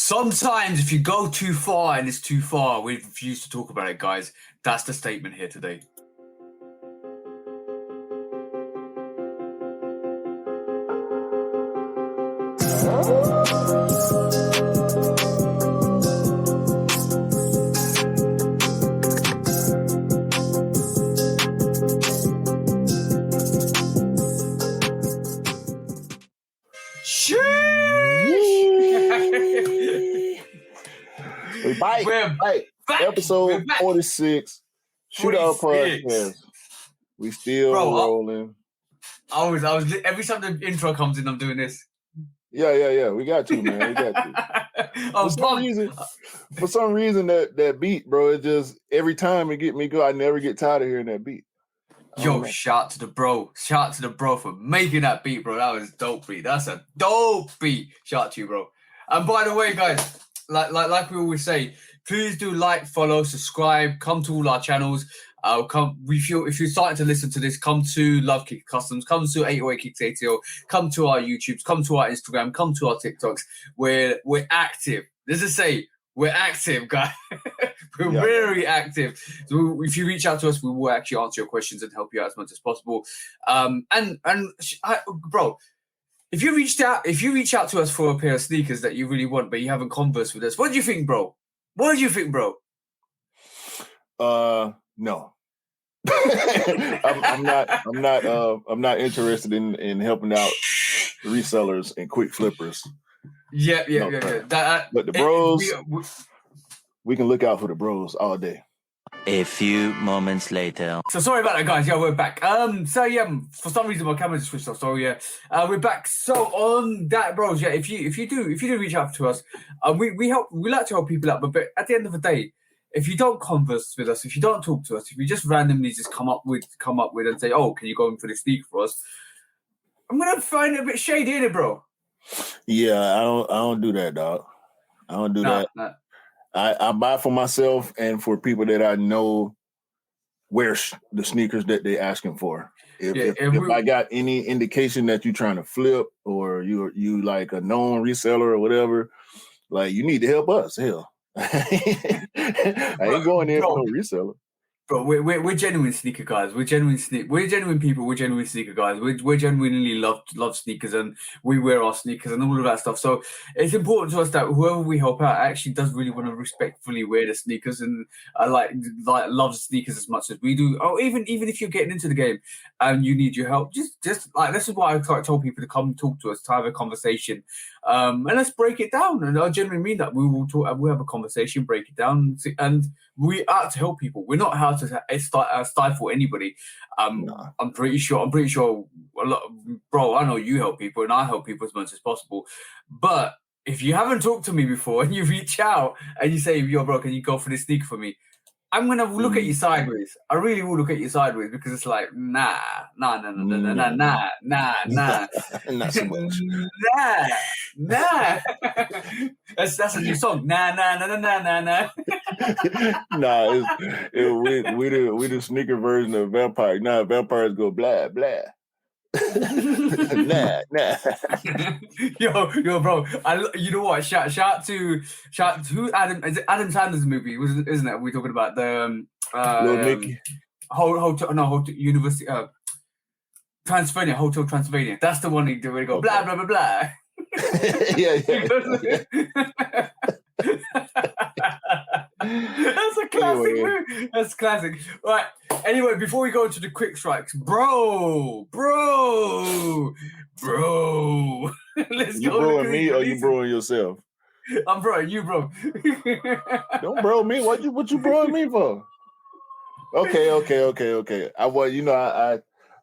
Sometimes if you go too far and it's too far, we refuse to talk about it, guys. That's the statement here today. We're back. Episode 46. Shoot Our Podcast. We still rolling. I was every time the intro comes in, I'm doing this. Yeah. We got to, man. We got to. For some reason, that beat, bro, it just every time it get me go, I never get tired of hearing that beat. Yo, shout to the bro. Shout to the bro for making that beat, bro. That was a dope beat. That's a dope beat. Shout to you, bro. And by the way, guys, like we always say, please do like, follow, subscribe, come to all our channels. If you're starting to listen to this, come to Lovekickscustom, come to 808 Kicks ATL, come to our YouTubes, come to our Instagram, come to our TikToks. We're active. Let's just say we're active, guys. We're very active. So if you reach out to us, we will actually answer your questions and help you out as much as possible. Bro, if you reach out to us for a pair of sneakers that you really want, but you haven't conversed with us, what do you think, bro? What do you think, bro? No. I'm not interested in helping out resellers and quick flippers. Yeah. But the bros, we can look out for the bros all day. A few moments later. So sorry about that, guys. Yeah, we're back. For some reason my camera just switched off. So yeah, we're back. So on that, bros, yeah, if you do reach out to us, we like to help people out, but at the end of the day, if you don't converse with us, if you don't talk to us, if you just randomly just come up with and say, oh, can you go in for the sneaker for us? I'm gonna find it a bit shady, innit, bro? Yeah, I don't do that, dog. I don't do that. Nah. I buy for myself and for people that I know wear the sneakers that they're asking for. If I got any indication that you're trying to flip or you like a known reseller or whatever, like you need to help us. Hell, I ain't going in for no reseller. Bro, we're genuine sneaker guys. We're genuine people. We're genuine sneaker guys. We genuinely love sneakers, and we wear our sneakers and all of that stuff. So it's important to us that whoever we help out actually does really want to respectfully wear the sneakers and like loves sneakers as much as we do. Oh, even if you're getting into the game and you need your help, just like this is why I told people to come talk to us, to have a conversation, and let's break it down. And I genuinely mean that. We will talk. We'll have a conversation, break it down, and we are to help people. We're not how to stifle anybody. No. I'm pretty sure a lot, bro, I know you help people and I help people as much as possible. But if you haven't talked to me before and you reach out and you say, yo, bro, can you go for this sneaker for me? I'm going to look at you sideways. I really will look at you sideways because it's like, nah. Not so much. Nah. That's a new song. Nah. Nah, we the sneaker version of vampire. Nah, vampires go blah blah. nah. Yo, bro. You know what? Shout to Adam. Is it Adam Sandler's movie? Isn't it? We're talking about the Little Nicky. Hotel University. Transylvania, Hotel Transylvania. That's the one he do where he go blah blah blah blah. Yeah. That's a classic movie. That's classic. Right. Anyway, before we go into the quick strikes, bro. Let's you go. You broing me or you broing yourself? I'm broing you, bro. Don't bro me. What you broing me for? Okay.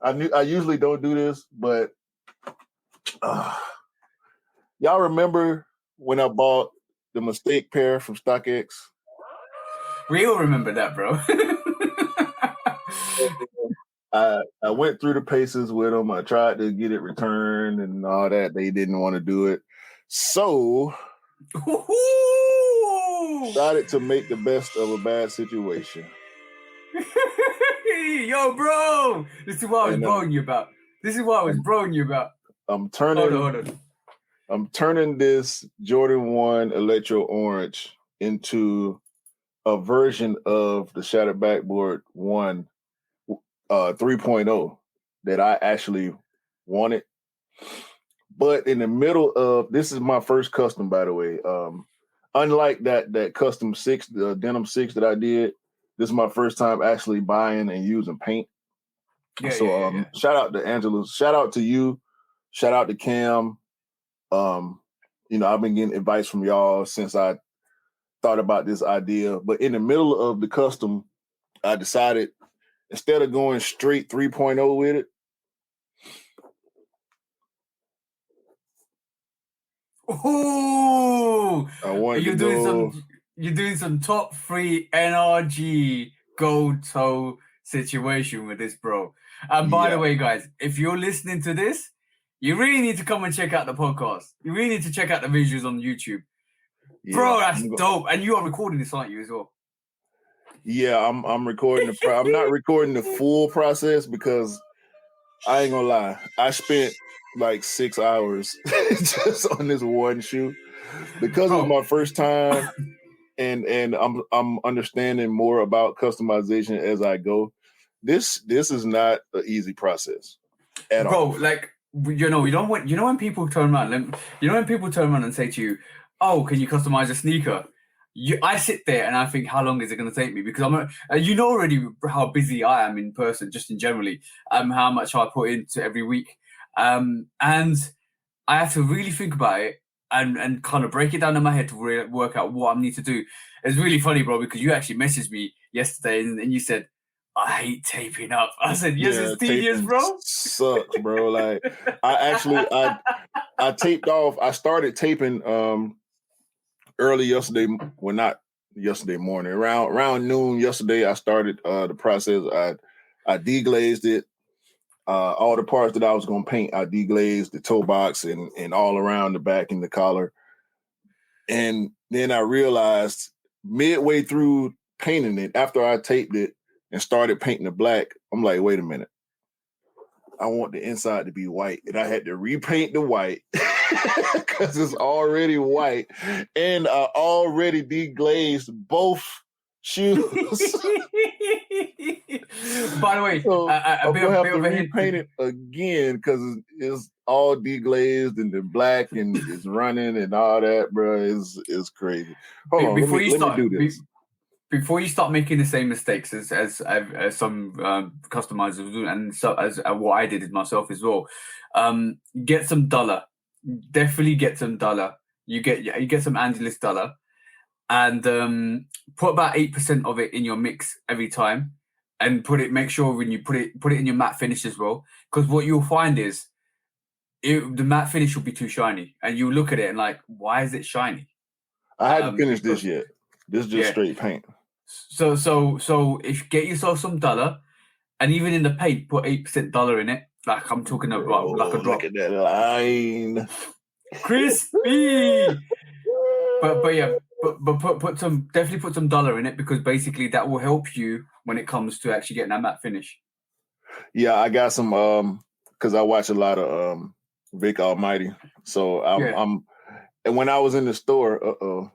I usually don't do this, but y'all remember when I bought the mistake pair from StockX? We all remember that, bro. I went through the paces with them. I tried to get it returned and all that. They didn't want to do it. So decided to make the best of a bad situation. Yo, bro. This is what I was broing you about. I'm turning. Hold on. I'm turning this Jordan 1 Electro Orange into a version of the Shattered Backboard 1 3.0 that I actually wanted. But in the middle of this is my first custom, by the way. Unlike that custom 6, the denim 6 that I did, this is my first time actually buying and using paint. Yeah. Shout out to Angela. Shout out to you. Shout out to Cam. I've been getting advice from y'all since I thought about this idea. But in the middle of the custom, I decided instead of going straight 3.0 with it, oh, you're doing some top 3 NRG gold toe situation with this, bro. And by the way, guys, if you're listening to this, you really need to come and check out the podcast. You really need to check out the visuals on YouTube. Yeah, bro, that's dope. And you are recording this, aren't you, as well? Yeah, I'm recording I'm not recording the full process because I ain't gonna lie. I spent like 6 hours just on this one shoe because it's my first time and I'm understanding more about customization as I go. This is not an easy process at all. Bro, like when people turn around and say to you, "Oh, can you customize a sneaker?" I sit there and I think, how long is it going to take me? Because already how busy I am in person, just in generally, how much I put into every week, and I have to really think about it and kind of break it down in my head to work out what I need to do. It's really funny, bro, because you actually messaged me yesterday and you said, I hate taping up. I said, yes, it's tedious, bro. Sucks, bro. Like I taped off. I started taping early yesterday. Well, not yesterday morning. Around noon yesterday, I started the process. I deglazed it. All the parts that I was gonna paint, I deglazed the toe box and all around the back and the collar. And then I realized midway through painting it, after I taped it and started painting the black, I'm like, wait a minute. I want the inside to be white. And I had to repaint the white because it's already white. And I already deglazed both shoes. By the way, so I'm going to have to repaint it again because it's all deglazed and the black and it's running and all that, bro. It's crazy. Hold on, let me do this. Before you start making the same mistakes as some customizers do, and so as what I did myself as well, get some dollar. Definitely get some dollar. You get some Angeles dollar, and put about 8% of it in your mix every time, and make sure when you put it in your matte finish as well, because what you'll find is the matte finish will be too shiny, and you look at it and like, why is it shiny? I hadn't finished this yet. This is just straight paint. So if you get yourself some dollar, and even in the paint, put 8% dollar in it. Like I'm talking about, like a drop. Look at that line, crispy. but definitely put some dollar in it, because basically that will help you when it comes to actually getting that matte finish. Yeah, I got some because I watch a lot of Vic Almighty. So I'm and when I was in the store,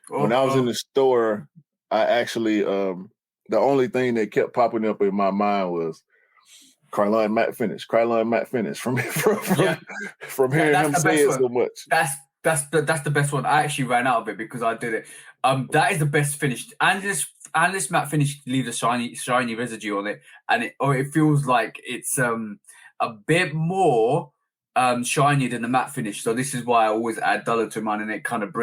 when I was in the store, I actually the only thing that kept popping up in my mind was Carlon matte finish from hearing him say it so much. That's the best one. I actually ran out of it because I did it. That is the best finish. And this matte finish leaves a shiny residue on it, and it feels like it's a bit more shiny than the matte finish. So this is why I always add dollar to mine, and it kind of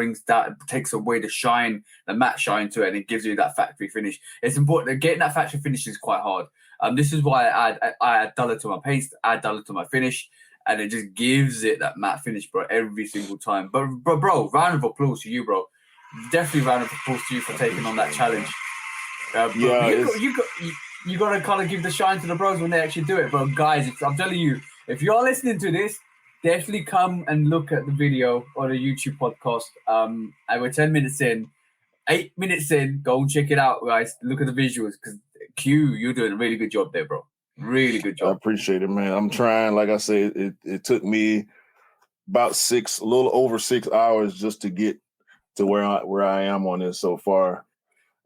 takes away the matte shine to it, and it gives you that factory finish. It's important. Getting that factory finish is quite hard. This is why I add dollar to my paints, add dollar to my finish, and it just gives it that matte finish, bro, every single time. But bro, round of applause to you, bro. Definitely round of applause to you for taking on that challenge. You got to kind of give the shine to the bros when they actually do it. But guys, I'm telling you, if you are listening to this, definitely come and look at the video on the YouTube podcast. And we're 10 minutes in, 8 minutes in. Go and check it out, guys. Look at the visuals, because Q, you're doing a really good job there, bro. Really good job. I appreciate it, man. I'm trying. Like I said, it took me about a little over 6 hours just to get to where I am on this so far.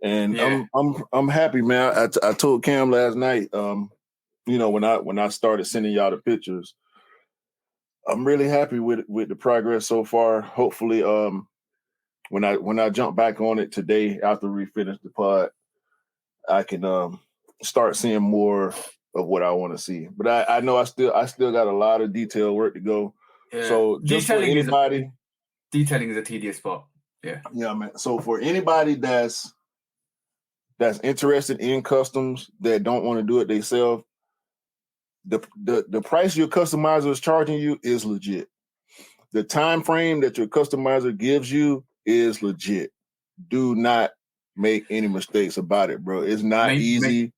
And I'm happy, man. I told Cam last night, when I started sending y'all the pictures, I'm really happy with the progress so far. Hopefully, when I jump back on it today after we finish the pod, I can start seeing more of what I want to see. But I know I still got a lot of detail work to go. Yeah. So just for anybody, detailing is a tedious part. Yeah. Yeah, man. So for anybody that's interested in customs that don't want to do it themselves, the price your customizer is charging you is legit. The time frame that your customizer gives you is legit. Do not make any mistakes about it, bro. It's not easy.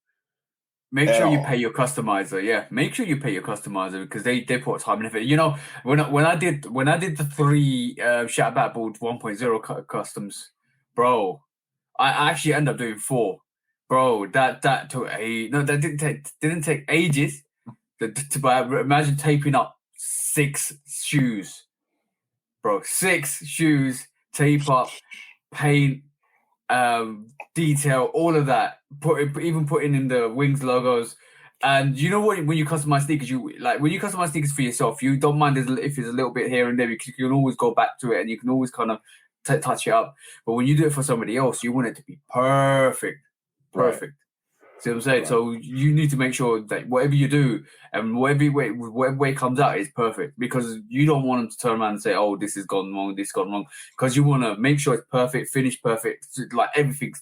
Make sure you pay your customizer. Yeah, make sure you pay your customizer because they put time and effort. You know, when I did the 3 Shatter Backboard 1.0 customs, bro, I actually ended up doing 4, bro. That took that didn't take ages. But imagine taping up 6 shoes, bro. 6 shoes, tape up, paint, detail, all of that. Even putting in the wings logos. And you know what? When you customize sneakers, when you customize sneakers for yourself, you don't mind if there's a little bit here and there. You can always go back to it, and you can always kind of touch it up. But when you do it for somebody else, you want it to be perfect. Right. See what I'm saying? Right. So you need to make sure that whatever you do and whatever way it comes out is perfect, because you don't want them to turn around and say, "Oh, this has gone wrong, this has gone wrong," because you want to make sure it's perfect, finished perfect, like everything's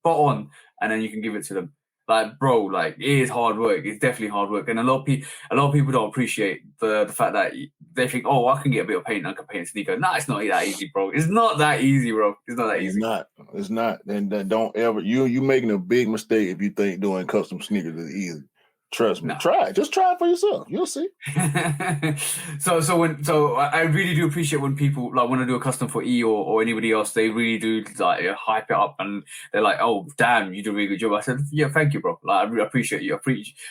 spot on, and then you can give it to them. Like, bro, like, it is hard work. It's definitely hard work, and a lot of people don't appreciate the fact that they think, "Oh, I can get a bit of paint, I can paint a sneaker." Nah, it's not that easy, bro. It's not that easy, bro. It's not that easy. It's not. And don't ever you making a big mistake if you think doing custom sneakers is easy. Trust me. No. Try it. Just try it for yourself. You'll see. So I really do appreciate when people like want to do a custom for E or anybody else. They really do like hype it up, and they're like, "Oh, damn, you did a really good job." I said, "Yeah, thank you, bro. Like, I really appreciate you. I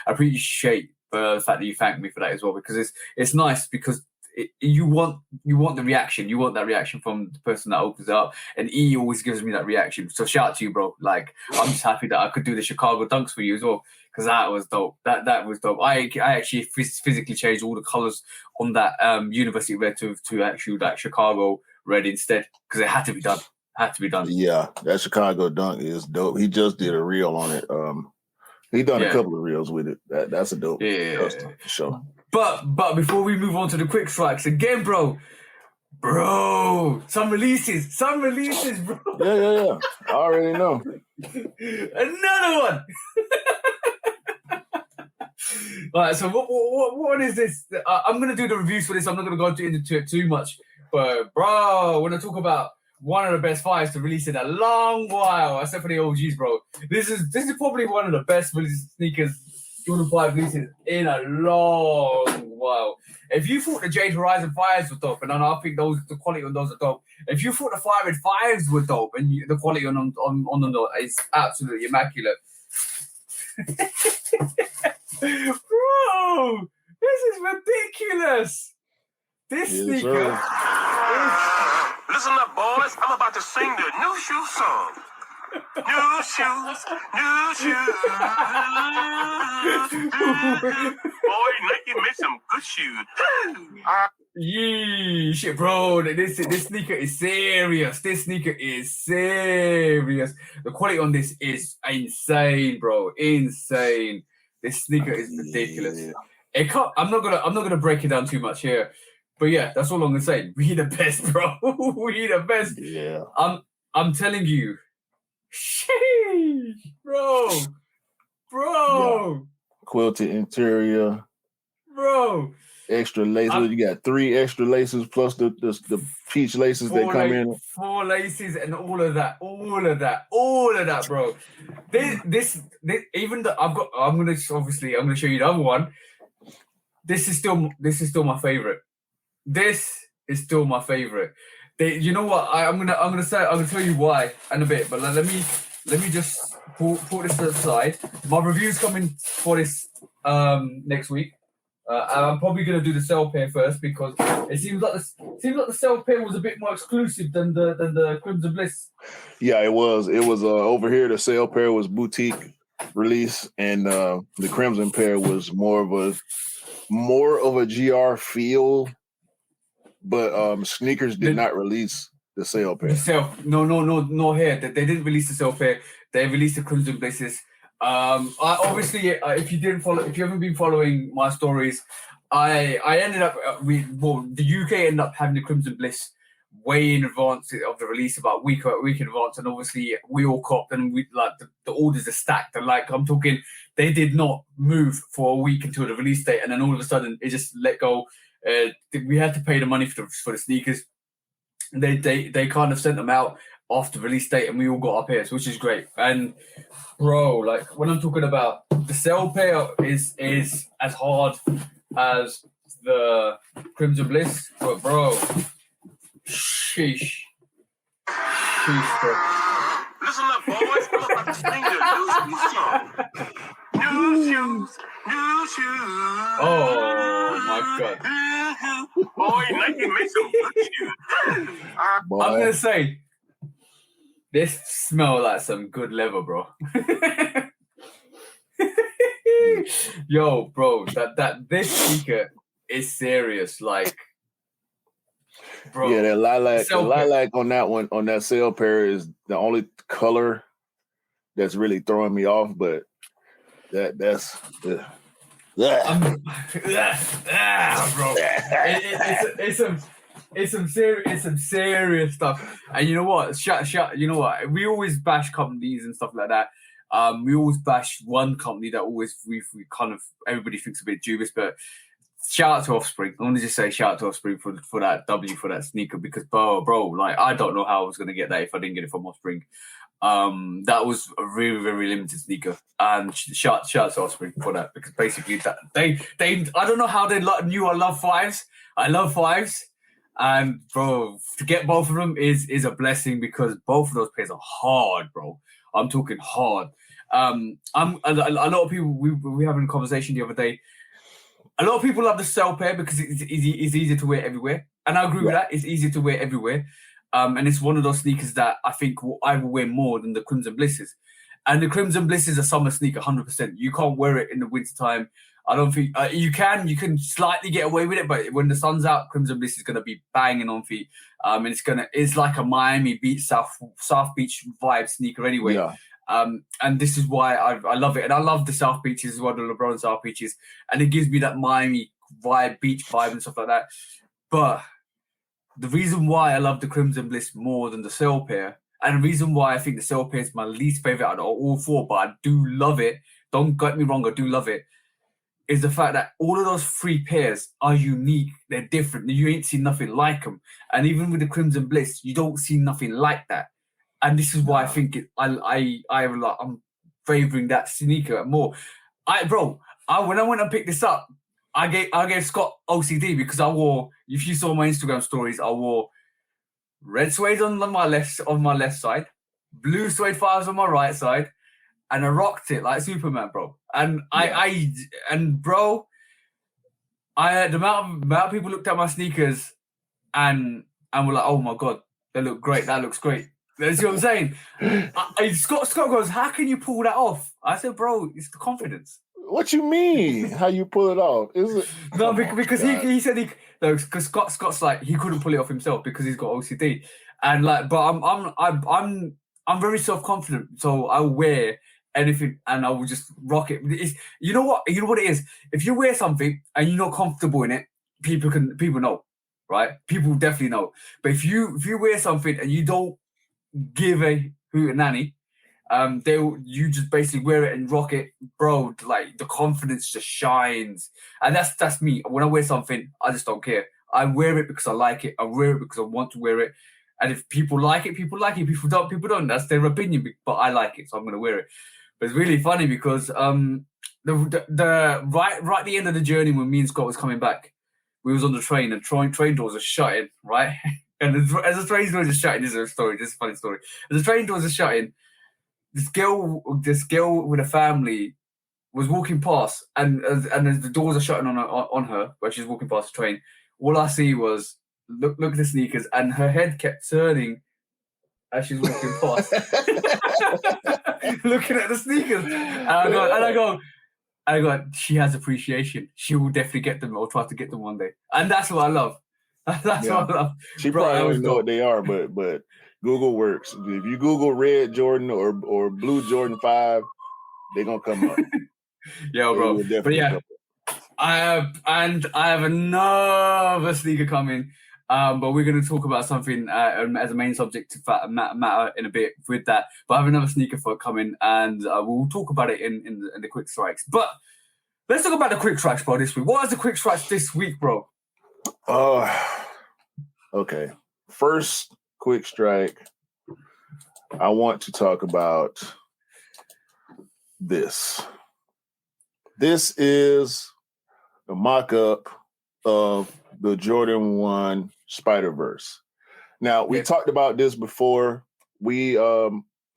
appreciate the fact that you thanked me for that as well, because it's nice, because you want the reaction. You want that reaction from the person that opens it up, and E always gives me that reaction. So shout out to you, bro. Like, I'm just happy that I could do the Chicago dunks for you as well, because that was dope. That was dope. I actually physically changed all the colors on that university red to actually that Chicago red instead, because it had to be done. Yeah, that Chicago dunk is dope. He just did a reel on it. He done a couple of reels with it. That's a dope custom for sure. But before we move on to the quick strikes again, bro, some releases, bro. Yeah. I already know. Another one. All right, so what is this? I'm gonna do the reviews for this. I'm not gonna go into it too much, but bro, when I talk about one of the best 5s to release in a long while, except for the OGs, bro, this is probably one of the best sneakers Jordan 5 releases in a long while. If you thought the Jade Horizon 5s were dope, and I think the quality on those are dope. If you thought the Fire Red 5s were dope, and the quality on them is absolutely immaculate. Bro, this is ridiculous. This sneaker. Listen up, boys. I'm about to sing the new shoe song. New shoes. Boy, Nike made some good shoes. Yee, shit, bro. This sneaker is serious. The quality on this is insane, bro. Insane. This sneaker is ridiculous. I'm not gonna break it down too much here, but yeah, that's all I'm gonna say. We the best, bro. We the best. Yeah. I'm telling you. Sheesh, bro. Yeah. Quilted interior, bro. Extra laces. You got 3 extra laces plus the peach laces that come in. 4 laces and all of that, bro. This even though I'm gonna show you the other one. This is still my favorite. You know what? I'm gonna tell you why in a bit, but let me just put this to the side. My review's coming for this next week. I'm probably going to do the sale pair first because it seems like the sale pair was a bit more exclusive than the Crimson Bliss. Yeah, it was. It was over here. The sale pair was boutique release, and the Crimson pair was more of a GR feel. But sneakers did not release the sale pair. No here. They didn't release the sale pair. They released the Crimson Blisses. If you haven't been following my stories, I ended up the UK ended up having the Crimson Bliss way in advance of the release, about a week in advance, and obviously we all copped, and we like the orders are stacked, and like I'm talking, they did not move for a week until the release date, and then all of a sudden it just let go. We had to pay the money for the sneakers. They kind of sent them out after release date, and we all got our pairs, which is great. And bro, like when I'm talking about the sale pair is as hard as the Crimson Bliss, but bro, sheesh, bro. Listen up, boys. I'm about to sing the new shoe song. New shoes. Oh my god. Boy, Nike makes some good shoes. I'm gonna say this smells like some good leather, bro. Yo, bro, this sneaker is serious. Like, bro. Yeah, that lilac on that one, on that sale pair is the only color that's really throwing me off, but that's bro. It's some serious stuff. And you know what? You know what? We always bash companies and stuff like that. We always bash one company that always we kind of everybody thinks a bit dubious, but shout out to Offspring. I want to just say shout out to Offspring for that W for that sneaker, because bro, like I don't know how I was gonna get that if I didn't get it from Offspring. That was a really, very limited sneaker, and shout out to Offspring for that, because basically that they I don't know how they knew I love fives. I love fives, and bro, to get both of them is a blessing, because both of those pairs are hard, bro. I'm talking hard. A lot of people, we were having a conversation the other day. A lot of people love the sale pair because it's easier to wear everywhere, and I agree with that. It's easier to wear everywhere. And it's one of those sneakers that I think I will wear more than the Crimson Blisses. And the Crimson Bliss is a summer sneaker, 100%. You can't wear it in the wintertime. I don't think you can slightly get away with it, but when the sun's out, Crimson Bliss is going to be banging on feet. And it's like a Miami Beach, South Beach vibe sneaker anyway. Yeah. And this is why I love it. And I love the South Beaches as well, the LeBron South Beaches. And it gives me that Miami vibe, beach vibe and stuff like that. But the reason why I love the Crimson Bliss more than the sale pair, and the reason why I think the sale pair is my least favorite out of all four, but I do love it, don't get me wrong, I do love it, is the fact that all of those three pairs are unique. They're different. You ain't seen nothing like them. And even with the Crimson Bliss, you don't see nothing like that. And this is why I think I'm favoring that sneaker more. When I went and picked this up, I gave Scott OCD because I wore, if you saw my Instagram stories, I wore red suede on my left side, blue suede fives on my right side, and I rocked it like Superman, bro. And the amount of people looked at my sneakers and were like, oh my god, they look great. That looks great. That's what I'm saying. Scott goes, how can you pull that off? I said, bro, it's the confidence. What you mean? How you pull it off? Is it? No, because he said because Scott's like he couldn't pull it off himself because he's got OCD, and like, but I'm very self-confident, so I'll wear anything and I will just rock it. You know what it is. If you wear something and you're not comfortable in it, people know, right? People definitely know. But if you wear something and you don't give a hoot and nanny, you just basically wear it and rock it, bro. Like the confidence just shines, and that's me. When I wear something, I just don't care. I wear it because I like it. I wear it because I want to wear it. And if people like it, people like it. People don't. That's their opinion. But I like it, so I'm gonna wear it. But it's really funny because the right at the end of the journey when me and Scott was coming back, we was on the train and train doors are shutting, right? And as the train doors are shutting, this is a story. This is a funny story. As the train doors are shutting, this girl with a family was walking past, and as the doors are shutting on her where she's walking past the train, all I see was look at the sneakers, and her head kept turning as she's walking past, looking at the sneakers. And I go, she has appreciation. She will definitely get them or try to get them one day, and that's what I love. That's what I love. She probably don't know what they are, but Google works. If you Google red Jordan or blue Jordan 5, they're gonna come up. Yeah, bro. But yeah, I have another sneaker coming. But we're going to talk about something as a main subject to matter in a bit with that. But I have another sneaker for coming, and we'll talk about it in the quick strikes. But let's talk about the quick strikes, bro. This week, what is the quick strikes this week, bro? Okay. First quick strike. I want to talk about this. This is the mock-up of the Jordan 1 Spider-Verse. Now, we talked about this before. We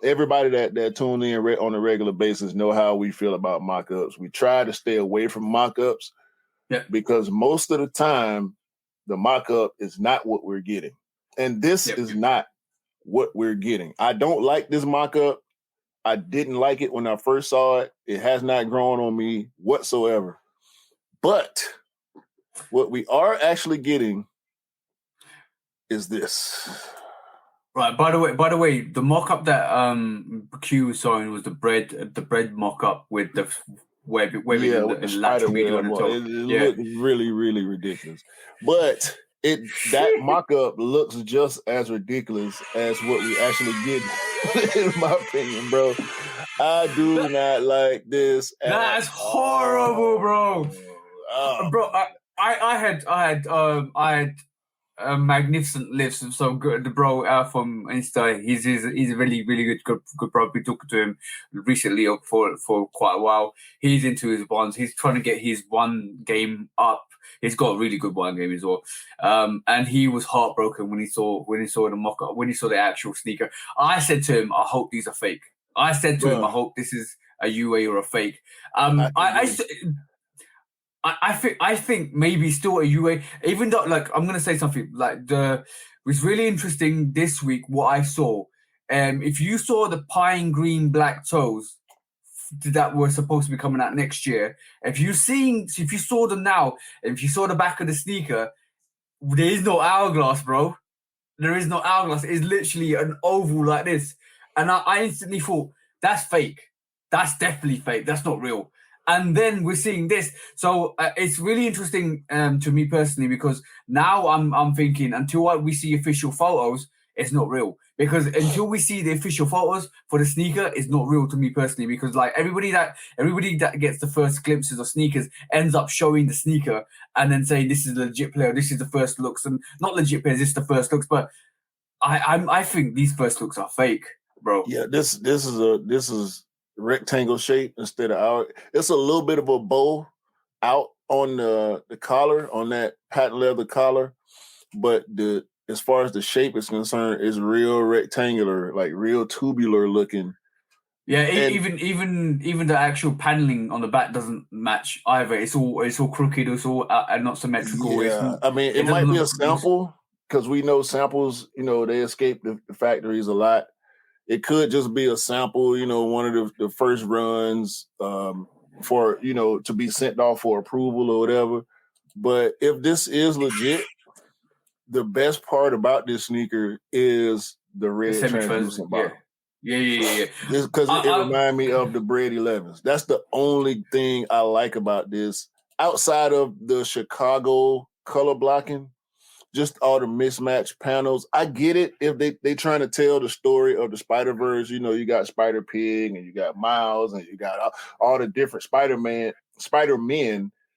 everybody that tune in on a regular basis know how we feel about mock-ups. We try to stay away from mock-ups because most of the time the mock-up is not what we're getting. And this is not what we're getting. I don't like this mock-up. I didn't like it when I first saw it. It has not grown on me whatsoever. But what we are actually getting is this. Right. By the way, the mock-up that Q was showing was the bread mock-up with the webbing the lateral medial and the toe. It looked really, really ridiculous. But that mock-up looks just as ridiculous as what we actually get, in my opinion, bro. I do not like this. That's horrible, bro. Bro, I had magnificent lifts. So good, the bro from Insta. He's a really good bro. We talked to him recently for quite a while. He's into his ones. He's trying to get his one game up. He's got a really good one game as well. And he was heartbroken when he saw the mock-up, when he saw the actual sneaker. I said to him, I hope these are fake. I said to him, I hope this is a UA or a fake. I think maybe still a UA, even though, like, I'm going to say something, like, it was really interesting this week what I saw. If you saw the pine green black toes that were supposed to be coming out next year, if you saw them now, if you saw the back of the sneaker, there is no hourglass, bro. There is no hourglass. It's literally an oval like this. And I instantly thought, that's fake. That's definitely fake. That's not real. And then we're seeing this. So it's really interesting to me personally, because now I'm thinking until we see official photos, it's not real. Because until we see the official photos for the sneaker, it's not real to me personally. Because like everybody that gets the first glimpses of sneakers ends up showing the sneaker and then saying this is a legit player, this is the first looks, and not legit players, this is the first looks. But I think these first looks are fake, bro. Yeah, this is rectangle shape instead of our. It's a little bit of a bow out on the collar, on that patent leather collar, but as far as the shape is concerned, it's real rectangular, like real tubular looking. Yeah, even the actual paneling on the back doesn't match either. It's all crooked. It's all not symmetrical. Yeah, I mean, it might be a sample because we know samples. They escape the factories a lot. It could just be a sample. One of the first runs for to be sent off for approval or whatever. But if this is legit, the best part about this sneaker is the red translucent bottom. Yeah. Because it reminds me of the Bread 11s. That's the only thing I like about this. Outside of the Chicago color blocking, just all the mismatched panels. I get it if they trying to tell the story of the Spider-Verse. You got Spider-Pig and you got Miles and you got all the different Spider-Men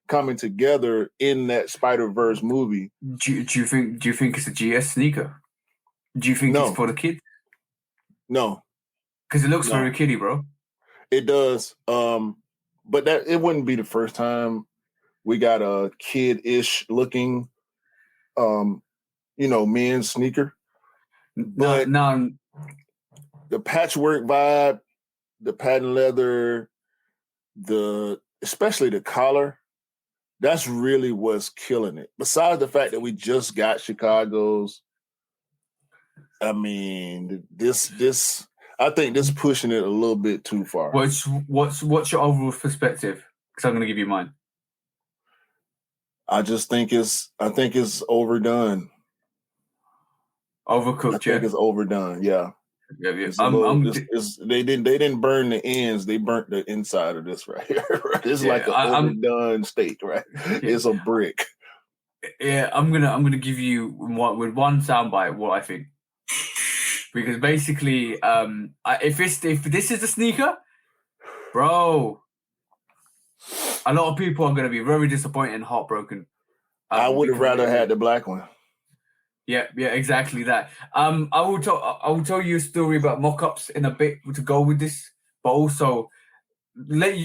coming together in that Spider-Verse movie. Do you think it's a GS sneaker? Do you think it's for the kid? No. Because it looks very kiddie, bro. It does. But that it wouldn't be the first time we got a kid-ish looking men's sneaker. But the patchwork vibe, the patent leather, especially the collar, that's really what's killing it. Besides the fact that we just got Chicago's, I mean, this I think this pushing it a little bit too far. What's your overall perspective? Because I'm going to give you mine. I think it's overdone. Overcooked. I think it's overdone. Yeah. Yeah. They didn't burn the ends. They burnt the inside of this right here. It's like an overdone steak, right? Yeah. It's a brick. Yeah, I'm gonna give you with one soundbite what I think. Because basically, if this is the sneaker, bro, a lot of people are going to be very disappointed and heartbroken. I would have rather had the black one. Yeah, exactly that. I will tell you a story about mock-ups in a bit to go with this, but also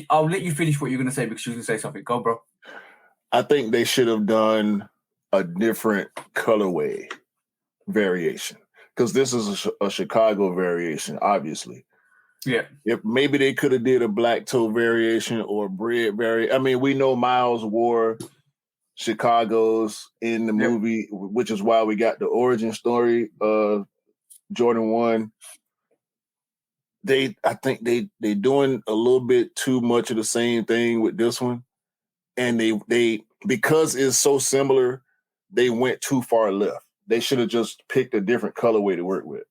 I'll let you finish what you're going to say because you're going to say something. Go, bro. I think they should have done a different colorway variation. Because this is a Chicago variation, obviously. Yeah. If maybe they could have did a black toe variation or bread variation. I mean, we know Miles wore Chicago's in the movie, which is why we got the origin story of Jordan 1. I think they doing a little bit too much of the same thing with this one. And they because it's so similar, they went too far left. They should have just picked a different colorway to work with.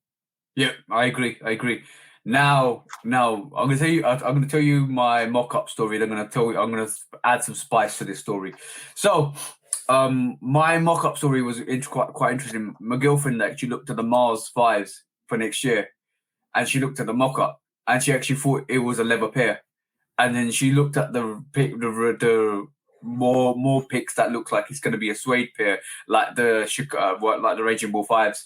Yeah, I agree. Now, I'm gonna tell you my mock-up story. I'm gonna add some spice to this story. So, my mock-up story was quite interesting. My girlfriend actually looked at the Mars 5s for next year, and she looked at the mock-up, and she actually thought it was a leather pair, and then she looked at the more pics that look like it's going to be a suede pair, like the Raging Bull 5s.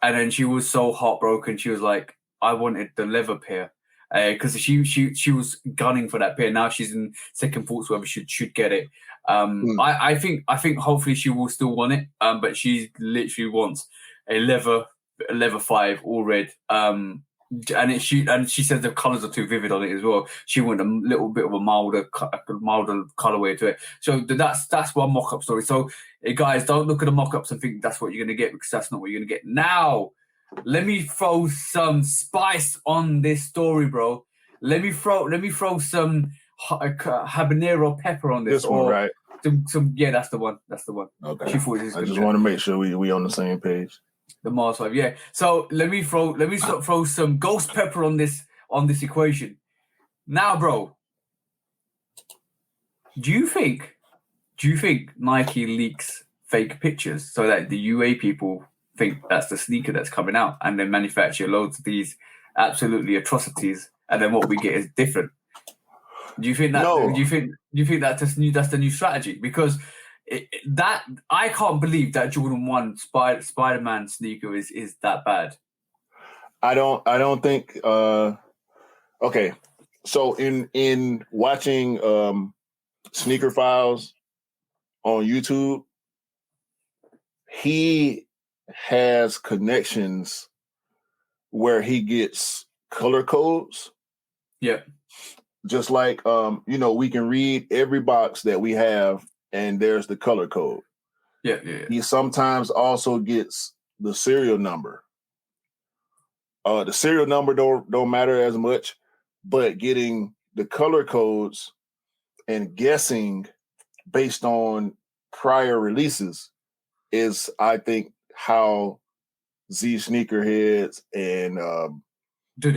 And then she was so heartbroken. She was like, I wanted the leather pair because she was gunning for that pair. Now she's in second thoughts whether she should get it. I think hopefully she will still want it. But she literally wants a leather 5 all red. And she says the colours are too vivid on it as well. She wanted a little bit of a milder colourway to it. So that's one mock-up story. So guys, don't look at the mock-ups and think that's what you're going to get because that's not what you're going to get. Now, let me throw some spice on this story, bro. Let me throw some habanero pepper on this. This one, right? That's the one. Okay. I just want to make sure we on the same page. The Mars 5, yeah. So let me throw some ghost pepper on this equation. Now, bro, do you think Nike leaks fake pictures so that the UA people think that's the sneaker that's coming out and then manufacture loads of these absolutely atrocities and then what we get is different? Do you think that? No. Do you think that's the new strategy? Because that I can't believe that Jordan 1 Spider-Man sneaker is that bad. I don't think. Okay, so in watching Sneaker Files on YouTube, he has connections where he gets color codes. Yeah. Just like we can read every box that we have and there's the color code. Yeah. He sometimes also gets the serial number. The serial number don't matter as much, but getting the color codes and guessing based on prior releases is, I think, how Z sneakerheads and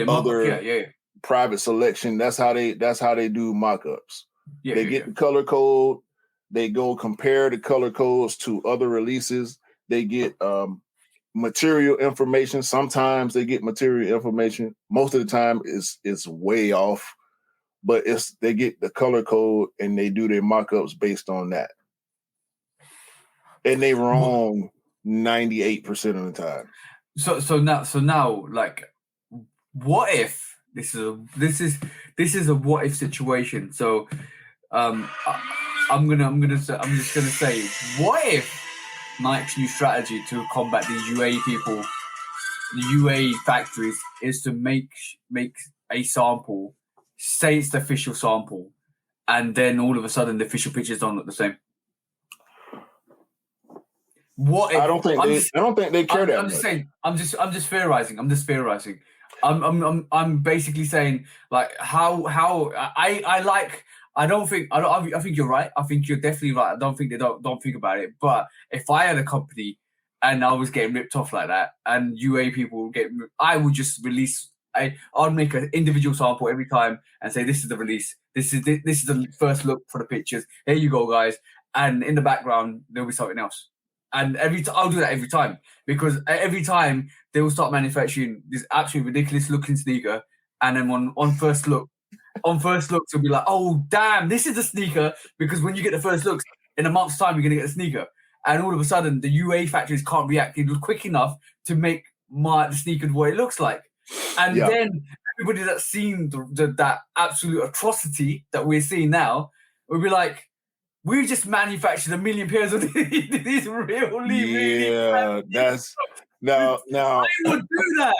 other private selection. That's how they do mock-ups. They get the color code. They go compare the color codes to other releases. They get material information. Sometimes they get material information. Most of the time it's way off, but they get the color code and they do their mock-ups based on that. And they wrong 98% of the time. So now, like, what if this is a what if situation? So, I'm just gonna say, what if Nike's new strategy to combat these UA people, the UA factories, is to make a sample, say it's the official sample, and then all of a sudden the official pictures don't look the same. What if, I don't think they care that I'm much. just saying. I'm just theorizing. I'm basically saying like how I like. I think you're right. I think you're definitely right. I don't think they don't think about it. But if I had a company and I was getting ripped off like that, and UA people would I would just release. I'd make an individual sample every time and say, this is the release. This is the first look for the pictures. Here you go, guys. And in the background there'll be something else. And I'll do that every time, because every time they will start manufacturing this absolutely ridiculous looking sneaker, and then on first looks, it'll be like, oh damn, this is a sneaker. Because when you get the first looks, in a month's time, you're gonna get a sneaker, and all of a sudden the UA factories can't react quick enough to make the sneaker what it looks like, and then everybody that's seen that absolute atrocity that we're seeing now will be like, we just manufactured 1 million pairs of these really. That's now. I would do that.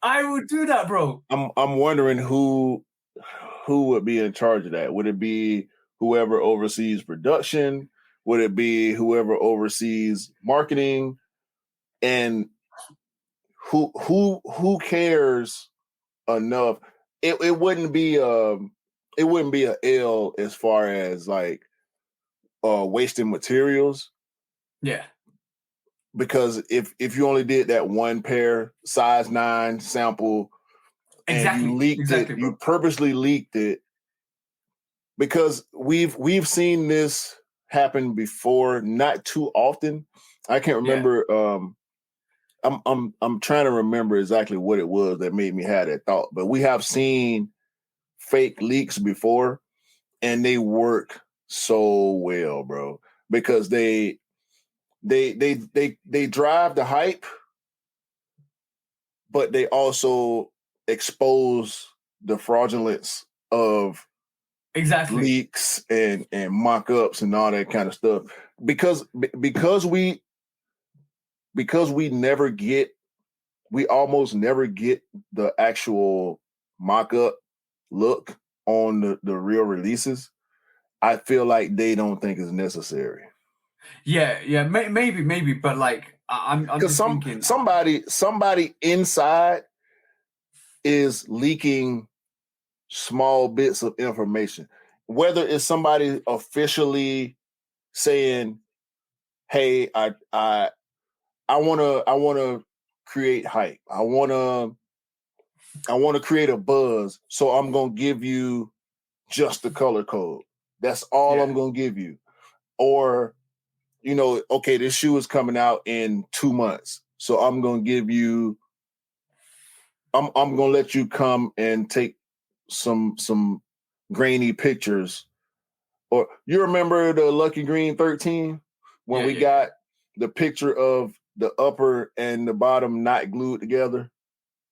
I would do that, bro. I'm wondering who would be in charge of that. Would it be whoever oversees production? Would it be whoever oversees marketing? And who cares enough? It wouldn't be a L as far as like wasting materials. Yeah. Because if you only did that one pair, size 9 sample, and you leaked it, bro. You purposely leaked it, because we've seen this happen before, not too often. I can't remember. I'm trying to remember exactly what it was that made me have that thought, but we have seen fake leaks before, and they work so well, bro, because they drive the hype, but they also expose the fraudulence of leaks and mock-ups and all that kind of stuff. Because we almost never get the actual mock-up look on the real releases. I feel like they don't think it's necessary. Yeah, maybe, but like I'm just thinking somebody inside is leaking small bits of information, whether it's somebody officially saying, "Hey, I want to create hype. I want to create a buzz, so I'm going to give you just the color code. That's all I'm going to give you." Or, okay, this shoe is coming out in 2 months, so I'm going to give you, I'm going to let you come and take some grainy pictures. Or you remember the Lucky Green 13 when we got the picture of the upper and the bottom not glued together?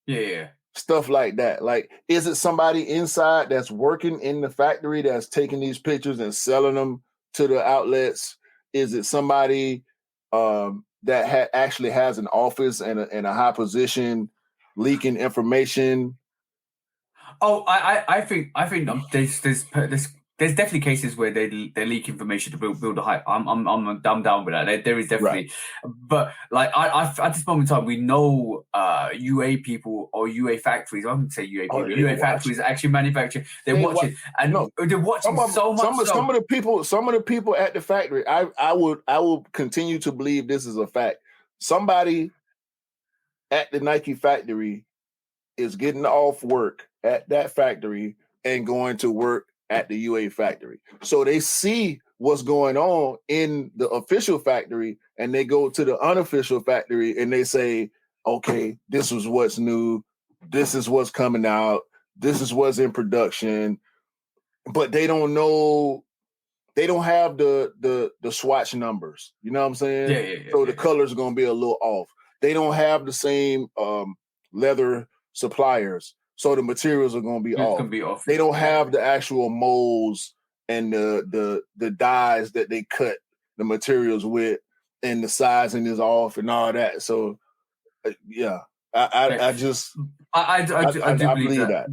Yeah. Stuff like that. Like, is it somebody inside that's working in the factory that's taking these pictures and selling them to the outlets? Is it somebody that actually has an office and a high position leaking information? Oh, I think there's definitely cases where they leak information to build a hype. I'm down with that. There is definitely, but like I at this moment in time, we know UA people or UA factories. I wouldn't say UA people. UA factories actually manufacture. They're watching, and they're watching so much. Some of the people at the factory. I will continue to believe this is a fact. Somebody at the Nike factory is getting off work at that factory and going to work at the UA factory. So they see what's going on in the official factory, and they go to the unofficial factory and they say, okay, this is what's new. This is what's coming out. This is what's in production. But they don't know. They don't have the swatch numbers. You know what I'm saying? So the colors are going to be a little off. They don't have the same leather suppliers, so the materials are going to be off. They don't have the actual molds and the dyes that they cut the materials with, and the sizing is off and all that. So I do believe that.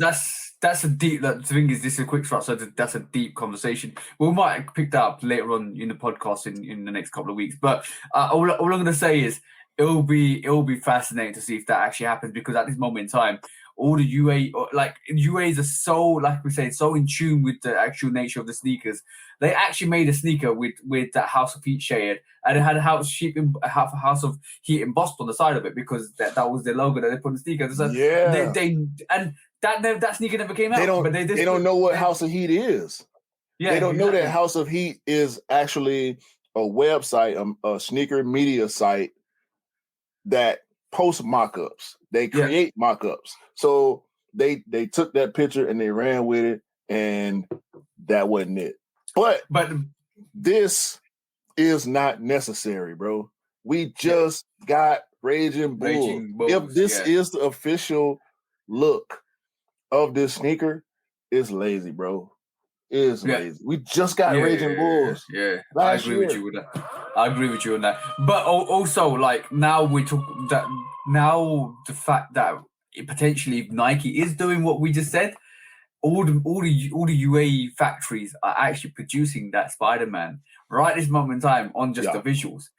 that's a deep. The thing is, this is a quick start, so that's a deep conversation. We might pick that up later on in the podcast in the next couple of weeks. But all I'm going to say is it'll be fascinating to see if that actually happens, because at this moment in time, all the UAs are so, like we say, so in tune with the actual nature of the sneakers. They actually made a sneaker with that House of Heat shade, and it had a House of Heat embossed on the side of it, because that was the logo that they put on the sneaker. So yeah, that sneaker never came out. They don't know what House of Heat is. Yeah, they don't know that House of Heat is actually a website, a sneaker media site that posts mock-ups. They create mock-ups. So they took that picture and they ran with it, and that wasn't it. But this is not necessary, bro. We just got Raging Bull. If this is the official look of this sneaker, it's lazy, bro. It's lazy. We just got Raging Bulls. Yeah, I agree with you with that. I agree with you on that. But also, like, now we talk that now the fact that potentially Nike is doing what we just said. All the UAE factories are actually producing that Spider-Man right this moment in time on just the visuals.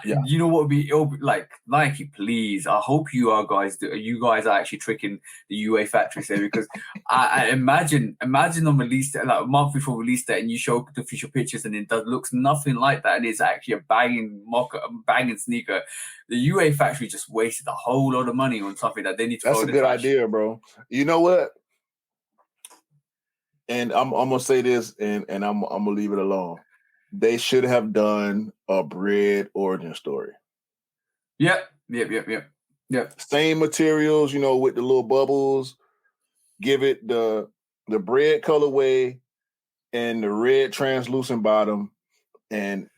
You know what would be? It'll be like, Nike, please. I hope you guys are actually tricking the UA factories there, because I imagine on release day, like a month before release day, and you show the official pictures and it looks nothing like that, and it's actually a banging sneaker. The UA factory just wasted a whole lot of money on something that they need to. That's a good idea, bro. You know what? And I'm gonna say this, and I'm gonna leave it alone. They should have done a bread origin story. Yep. Same materials, with the little bubbles. Give it the bread colorway and the red translucent bottom, and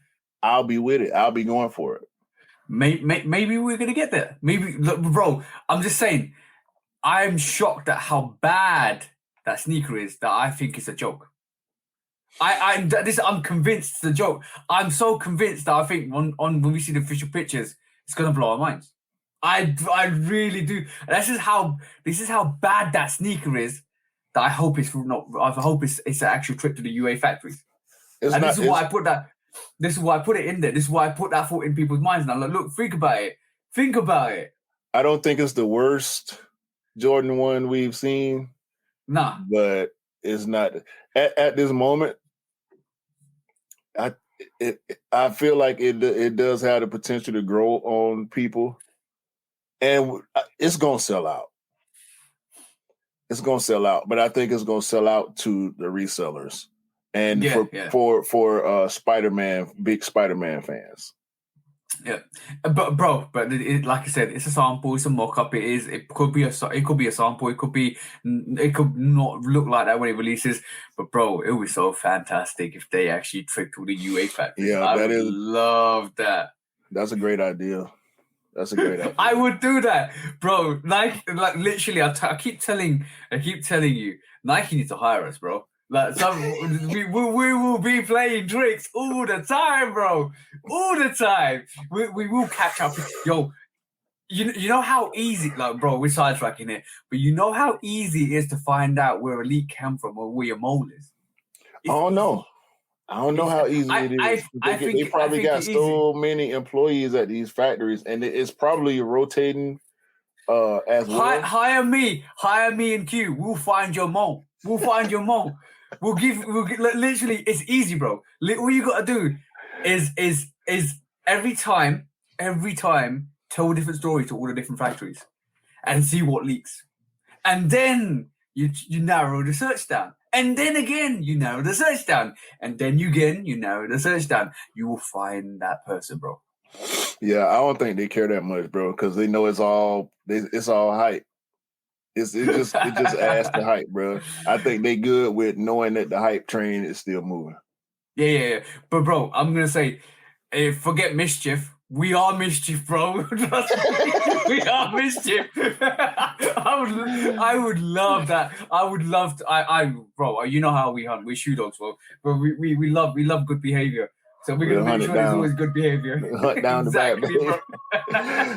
I'll be with it. I'll be going for it. Maybe we're gonna get there. Maybe, bro. I'm just saying. I'm shocked at how bad that sneaker is that I think it's a joke. I'm convinced it's a joke. I'm so convinced that I think when we see the official pictures, it's gonna blow our minds. I really do. This is how bad that sneaker is. That I hope it's not. I hope it's an actual trip to the UA factories. This is why I put that. This is why I put it in there. This is why I put that thought in people's minds. Now, look, think about it. Think about it. I don't think it's the worst Jordan 1 we've seen. Nah, but it's not at this moment. I feel like it does have the potential to grow on people, and it's gonna sell out. It's gonna sell out, but I think it's gonna sell out to the resellers and for Spider-Man, big Spider-Man fans. Yeah, but like I said, it's a sample, it's a mock-up. It could be a sample. It could not look like that when it releases. But bro, it would be so fantastic if they actually tricked all the UA factories. Yeah, I would love that. That's a great idea. I would do that, bro. Like literally, I keep telling you, Nike needs to hire us, bro. Like we will be playing tricks all the time, bro. All the time. We will catch up. Yo, you know how easy, like, bro, we're sidetracking it, but you know how easy it is to find out where Elite came from or where your mole is. I don't know how easy it is. They probably got so many employees at these factories, and it's probably rotating as well. Hire me and Q. We'll find your mole. We'll give literally, it's easy, bro. All you gotta do is every time tell a different story to all the different factories and see what leaks. And then you narrow the search down. And then again, you narrow the search down. And then you narrow the search down. You will find that person, bro. Yeah, I don't think they care that much, bro, because they know it's all hype. It just adds to hype, bro. I think they good with knowing that the hype train is still moving. Yeah. But bro, I'm gonna say, forget mischief. We are mischief, bro. We are mischief. I would love that. I would love to. Bro, you know how we hunt. We're shoe dogs, bro. But we love good behavior. So we're gonna make sure there's always good behavior. Hunt down the bad, bro.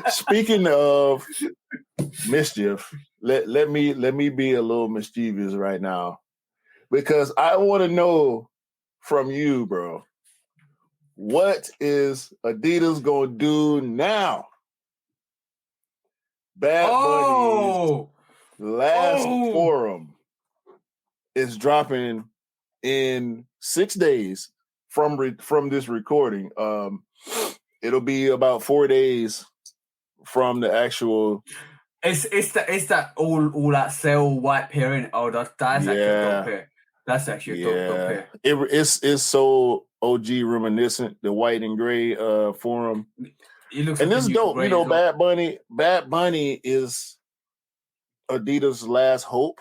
Speaking of mischief, let me be a little mischievous right now, because I want to know from you, bro. What is Adidas gonna do now? Bad Bunny's last forum is dropping in 6 days from this recording. It'll be about 4 days from the actual. It's that all that sale white pair in. Oh, that's actually a dope pair. That's actually a dope pair. It's so OG reminiscent, the white and gray forum. It looks and like this is dope. You know, Bad Bunny is Adidas' last hope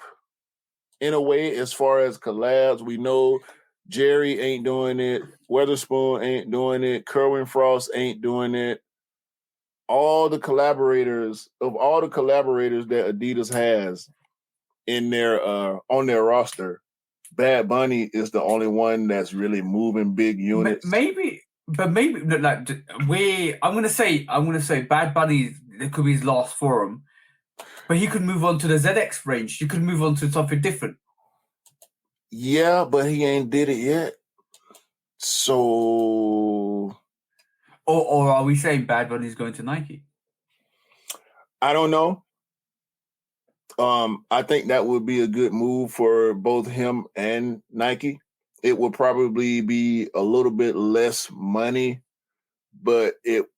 in a way, as far as collabs. We know Jerry ain't doing it, Weatherspoon ain't doing it, Kerwin Frost ain't doing it. All the collaborators that Adidas has in their on their roster, Bad Bunny is the only one that's really moving big units. Maybe like I'm gonna say Bad Bunny, it could be his last forum, but he could move on to the ZX range. He could move on to something different. Yeah, but he ain't did it yet. So, or are we saying Bad Bunny's going to Nike? I don't know. I think that would be a good move for both him and Nike. It would probably be a little bit less money, but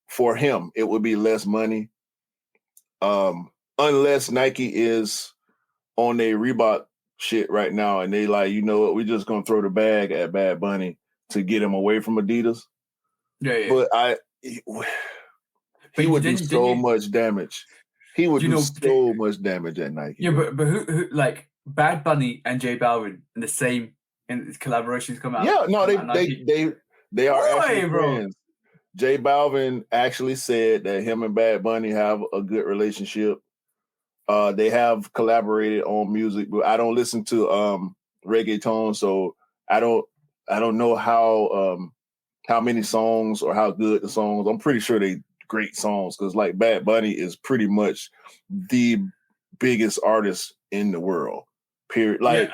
for him, it would be less money. Unless Nike is on their Reebok shit right now and they like, you know what, we're just gonna throw the bag at Bad Bunny to get him away from Adidas. Yeah. But he would do so much damage. He would do so much damage at Nike. Yeah, but who like Bad Bunny and J Balvin in the same collaborations come out? Yeah, no, they are actually friends. J Balvin actually said that him and Bad Bunny have a good relationship. They have collaborated on music, but I don't listen to reggaeton, so I don't know how many songs or how good the songs. I'm pretty sure they great songs, because like Bad Bunny is pretty much the biggest artist in the world. Period. Like,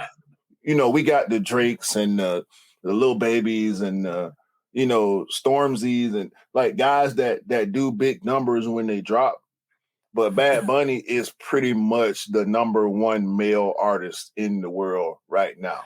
you know, we got the Drakes and the Lil Babies and you know, Stormzy's and like guys that do big numbers when they drop. But Bad Bunny is pretty much the number one male artist in the world right now.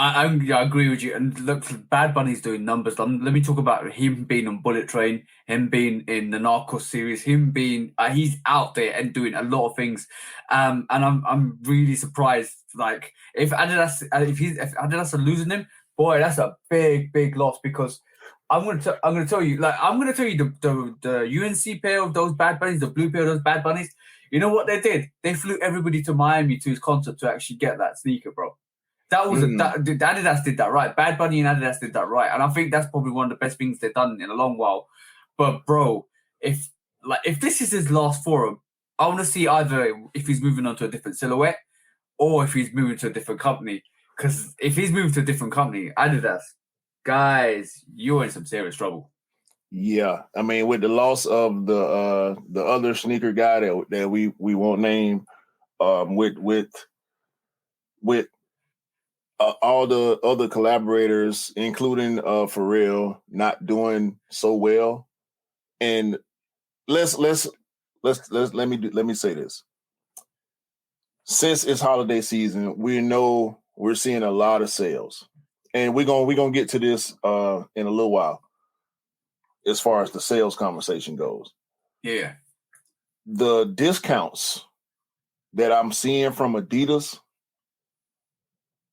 I agree with you. And look, Bad Bunny's doing numbers. Let me talk about him being on Bullet Train, him being in the Narcos series, him being he's out there and doing a lot of things. And I'm really surprised. Like if Adidas are losing him, boy, that's a big loss, because I'm gonna tell you the UNC pair of those Bad Bunnies, the blue pair of those Bad Bunnies. You know what they did? They flew everybody to Miami to his concert to actually get that sneaker, bro. That was Adidas did that right. Bad Bunny and Adidas did that right, and I think that's probably one of the best things they've done in a long while. But bro, if this is his last forum, I want to see either if he's moving on to a different silhouette or if he's moving to a different company. Because if he's moving to a different company, Adidas, guys, you're in some serious trouble. Yeah, I mean, with the loss of the other sneaker guy that we won't name, with all the other collaborators, including Pharrell, not doing so well, and let me say this. Since it's holiday season, we're seeing a lot of sales, and we're gonna get to this in a little while, as far as the sales conversation goes. Yeah, the discounts that I'm seeing from Adidas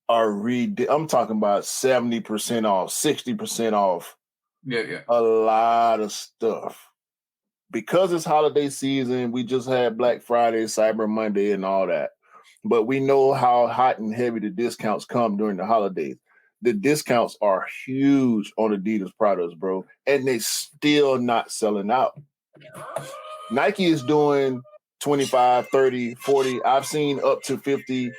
are I'm talking about 70% off, 60% off. Yeah. A lot of stuff. Because it's holiday season, we just had Black Friday, Cyber Monday, and all that. But we know how hot and heavy the discounts come during the holidays. The discounts are huge on Adidas products, bro. And they still not selling out. Nike is doing 25, 30, 40. I've seen up to 50%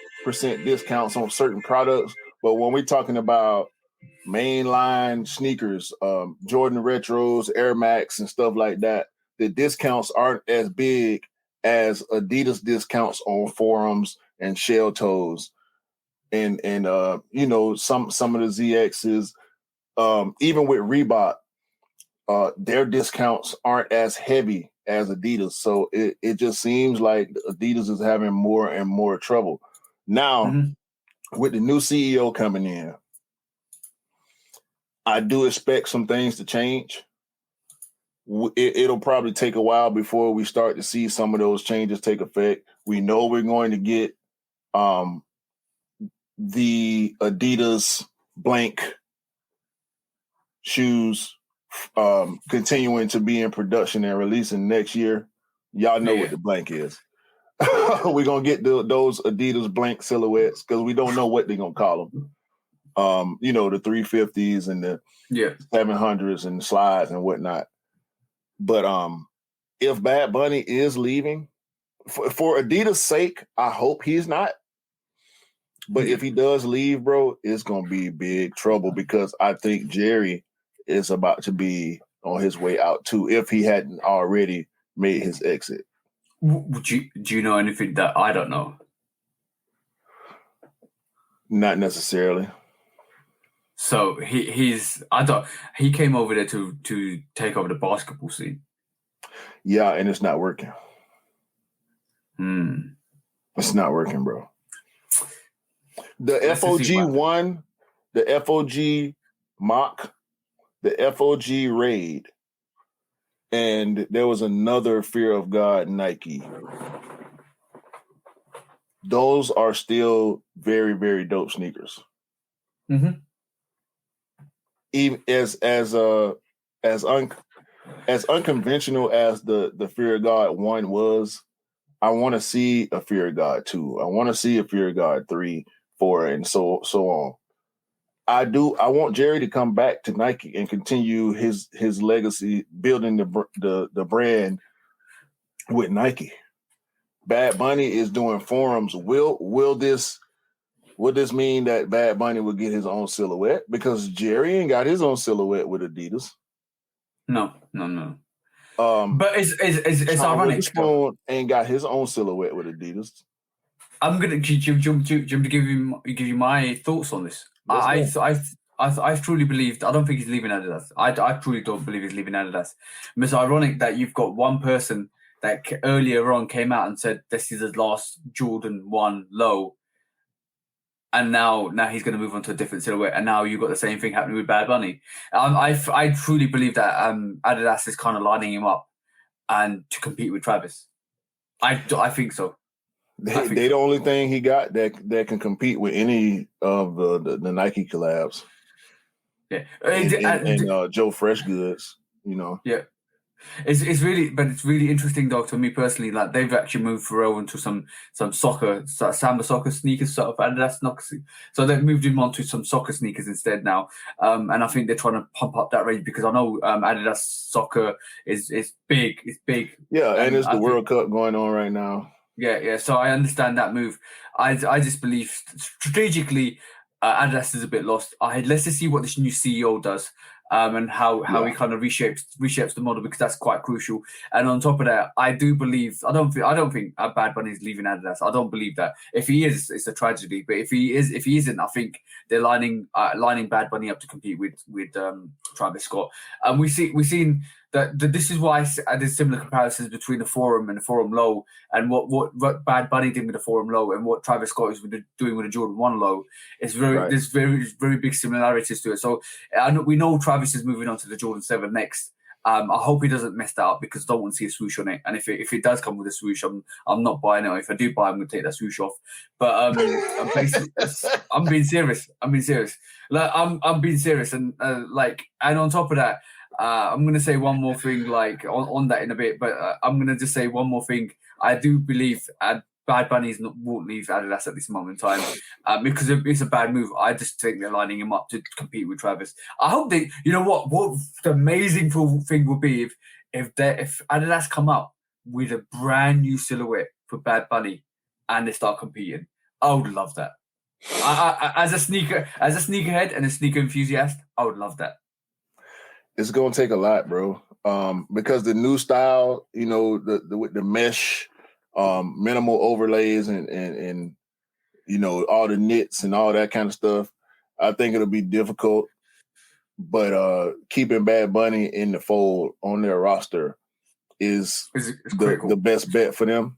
discounts on certain products. But when we're talking about mainline sneakers, Jordan Retros, Air Max, and stuff like that, the discounts aren't as big as Adidas discounts on forums and shell toes and some of the ZXs, even with Reebok, their discounts aren't as heavy as Adidas. So it just seems like Adidas is having more and more trouble. Now, with the new CEO coming in, I do expect some things to change. It'll probably take a while before we start to see some of those changes take effect. We know we're going to get the Adidas blank shoes continuing to be in production and releasing next year. Y'all know what the blank is. We're going to get those Adidas blank silhouettes because we don't know what they're going to call them. The 350s and the 700s and the slides and whatnot. But if Bad Bunny is leaving, for Adidas' sake, I hope he's not. But if he does leave, bro, it's going to be big trouble because I think Jerry is about to be on his way out too, if he hadn't already made his exit. Do you know anything that I don't know? Not necessarily. So he came over there to take over the basketball scene. Yeah, and it's not working. It's not working, bro. The FOG 1, the FOG mock, the FOG raid, and there was another Fear of God Nike. Those are still very, very dope sneakers. Even as unconventional as the Fear of God 1 was, I want to see a Fear of God 2. I want to see a Fear of God 3, 4, and so on. I want Jerry to come back to Nike and continue his legacy, building the brand with Nike. Bad Bunny is doing forums. Will this mean that Bad Bunny will get his own silhouette? Because Jerry ain't got his own silhouette with Adidas. No. But it's ironic. Witherspoon ain't got his own silhouette with Adidas. I'm gonna give you my thoughts on this. I truly believe. I don't think he's leaving Adidas. I truly don't believe he's leaving Adidas. It's ironic that you've got one person that earlier on came out and said this is his last Jordan 1 low, and now he's going to move on to a different silhouette, and now you've got the same thing happening with Bad Bunny. I truly believe that Adidas is kind of lining him up and to compete with Travis. I think so. They the only thing he got that can compete with any of the Nike collabs. Yeah, and Joe Fresh Goods, Yeah, it's really interesting though to me personally. Like they've actually moved Pharrell into some soccer, Samba soccer sneakers sort of Adidas sneakers. So they've moved him onto some soccer sneakers instead now. And I think they're trying to pump up that range because I know Adidas soccer is big. It's big. Yeah, and it's the World Cup going on right now. Yeah. So I understand that move. I just believe strategically, Adidas is a bit lost. Let's just see what this new CEO does, and how he kind of reshapes the model because that's quite crucial. And on top of that, I do believe I don't think Bad Bunny is leaving Adidas. I don't believe that. If he is, it's a tragedy. But if he isn't, I think they're lining Bad Bunny up to compete with Travis Scott. And we've seen that this is why I did similar comparisons between the Forum and the Forum Low, and what Bad Bunny did with the Forum Low and what Travis Scott is doing with the Jordan 1 Low. There's very big similarities to it. So we know Travis is moving on to the Jordan 7 next. I hope he doesn't mess that up because I don't want to see a swoosh on it. And if it does come with a swoosh, I'm not buying it. Or if I do buy, I'm going to take that swoosh off. But I'm being serious. Like I'm being serious, and on top of that. I'm going to say one more thing on that in a bit, but I'm going to just say one more thing. I do believe Bad Bunny won't leave Adidas at this moment in time because it's a bad move. I just think they're lining him up to compete with Travis. I hope they, what the amazing thing would be if Adidas come up with a brand new silhouette for Bad Bunny and they start competing. I would love that. I as a sneakerhead and a sneaker enthusiast, I would love that. It's gonna take a lot, bro. Because the new style, with the mesh minimal overlays and you know, all the knits and all that kind of stuff. I think it'll be difficult, but keeping Bad Bunny in the fold on their roster is the best bet for them.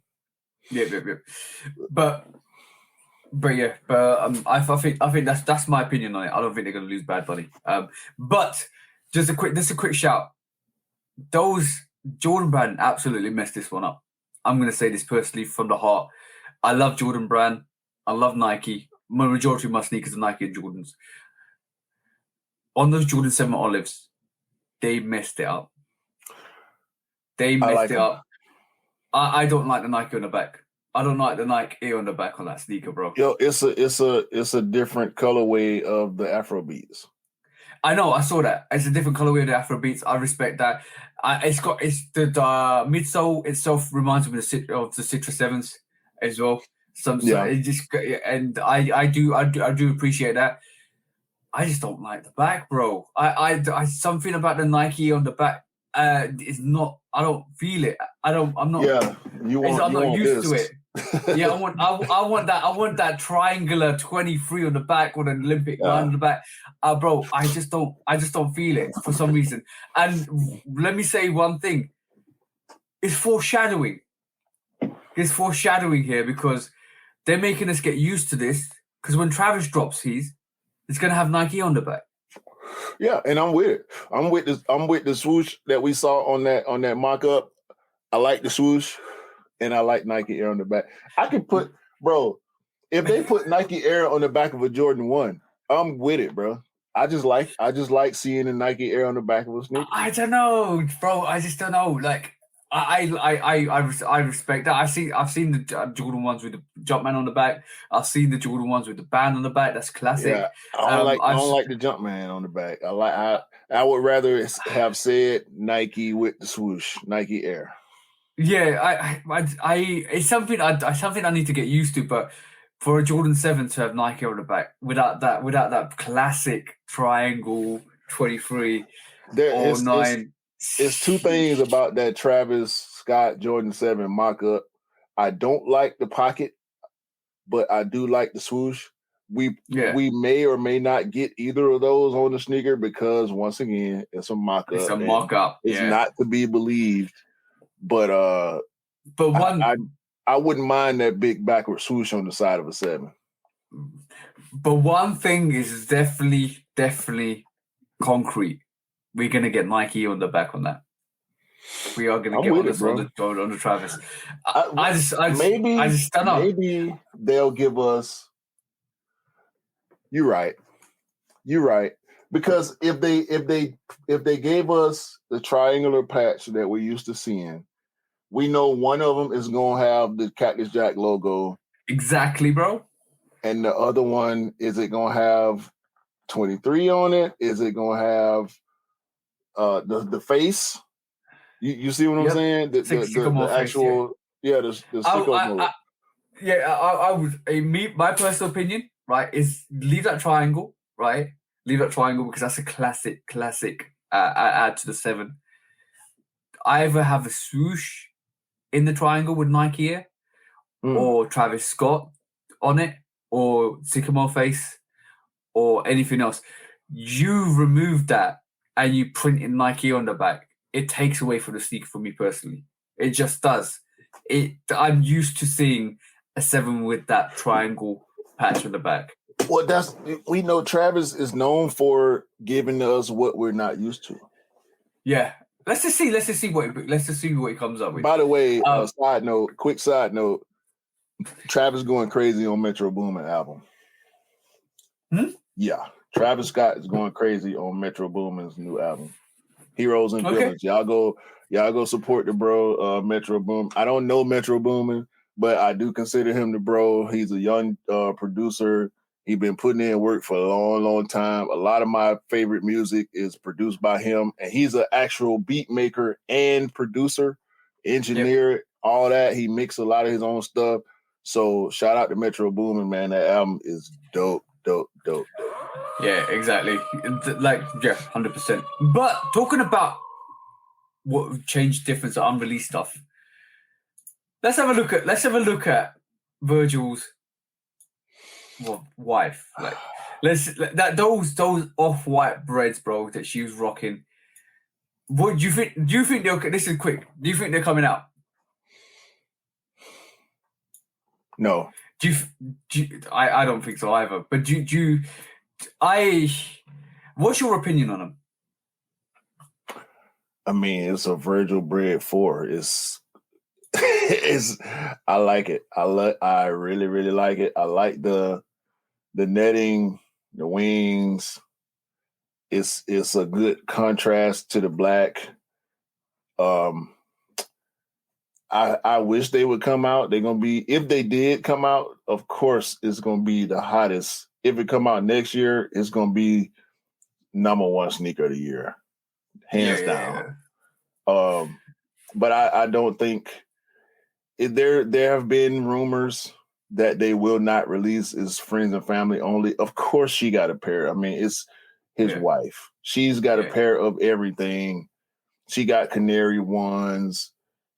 Yeah. But I think that's my opinion on it. I don't think they're going to lose Bad Bunny. But just a quick shout. Those Jordan Brand absolutely messed this one up. I'm going to say this personally from the heart. I love Jordan Brand. I love Nike. My majority of my sneakers are Nike and Jordans. On those Jordan 7 Olives, they messed it up. They messed it up. I don't like the Nike on the back. I don't like the Nike Air on the back on that sneaker, bro. Yo, it's a different colorway of the Afro Beats. I know, I saw that. It's a different colorway of the Afro Beats. I respect that. It's the midsole itself reminds me of the Citra 7s as well. I do appreciate that. I just don't like the back, bro. I something about the Nike on the back is not. I don't feel it. I'm not. Yeah, I'm not used to it. Yeah, I want that triangular 23 on the back with an Olympic line on the back. Bro, I just don't feel it for some reason. And let me say one thing. It's foreshadowing. It's foreshadowing here because they're making us get used to this. Because when Travis drops his, it's gonna have Nike on the back. Yeah, and I'm with it. I'm with the swoosh that we saw on that mock-up. I like the swoosh, and I like Nike Air on the back. I could put, bro, if they put Nike Air on the back of a Jordan 1, I'm with it, bro. I just like seeing the Nike Air on the back of a sneaker. I don't know, bro. I just don't know. Like I respect that. I've seen the Jordan ones with the Jumpman on the back. I've seen the Jordan ones with the band on the back. That's classic. Yeah, I don't like the Jumpman on the back. I would rather have said Nike with the swoosh, Nike Air. Yeah, it's something I need to get used to. But for a Jordan 7 to have Nike on the back without that classic triangle 23 or 9. It's two things about that Travis Scott Jordan 7 mock-up. I don't like the pocket, but I do like the swoosh. We may or may not get either of those on the sneaker because, once again, it's a mock-up. It's a mock-up. It's not to be believed. But I wouldn't mind that big backward swoosh on the side of a 7. But one thing is definitely concrete. We're gonna get Nike on the back on that. We are gonna get on the Travis. I just don't know. Maybe they'll give us. You're right. Because if they gave us the triangular patch that we're used to seeing, we know one of them is gonna have the Cactus Jack logo. Exactly, bro. And the other one, is it gonna have 23 on it? Is it gonna have the face? You see what I'm saying? The actual the sycamore. I would my personal opinion, right, is leave that triangle, right? Leave that triangle because that's a classic add to the 7. Either have a swoosh in the triangle with Nike Air or Travis Scott on it or sycamore face or anything else. You remove that and you print in Nike on the back. It takes away from the sneaker for me personally. It just does. I'm used to seeing a 7 with that triangle patch on the back. Well, we know Travis is known for giving us what we're not used to. Yeah. Let's just see what he comes up with. By the way, quick side note, Travis going crazy on Metro Boomin album. Yeah. Travis Scott is going crazy on Metro Boomin's new album. Heroes and Villains. Y'all go support the bro, Metro Boomin. I don't know Metro Boomin, but I do consider him the bro. He's a young producer. He's been putting in work for a long, long time. A lot of my favorite music is produced by him, and he's an actual beat maker and producer, engineer, all that. He mixed a lot of his own stuff. So shout out to Metro Boomin, man. That album is dope. Yeah, exactly. 100%. But talking about what changed difference to unreleased stuff, let's have a look at Virgil's wife. Like, those off-white breads, bro, that she was rocking. What do you think? Do you think they're? This is quick. Do you think they're coming out? No. I don't think so either. But what's your opinion on them? I mean, it's a Virgil bread 4. I like it. I really, really like it. I like the netting, the wings. It's a good contrast to the black. I wish they would come out. They're gonna be, if they did come out, of course it's gonna be the hottest. If it come out next year, it's gonna be #1 sneaker of the year, hands down. But I don't think there have been rumors that they will not release as friends and family only. Of course, she got a pair. I mean, it's his wife. She's got a pair of everything. She got canary ones.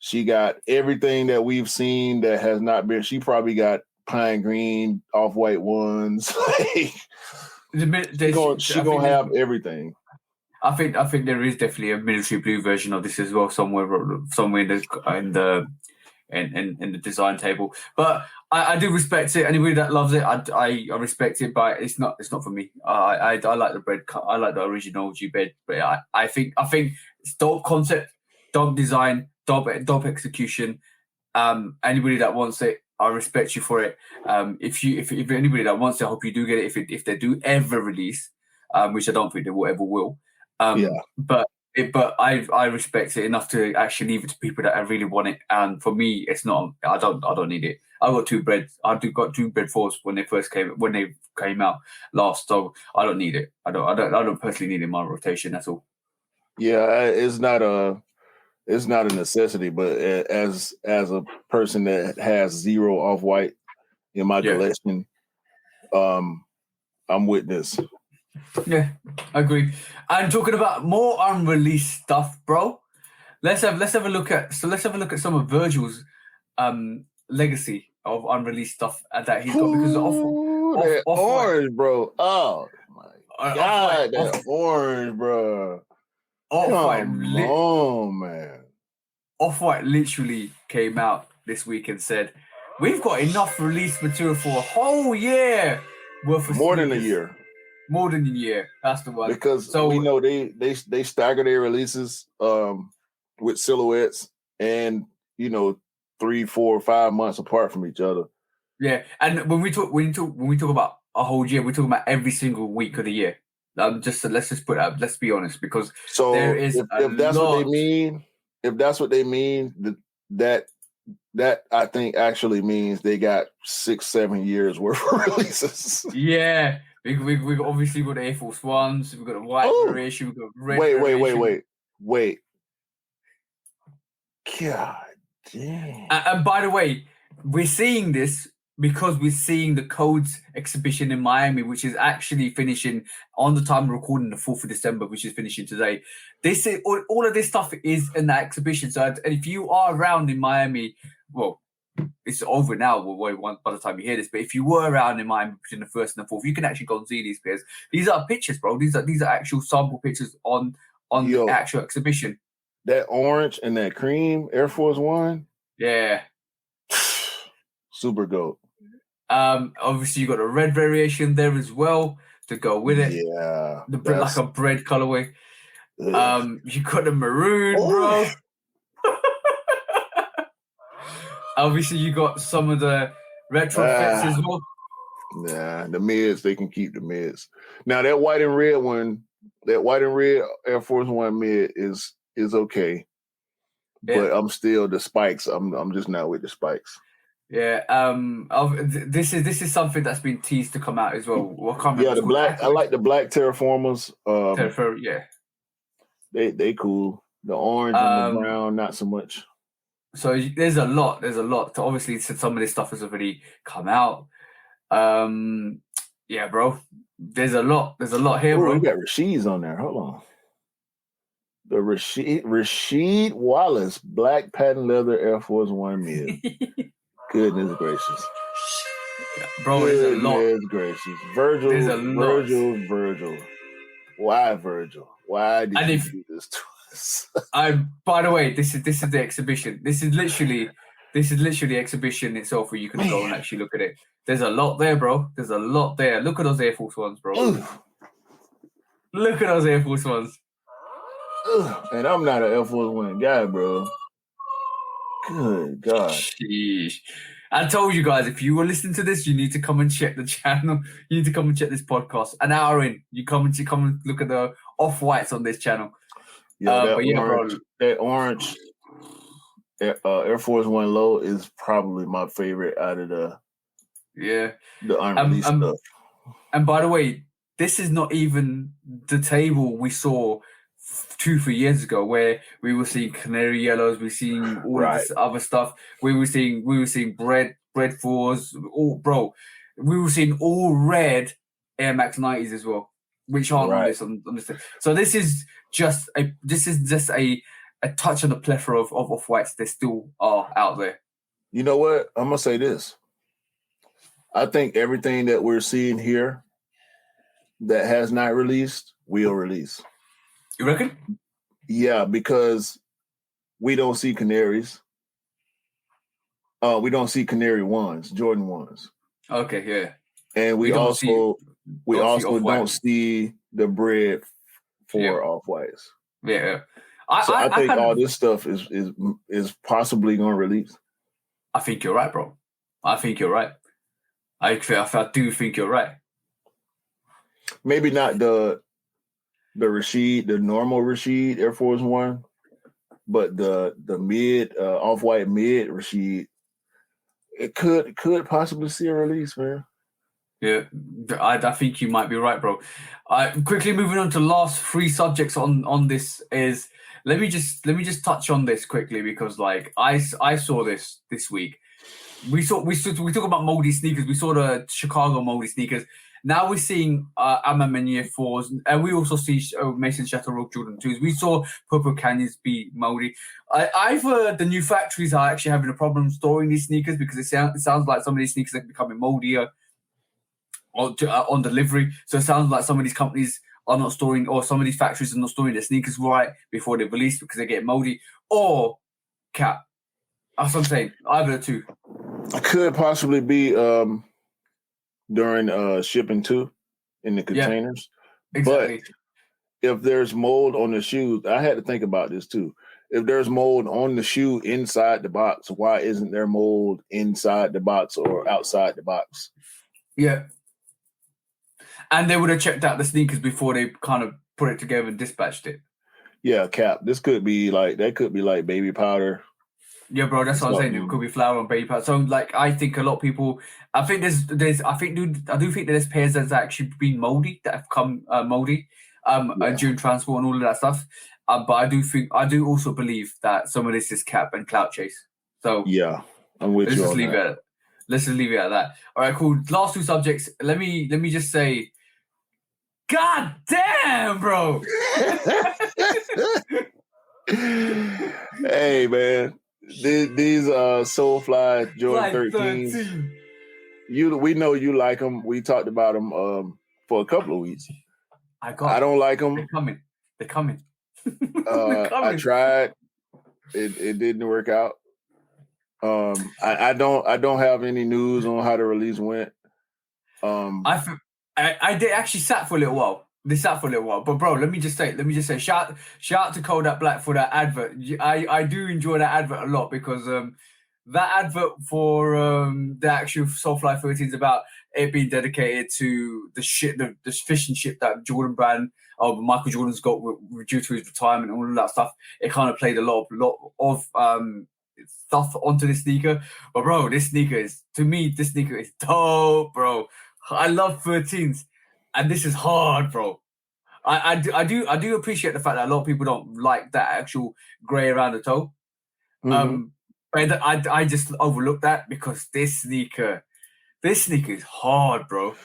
She got everything that we've seen that has not been. She probably got pine green, off-white ones. She's gonna have everything. I think there is definitely a military blue version of this as well somewhere in the design table. But I do respect it. Anybody that loves it, I respect it. But it's not for me. I like the bread. I like the original G bed. But I think it's dope concept, dope design, dope execution. Anybody that wants it, I respect you for it. If anybody that wants it, I hope you do get it. If they do ever release, which I don't think they will ever will. But I respect it enough to actually leave it to people that I really want it. And for me, it's not. I don't need it. I got two bread 4s when they came out last. So I don't need it. I don't personally need it in my rotation. That's all. Yeah, it's not a necessity, but as a person that has 0 off-white in my collection, I'm with this. Yeah, I agree. And talking about more unreleased stuff, bro. Let's have a look at some of Virgil's legacy of unreleased stuff that he's got, because that orange, bro. Oh my god, that orange, bro. Come on, man. Off-White literally came out this week and said, "We've got enough release material for a whole year worth of more sneakers." than a year. More than a year. That's the one. Because we know they stagger their releases with silhouettes, and 3, 4, 5 months apart from each other. Yeah, and when we talk about a whole year, we're talking about every single week of the year. Let's just put out. Let's be honest, because there is if that's what they mean. If that's what they mean, that I think actually means they got 6-7 years worth of releases. Yeah, we obviously got the Air Force Ones. We've got a white variation. We've got red. Wait. God damn. And by the way, we're seeing this because we're seeing the Codes exhibition in Miami, which is actually finishing on the time of recording, the 4th of December, which is finishing today. This is all of this stuff is in that exhibition. So if you are around in Miami, well, it's over now by the time you hear this, but if you were around in Miami between the 1st and the 4th, you can actually go and see these pairs. These are pictures, bro. These are actual sample pictures on the actual exhibition. That orange and that cream Air Force One. Yeah. Super dope. Obviously you got a red variation there as well to go with it. Yeah. Like a bread colorway. You got the maroon, bro. Obviously you got some of the retrofits as well. Nah, the mids, they can keep the mids. Now that white and red one, that white and red Air Force One mid is okay. Yeah. But I'm still the spikes. I'm just not with the spikes. Yeah. This is something that's been teased to come out as well. The black. I like the black Terraformers. Yeah. They cool. The orange and the brown, not so much. So there's a lot. Obviously, some of this stuff has already come out. Yeah, bro. There's a lot here, bro. You got Rasheeds on there. Hold on. The Rasheed Wallace black patent leather Air Force One mid. Goodness gracious. Bro, there's a lot. Goodness gracious. Virgil. Why, Virgil? Why did you do this to us? By the way, this is the exhibition. This is literally exhibition itself where you can go and actually look at it. There's a lot there, bro. There's a lot there. Look at those Air Force Ones, bro. Look at those Air Force Ones. And I'm not an Air Force One guy, bro. Good God. Sheesh. I told you guys, if you were listening to this, you need to come and check the channel. You need to come and check this podcast. An hour in, you come and look at the off-whites on this channel. Yeah, that orange Air Force One low is probably my favorite out of the unreleased stuff. And by the way, this is not even the table we saw 2-3 years ago, where we were seeing canary yellows, we were seeing all of this other stuff. We were seeing bread fours, we were seeing all red Air Max 90s as well, which aren't on this thing. So this is just a touch on the plethora of off-whites that still are out there. You know what? I'm gonna say this. I think everything that we're seeing here that has not released will release. You reckon? Yeah, because we don't see canaries. We don't see canary ones, Jordan ones. Okay, yeah. And we also don't see the bread for off-whites. Yeah. I think all this stuff is possibly going to release. I think you're right, bro. I think you're right. I do think you're right. Maybe not the normal Rasheed Air Force One, but the mid off-white mid Rasheed, it could possibly see a release, man. Yeah, I think you might be right, bro. Quickly moving on to last 3 subjects on this is let me just touch on this quickly because like I saw this week. We talk about moldy sneakers. We saw the Chicago moldy sneakers. Now we're seeing Amamania 4s, and we also see Mason Shatterock Jordan 2s. We saw Purple Canyons be moldy. I've heard the new factories are actually having a problem storing these sneakers because it sounds like some of these sneakers are becoming moldier on delivery. So it sounds like some of these companies are not storing, or some of these factories are not storing their sneakers right before they're released because they get moldy. Or cap. That's what I'm saying. Either the two. It could possibly be during shipping too in the containers. Yeah, exactly. But if there's mold on the shoes, I had to think about this too. If there's mold on the shoe inside the box, why isn't there mold inside the box or outside the box? Yeah. And they would have checked out the sneakers before they kind of put it together and dispatched it. Yeah, cap. That could be like baby powder. Yeah, bro, that's what I'm saying. It could be flour and baby powder. So, like, I think a lot of people. I think I do think there's pairs that's actually been moldy that have come moldy, during transport and all of that stuff. But I do also believe that some of this is cap and clout chase. So yeah, I'm with you on that. Let's just leave it at that. All right, cool. Last 2 subjects. Let me just say, God damn, bro. Hey, man. These Soulfly Jordan 13s. We know you like them. We talked about them for a couple of weeks. I don't like them. They're coming. I tried. It didn't work out. I don't have any news on how the release went. I did actually sat for a little while. But bro, let me just say, shout out to Kodak Black for that advert. I do enjoy that advert a lot because that advert for the actual Soulfly 13 is about it being dedicated to the fishing ship that Jordan brand Michael Jordan's got due to his retirement and all of that stuff. It kind of played a lot of stuff onto this sneaker. But bro, this sneaker is dope, bro. I love 13s. And this is hard, bro. I do appreciate the fact that a lot of people don't like that actual grey around the toe. Mm-hmm. But I just overlooked that because this sneaker is hard, bro.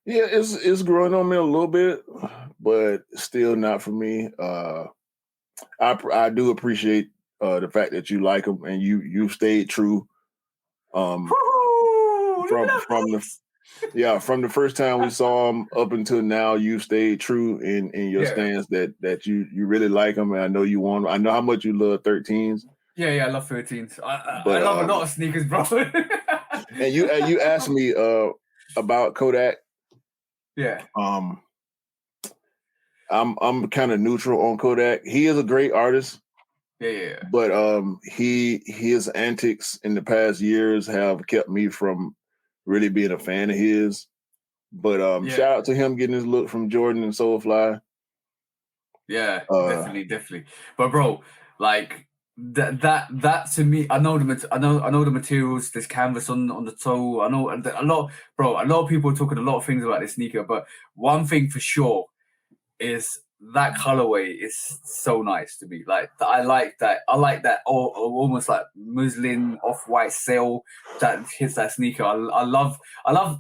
Yeah, it's growing on me a little bit, but still not for me. I do appreciate the fact that you like them and you stayed true. From the first time we saw them up until now, you stayed true in your stance that you really like them, and I know you want them. I know how much you love 13s. Yeah, I love 13s. I love a lot of sneakers, bro. and you asked me about Kodak. Yeah. I'm kind of neutral on Kodak. He is a great artist. Yeah. But his antics in the past years have kept me from really being a fan of his. But shout out to him getting his look from Jordan and Soulfly. Yeah, definitely. But bro, like that to me, I know the materials. There's canvas on the toe. I know a lot of people are talking a lot of things about this sneaker. But one thing for sure is that colorway is so nice to me. Like I like that almost like muslin off-white sail that hits that sneaker. I love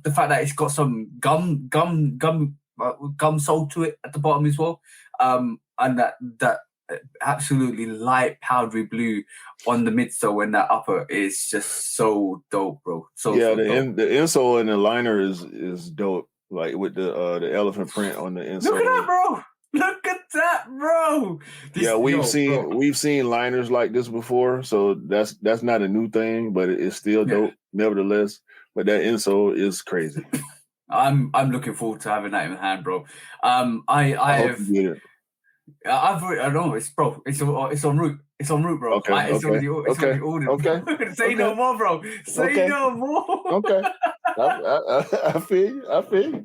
the fact that it's got some gum sole to it at the bottom as well. And that absolutely light powdery blue on the midsole and that upper is just so dope, bro. So dope. The insole and the liner is dope. Like with the elephant print on the insole. Look at that, bro. Look at that, bro. We've seen liners like this before, so that's not a new thing, but it's still dope nevertheless. But that insole is crazy. I'm looking forward to having that in hand, bro. I don't know. It's on route. It's on route, bro. It's already ordered. Okay. Say no more, bro. Say no more. Okay. I feel you. I feel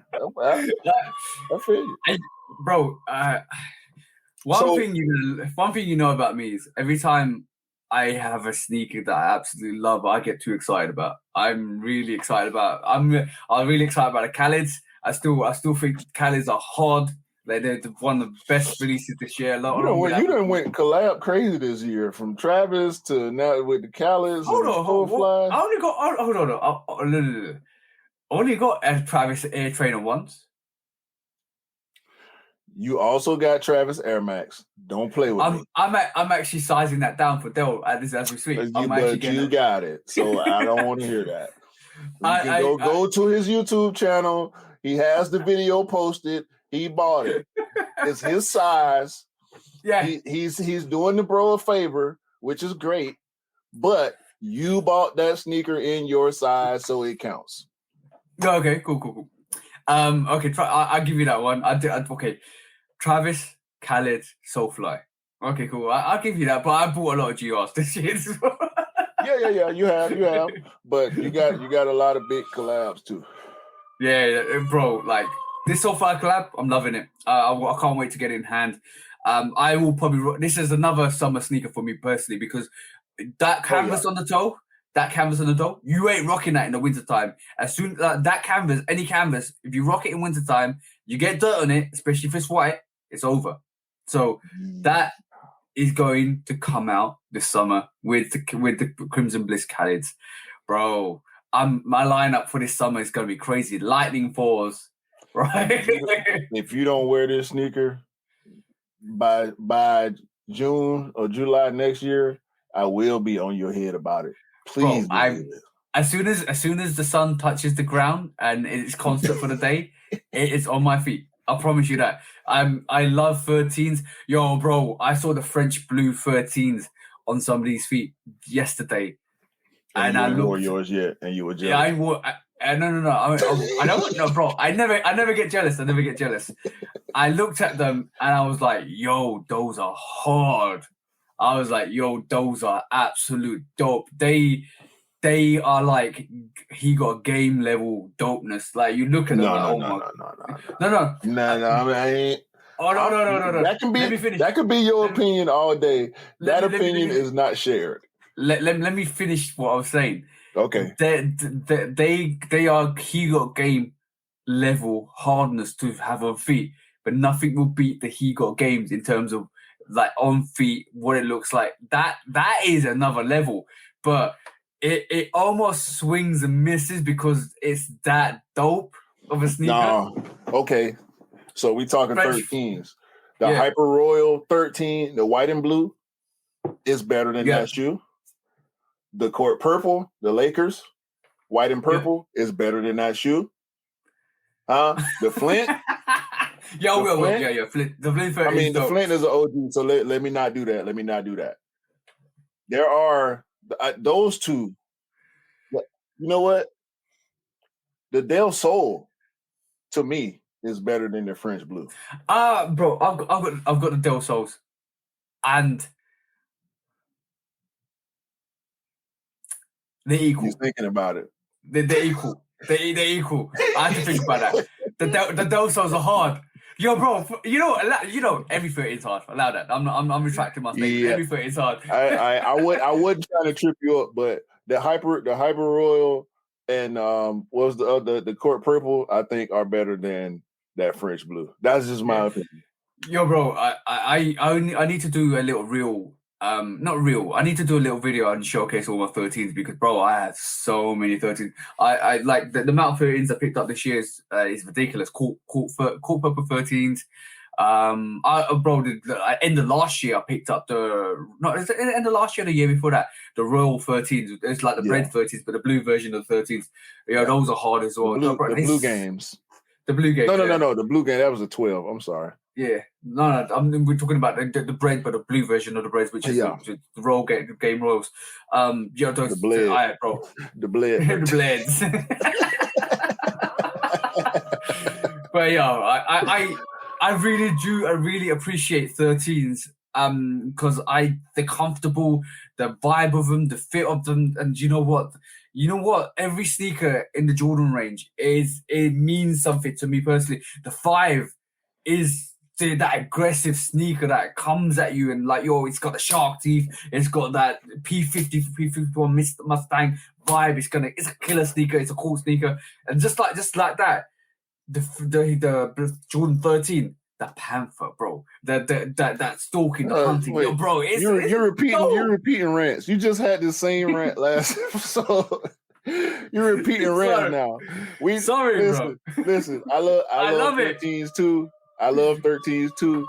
you. Bro, one thing you know about me is every time I have a sneaker that I absolutely love, I get too excited about. I'm really excited about. I'm really excited about the Khaled's. I still think Khaled's are hard. Like they're one of the best releases this year. You done went collab crazy this year, from Travis to now with the Khaled's. Hold on. I only got a Travis Air Trainer once. You also got Travis Air Max. Don't play with me. I'm actually sizing that down for Del as we speak. But you got it, so I don't want to hear that. Go to his YouTube channel. He has the video posted. He bought it. It's his size. Yeah, he's doing the bro a favor, which is great. But you bought that sneaker in your size, so it counts. Okay, cool. Okay, I'll give you that one. Okay, Travis, Khaled, Soulfly. Okay, cool. I'll give you that. But I bought a lot of GRs this year as well. Yeah. You have. But you got a lot of big collabs too. Yeah, bro. Like this Soulfly collab, I'm loving it. I can't wait to get it in hand. I will probably. This is another summer sneaker for me personally because that canvas on the toe. That canvas on the toe, you ain't rocking that in the wintertime. As soon that canvas, any canvas, if you rock it in wintertime, you get dirt on it, especially if it's white, it's over. So that is going to come out this summer with the Crimson Bliss Khaled's. Bro, my lineup for this summer is going to be crazy. Lightning 4s, right? If you don't wear this sneaker by June or July next year, I will be on your head about it. Please, bro, as soon as the sun touches the ground and it's constant for the day, it is on my feet. I promise you that. I love 13s. Yo, bro, I saw the French blue 13s on somebody's feet yesterday, and I wore yours yet, and you were jealous. Yeah, I wore. No. I don't know, bro. I never get jealous. I looked at them and I was like, yo, those are hard. I was like, yo, those are absolute dope. They are like, he got game level dopeness. Like you look at them, no. I mean, I ain't. Oh no. That can be your opinion all day. That opinion is not shared. Let me finish what I was saying. Okay. They are he got game level hardness to have on feet, but nothing will beat the he got games in terms of like on feet, what it looks like. That is another level, but it almost swings and misses because it's that dope of a sneaker. No, okay. So we talking 13s. The Hyper Royal 13, the white and blue, is better than that shoe. The Court Purple, the Lakers, white and purple, is better than that shoe. The Flint. Flint. The Flint. I mean, the Flint is an OG, so let me not do that. There are those two. You know what? The Del Sol, to me, is better than the French Blue. Bro, I've got the Del Sols, and they're equal. He's thinking about it. They're equal. They're equal. I have to think about that. The Del Sols are hard. Yo, bro, you know, every 13 is hard. Allow that. I'm retracting my statement. Yeah. Every 13 is hard. I wouldn't try to trip you up, but the Hyper Royal and what was the Court Purple, I think, are better than that French Blue. That's just my opinion. Yo, bro, I need to do a little reel. Not real. I need to do a little video and showcase all my 13s because, bro, I have so many 13s. I like the amount of 13s I picked up this year is ridiculous. Court Purple 13s. End of last year I picked up is it end of last year or the year before that? The Royal 13s. It's like the bread 13s, but the blue version of the 13s. Those are hard as well. The blue games. The blue game. No. The blue game, that was a 12. I'm sorry. Yeah, no. We're talking about the bread, but the blue version of the bread, which is the roll game royals. Those the bled, bro. The bled, the bleds. But I really appreciate 13s. Because they're comfortable, the vibe of them, the fit of them, and you know what? Every sneaker in the Jordan range it means something to me personally. The 5 is that aggressive sneaker that comes at you and it's got the shark teeth, it's got that P51 Mustang vibe. It's a killer sneaker, it's a cool sneaker, and just like that, the Jordan 13. That panther, bro. That stalking, the hunting, bro. You're repeating rants. You just had the same rant last episode. You're repeating rants now. Listen. I love 13s too. I love 13s too.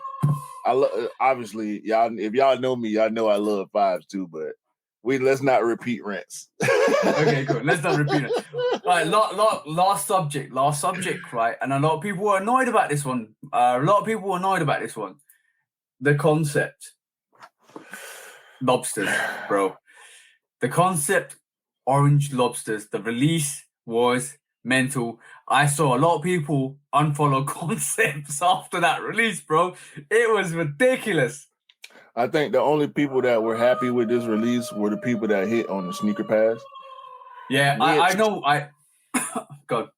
Obviously y'all. If y'all know me, y'all know I love 5s too. But let's not repeat rants. Okay, cool. Let's not repeat it. All right, last subject, right? And a lot of people were annoyed about this one. The concept. Lobsters, bro. The concept, orange lobsters. The release was mental. I saw a lot of people unfollow concepts after that release, bro. It was ridiculous. I think the only people that were happy with this release were the people that hit on the sneaker pass. Yeah, I know. God.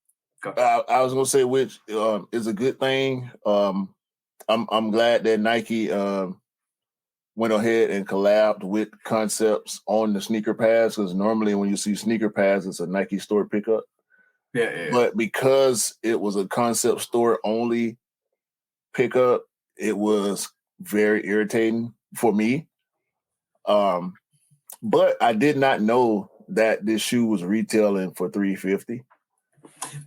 I was gonna say which is a good thing. I'm glad that Nike went ahead and collabed with concepts on the sneaker pass, because normally when you see sneaker pass, it's a Nike store pickup. Yeah. But because it was a concept store only pickup, it was very irritating for me. But I did not know that this shoe was retailing for $350.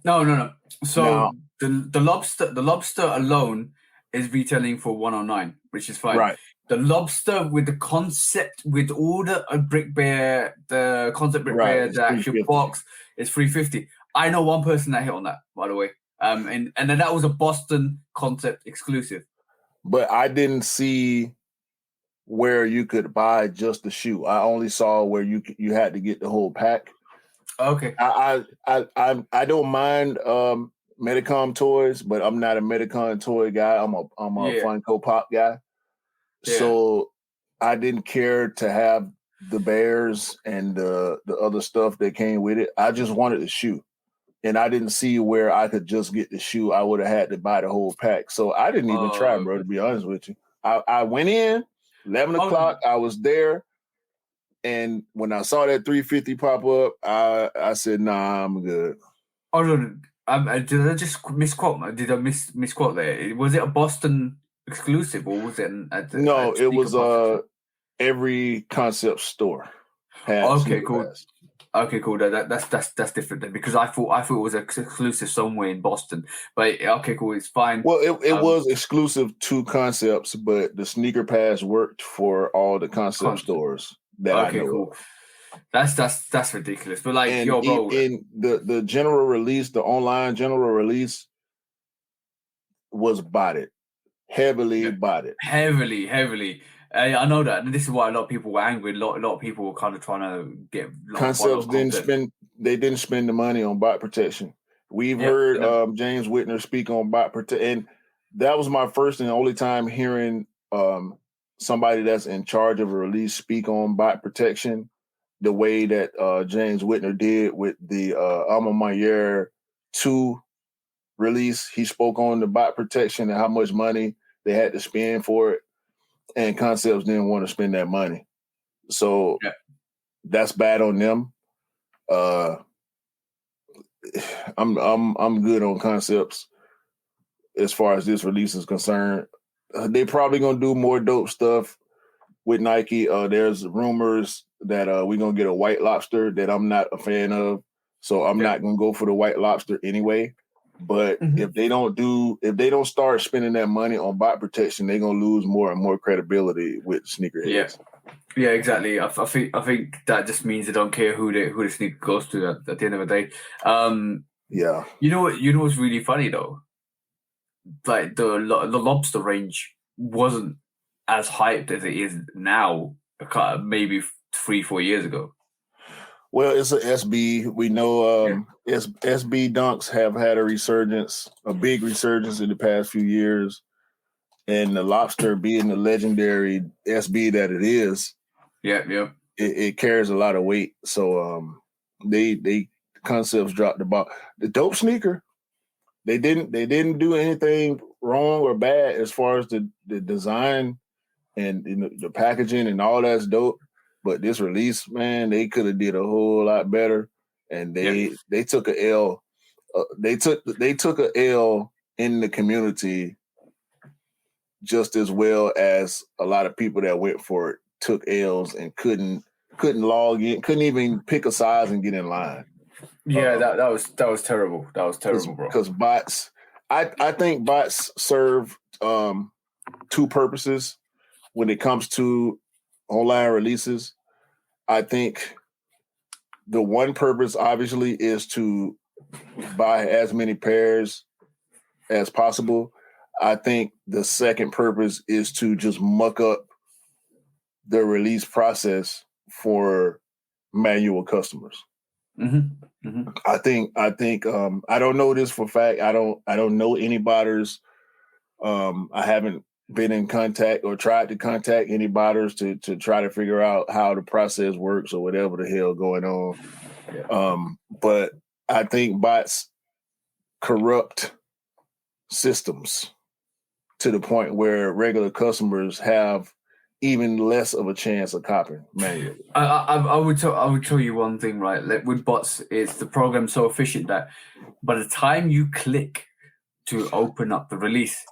No. So the lobster alone is retailing for $109, which is fine. Right. The lobster with the concept, with all the brick bear, the concept brick bear, the actual box is $350. I know one person that hit on that, by the way. And then that was a Boston concept exclusive. But I didn't see where you could buy just the shoe. I only saw where you had to get the whole pack. Okay. I don't mind Medicom toys, but I'm not a Medicom toy guy. I'm a Funko Pop guy. Yeah. So I didn't care to have the bears and the other stuff that came with it. I just wanted the shoe. And I didn't see where I could just get the shoe. I would have had to buy the whole pack. So I didn't even try, bro, to be honest with you. I went in, 11 o'clock, I was there. And when I saw that $350 pop up, I said, nah, I'm good. Oh, no. Did I just misquote? Did I misquote there? Was it a Boston exclusive or was it No, it was every concept store. Okay, cool. Okay, cool. That's different then, because I thought it was exclusive somewhere in Boston. But okay, cool. It's fine. Well, it was exclusive to Concepts, but the Sneaker Pass worked for all the Concept stores that I know cool. of. That's ridiculous. But like, and yo, bro, in the general release, the online general release was botted, heavily botted, heavily. I know that, and this is why a lot of people were angry. A lot of people were kind of trying to get Concepts didn't spend the money on bot protection. We've heard James Whitner speak on bot protection, and that was my first and only time hearing somebody that's in charge of a release speak on bot protection the way that James Whitner did with the Alma Mayer 2 release. He spoke on the bot protection and how much money they had to spend for it, and Concepts didn't want to spend that money. So that's bad on them. I'm good on Concepts as far as this release is concerned. They're probably gonna do more dope stuff with Nike. There's rumors that we're gonna get a White Lobster that I'm not a fan of, so I'm not gonna go for the White Lobster anyway. But if they don't start spending that money on bot protection, they're gonna lose more and more credibility with sneakerheads. Yeah, exactly. I think that just means they don't care who the sneaker goes to at the end of the day. You know what's really funny though? Like the lobster range wasn't as hyped as it is now, maybe 3-4 years ago. Well, it's an SB. We know SB dunks have had a big resurgence in the past few years. And the lobster being the legendary SB that it is, it carries a lot of weight. So they Concepts dropped the ball. The dope sneaker, they didn't do anything wrong or bad as far as the design and the packaging and all that's dope. But this release, man, they could have did a whole lot better, and they took a L. They took a L in the community just as well as a lot of people that went for it took L's and couldn't log in, couldn't even pick a size and get in line. Yeah, that was terrible. That was terrible, bro. Because bots, I think bots serve two purposes when it comes to online releases. I think the one purpose obviously is to buy as many pairs as possible. I think the second purpose is to just muck up the release process for manual customers. I think I don't know this for a fact. I don't know any botters. I haven't been in contact or tried to contact any botters to try to figure out how the process works or whatever the hell going on. But I think bots corrupt systems to the point where regular customers have even less of a chance of copying manually. I would tell you one thing, right? Like with bots, it's the program's so efficient that by the time you click to open up the release,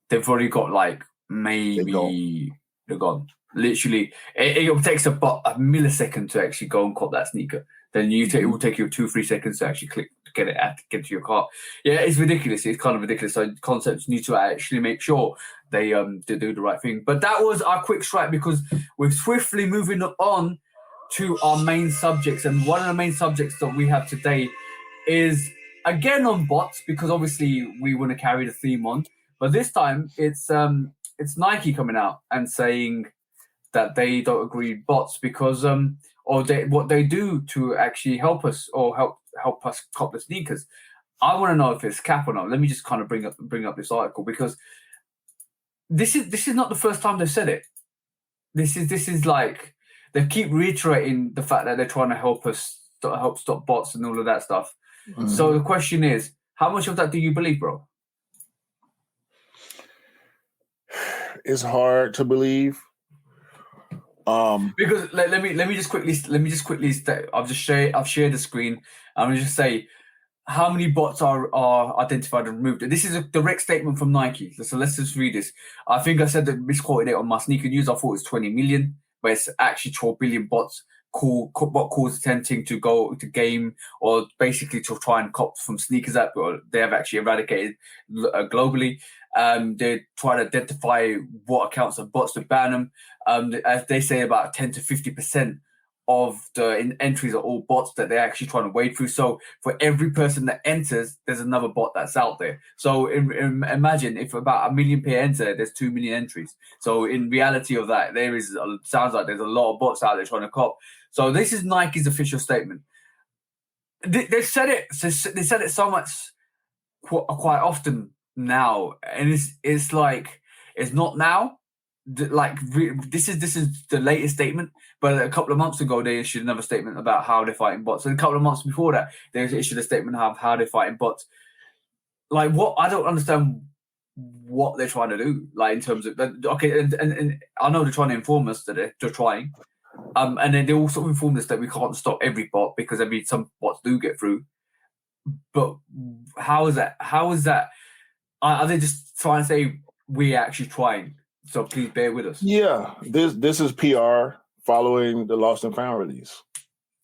they've already got like maybe they're gone. Literally, it takes about a millisecond to actually go and cop that sneaker. Then it will take you 2-3 seconds to actually click to get to your cart. Yeah, it's ridiculous. It's kind of ridiculous. So Concepts need to actually make sure they do the right thing. But that was our quick strike because we're swiftly moving on to our main subjects. And one of the main subjects that we have today is again on bots because obviously we want to carry the theme on. But this time it's Nike coming out and saying that they don't agree with bots because what they do to actually help us or help us cop the sneakers. I want to know if it's cap or not. Let me just kind of bring up this article because this is not the first time they've said it. This is like they keep reiterating the fact that they're trying to help us help stop bots and all of that stuff. So the question is, how much of that do you believe, bro? It's hard to believe. Because let me just quickly state, I've shared the screen. I'm gonna just say how many bots are identified and removed. And this is a direct statement from Nike. So let's just read this. I think I said that misquoted it on my sneaker news. I thought it was 20 million, but it's actually 12 billion bots bot calls attempting to go to game or basically to try and cop from sneakers app, or they have actually eradicated globally. They try to identify what accounts of bots to ban them. As they say, about 10 to 50% of the entries are all bots that they're actually trying to wade through. So for every person that enters, there's another bot that's out there. So imagine if about 1 million people enter, there's 2 million entries. So in reality of that, sounds like there's a lot of bots out there trying to cop. So this is Nike's official statement. They said it. They said it so much quite often now, and it's like it's not now. Like this is the latest statement, but a couple of months ago they issued another statement about how they're fighting bots, and a couple of months before that they issued a statement of how they're fighting bots. Like, what? I don't understand what they're trying to do. Like, in terms of okay, and I know they're trying to inform us that they're trying, and then they also informed us that we can't stop every bot because some bots do get through. But how is that? How is that? Are they just trying to say we're actually trying? So please bear with us. Yeah, this is PR following the Lost and Found release.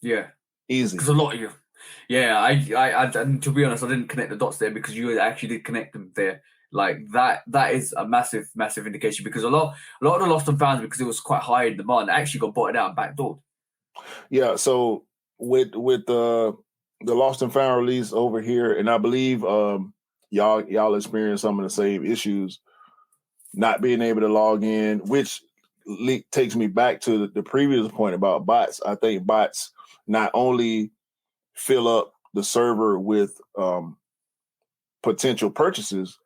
Yeah, easy. Because a lot of you, yeah, I and to be honest, I didn't connect the dots there because you actually did connect them there. Like that is a massive indication because a lot of the Lost and Founds, because it was quite high in demand, actually got botted out and backdoored. Yeah, so with the Lost and Found release over here, and I believe y'all experience some of the same issues. Not being able to log in, which takes me back to the previous point about bots. I think bots not only fill up the server with potential purchases,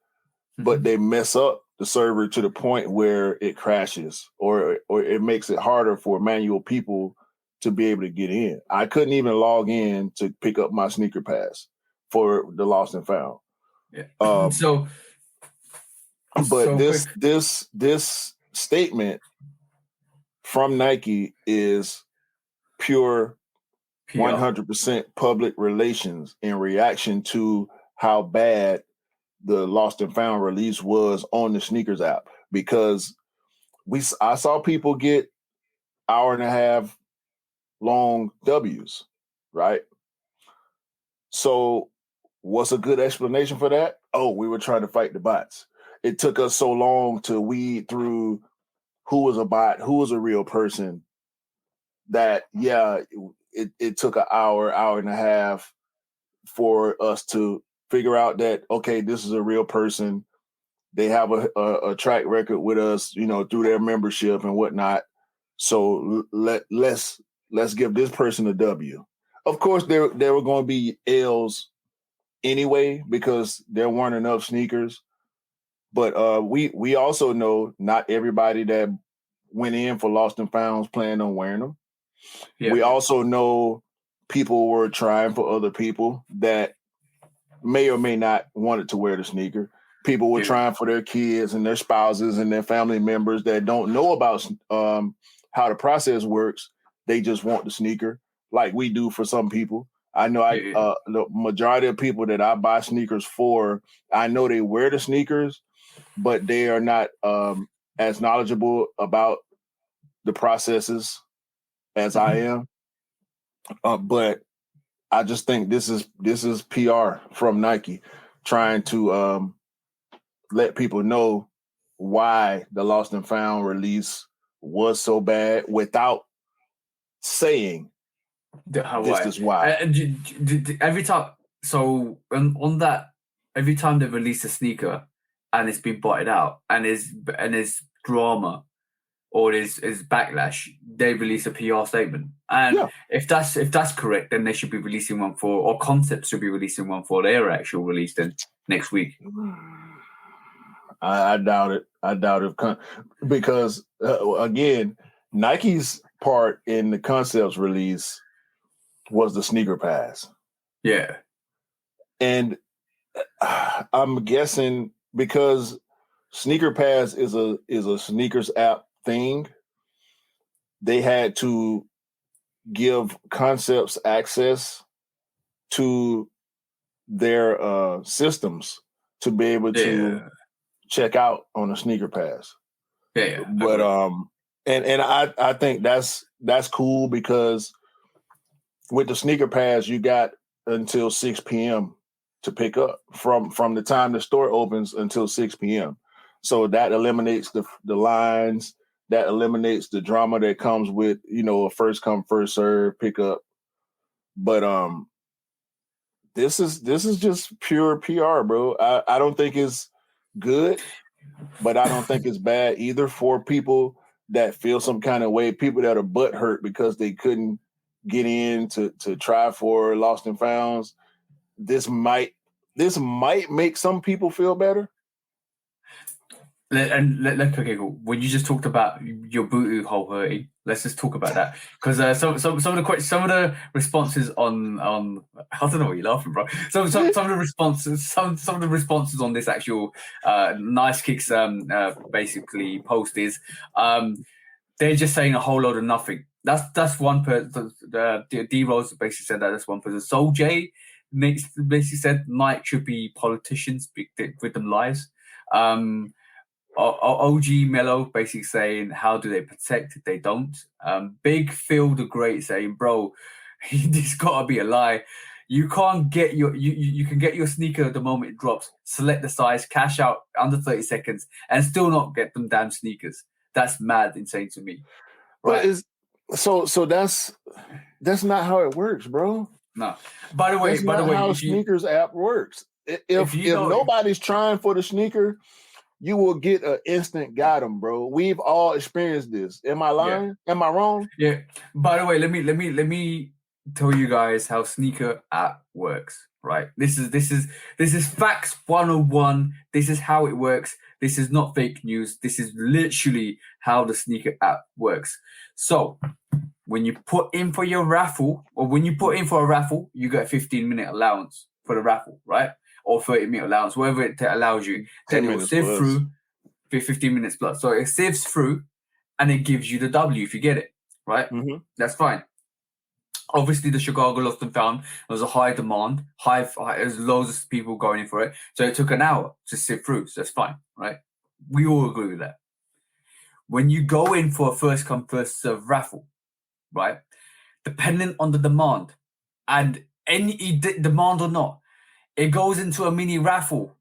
but they mess up the server to the point where it crashes or it makes it harder for manual people to be able to get in. I couldn't even log in to pick up my sneaker pass for the Lost and Found. Yeah. But this statement from Nike is pure 100% public relations in reaction to how bad the Lost and Found release was on the sneakers app, because I saw people get 1.5 hour long W's, right? So what's a good explanation for that? Oh, we were trying to fight the bots. It took us so long to weed through who was a bot, who was a real person, that, yeah, it took 1 hour, 1.5 hours for us to figure out that, okay, this is a real person. They have a track record with us, through their membership and whatnot. So let's give this person a W. Of course, there were going to be L's anyway because there weren't enough sneakers. But we also know not everybody that went in for Lost and Founds planned on wearing them. Yeah. We also know people were trying for other people that may or may not wanted to wear the sneaker. People were trying for their kids and their spouses and their family members that don't know about how the process works. They just want the sneaker like we do for some people. I know the majority of people that I buy sneakers for, I know they wear the sneakers, but they are not as knowledgeable about the processes as I am. But I just think this is PR from Nike trying to let people know why the Lost and Found release was so bad without saying this is why. Every time, so on that, every time they release a sneaker and it's been botted out and there's drama or is backlash, they release a PR statement. And if that's correct, then they should be releasing one or Concept should be releasing one for their actual release then next week. I doubt it. Because again, Nike's part in the Concepts release was the sneaker pass. Yeah. And I'm guessing because sneaker pass is a sneakers app thing, they had to give Concepts access to their systems to be able to check out on a sneaker pass. Yeah. But and I think that's that's cool because with the sneaker pass, you got until 6 p.m. to pick up from the time the store opens until 6 p.m. So that eliminates the lines, that eliminates the drama that comes with, a first come, first serve pickup. But this is just pure PR, bro. I don't think it's good, but I don't think it's bad either for people that feel some kind of way, people that are butthurt because they couldn't get in to try for Lost and Founds. This might make some people feel better. Okay, cool. When you just talked about your Bootu hole hurting, let's just talk about that because some of the responses on I don't know what you're laughing, bro. Some of the responses on this actual Nice Kicks basically post is they're just saying a whole load of nothing. That's one person. D Rose basically said that's one person. Soul J basically said Nike should be politicians with them lies. OG Mello basically saying, how do they protect if they don't? Big Phil the Great saying, bro, this gotta be a lie. You can't get you can get your sneaker the moment it drops, select the size, cash out under 30 seconds, and still not get them damn sneakers. That's mad insane to me. Right? But so that's not how it works, bro. No. By the way, how sneakers app works. If nobody's trying for the sneaker, you will get an instant got 'em, bro. We've all experienced this. Am I lying? Yeah. Am I wrong? Yeah. By the way, let me tell you guys how sneaker app works. Right. This is facts 101. This is how it works. This is not fake news. This is literally how the sneaker app works. So when you put in for your raffle, or when you put in for a raffle, you get a 15-minute allowance for the raffle, right? Or 30-minute allowance, whatever it allows you. Then it will sieve through 15 minutes plus. So it sieves through and it gives you the W if you get it, right? Mm-hmm. That's fine. Obviously, the Chicago Lost and Found was a high demand, there's loads of people going in for it. So it took an hour to sift through. So that's fine, right? We all agree with that. When you go in for a first come, first serve raffle, right? Depending on the demand and any demand or not, it goes into a mini raffle.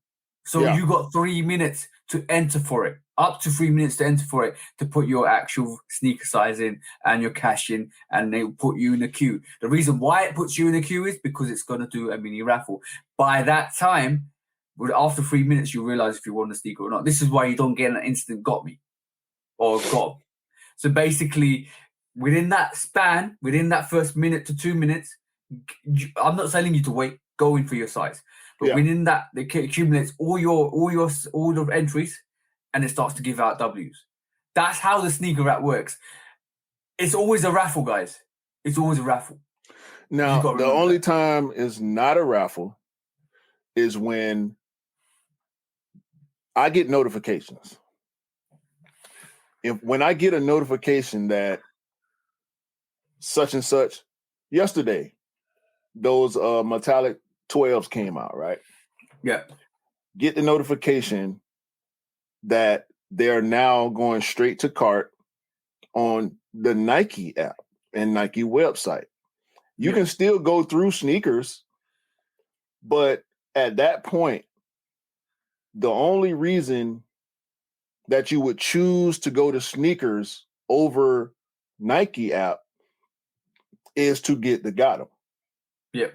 So you got 3 minutes to enter for it, up to 3 minutes to enter for it, to put your actual sneaker size in and your cash in, and they will put you in a queue. The reason why it puts you in a queue is because it's going to do a mini raffle. By that time, after 3 minutes, you realize if you want a sneaker or not. This is why you don't get an instant got me or got. So basically, within that span, within that first minute to 2 minutes, I'm not telling you to wait. Go in for your size, but within that, it accumulates all the entries, and it starts to give out W's. That's how the sneaker app works. It's always a raffle, guys. It's always a raffle. Now, the only time it's not a raffle is when I get notifications. When I get a notification that such and such, yesterday, those metallic 12s came out, right? Yeah. Get the notification that they're now going straight to cart on the Nike app and Nike website. You can still go through sneakers, but at that point, the only reason that you would choose to go to sneakers over Nike app is to get the got 'em. Yeah.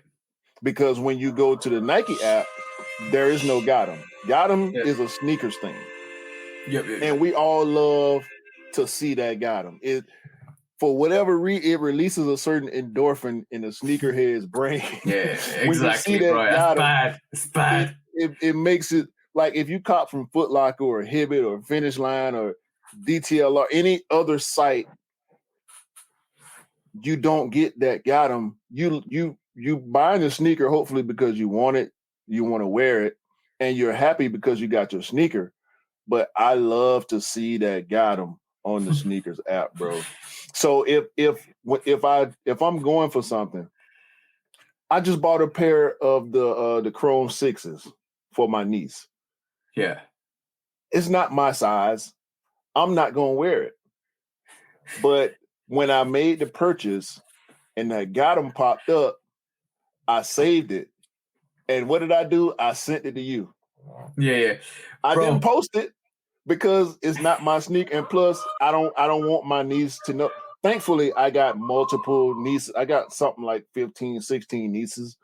Because when you go to the Nike app, there is no got 'em. Got 'em is a sneakers thing. Yep. And we all love to see that got 'em. It, for whatever reason, it releases a certain endorphin in the sneakerhead's brain. Yeah, exactly. Right. That's bad. It's bad. It makes it like if you cop from Foot Locker or Hibbett or Finish Line or DTL or any other site, you don't get that got 'em. You buying a sneaker hopefully because you want it, you want to wear it, and you're happy because you got your sneaker. But I love to see that got 'em on the sneakers app, bro. So if I'm going for something, I just bought a pair of the Chrome 6s for my niece. Yeah. It's not my size. I'm not gonna wear it. But when I made the purchase and that got them popped up, I saved it. And what did I do? I sent it to you. Yeah. I didn't post it because it's not my sneaker. And plus, I don't want my niece to know. Thankfully, I got multiple nieces. I got something like 15, 16 nieces.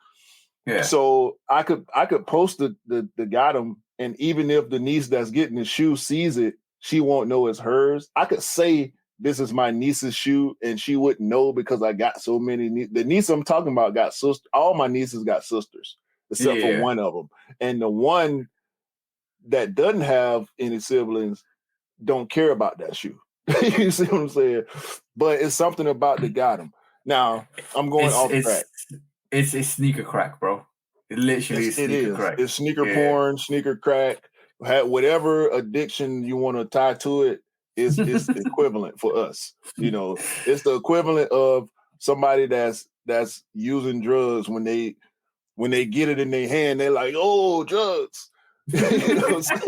Yeah. So I could post the got them. And even if the niece that's getting the shoe sees it, she won't know it's hers. I could say this is my niece's shoe, and she wouldn't know because I got so many. The niece I'm talking about got sisters. All my nieces got sisters, except for one of them. And the one that doesn't have any siblings don't care about that shoe. You see what I'm saying? But it's something about the got them. Now I'm going off track. It's sneaker crack, bro. It literally is sneaker crack. It's sneaker porn, sneaker crack. Whatever addiction you want to tie to it is equivalent for us. You know, it's the equivalent of somebody that's using drugs when they get it in their hand, they're like, oh, drugs. You know what I'm saying?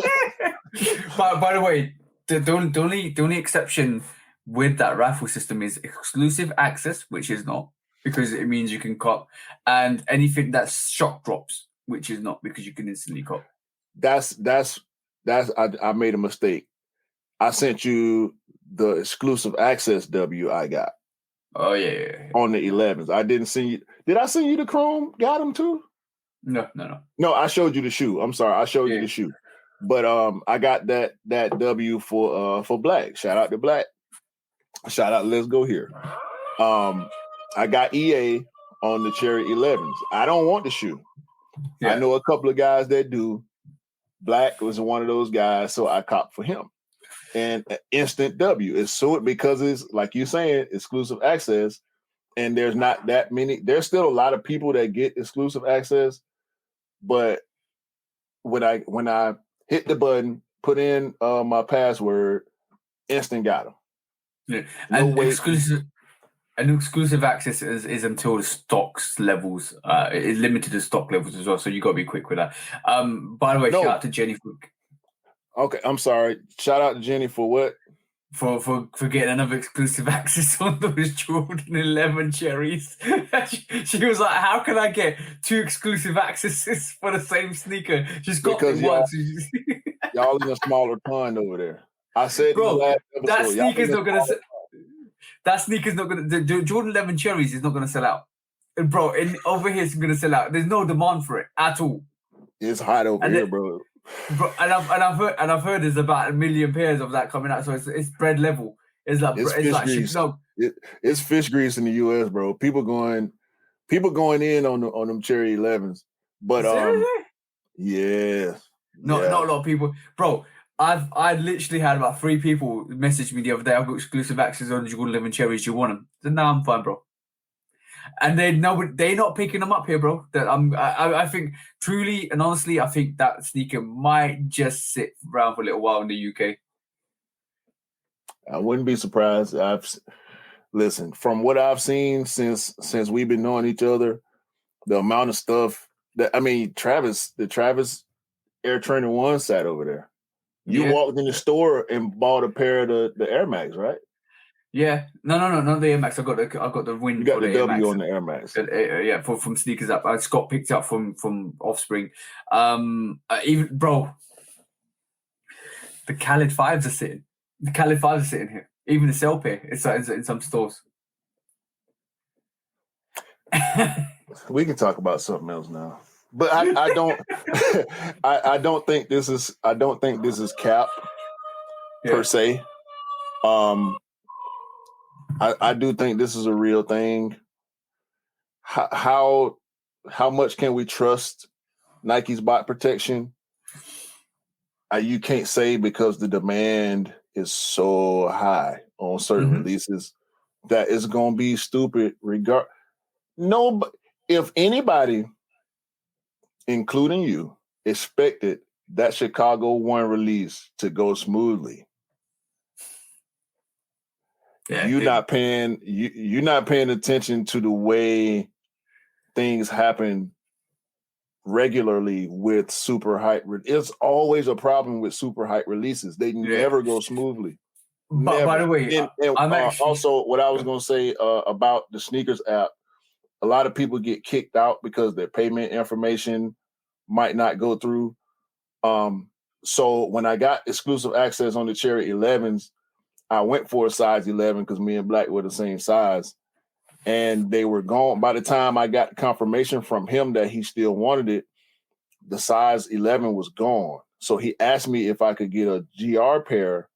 By the way, the only exception with that raffle system is exclusive access, which is not, because it means you can cop, and anything that's shock drops, which is not, because you can instantly cop. I made a mistake. I sent you the exclusive access W I got. Oh yeah. On the 11s. I didn't send you. Did I send you the Chrome? Got them too? No. No, I showed you the shoe. I'm sorry, I showed you the shoe. But I got that W for Black. Shout out to Black. Shout out, let's go here. I got EA on the Cherry 11s. I don't want the shoe. Yeah. I know a couple of guys that do. Black was one of those guys, so I copped for him. And instant W is so because it's like you're saying, exclusive access, and there's not that many. There's still a lot of people that get exclusive access, but when I hit the button, put in my password, instant got them. Yeah, and exclusive access is until the stocks levels. It's limited to stock levels as well, so you got to be quick with that. By the way, shout out to Jenny for. Okay, I'm sorry. Shout out to Jenny for what? For getting another exclusive access on those Jordan 11 cherries. she was like, how can I get 2 exclusive accesses for the same sneaker? She's got it once. Y'all in a smaller pond over there. I said, bro, that sneaker's not going to... That sneaker's not going to... The Jordan 11 cherries is not going to sell out. Bro, over here it's going to sell out. There's no demand for it at all. It's hot over here, bro. Bro, and I've heard there's about 1 million pairs of that coming out, so it's bread level. It's like it's fish grease in the US, bro. People going in on them Cherry 11s, but yeah, not a lot of people, bro. I literally had about 3 people message me the other day. I've got exclusive access on the Jordan 11 cherries. Do you want them? I said, no, I'm fine, bro. And they're not picking them up here, bro. I think truly and honestly, I think that sneaker might just sit around for a little while in the UK. I wouldn't be surprised. Listen, from what I've seen since we've been knowing each other, the amount of stuff that the Travis Air Trainer 1 sat over there. You walked in the store and bought a pair of the Air Max, right? Yeah, no, not the Air Max. I got the win. You got for the W Max. On the Air Max. Yeah, from Sneakers Up. Scott picked up from Offspring. Even bro, the Khaled 5s are sitting. The Khaled 5s are sitting here. Even the Cell pair is in some stores. We can talk about something else now, but I don't. I don't think this is. I don't think this is cap per se. I do think this is a real thing. How much can we trust Nike's bot protection? You can't say, because the demand is so high on certain releases that it's going to be stupid. If anybody, including you, expected that Chicago 1 release to go smoothly, you're not paying attention to the way things happen regularly with super hype. It's always a problem with super hype releases. They never go smoothly. But by the way, I'm actually also what I was going to say about the sneakers app. A lot of people get kicked out because their payment information might not go through. So when I got exclusive access on the Cherry 11s, I went for a size 11 because me and Black were the same size, and they were gone. By the time I got confirmation from him that he still wanted it, the size 11 was gone. So he asked me if I could get a GR pair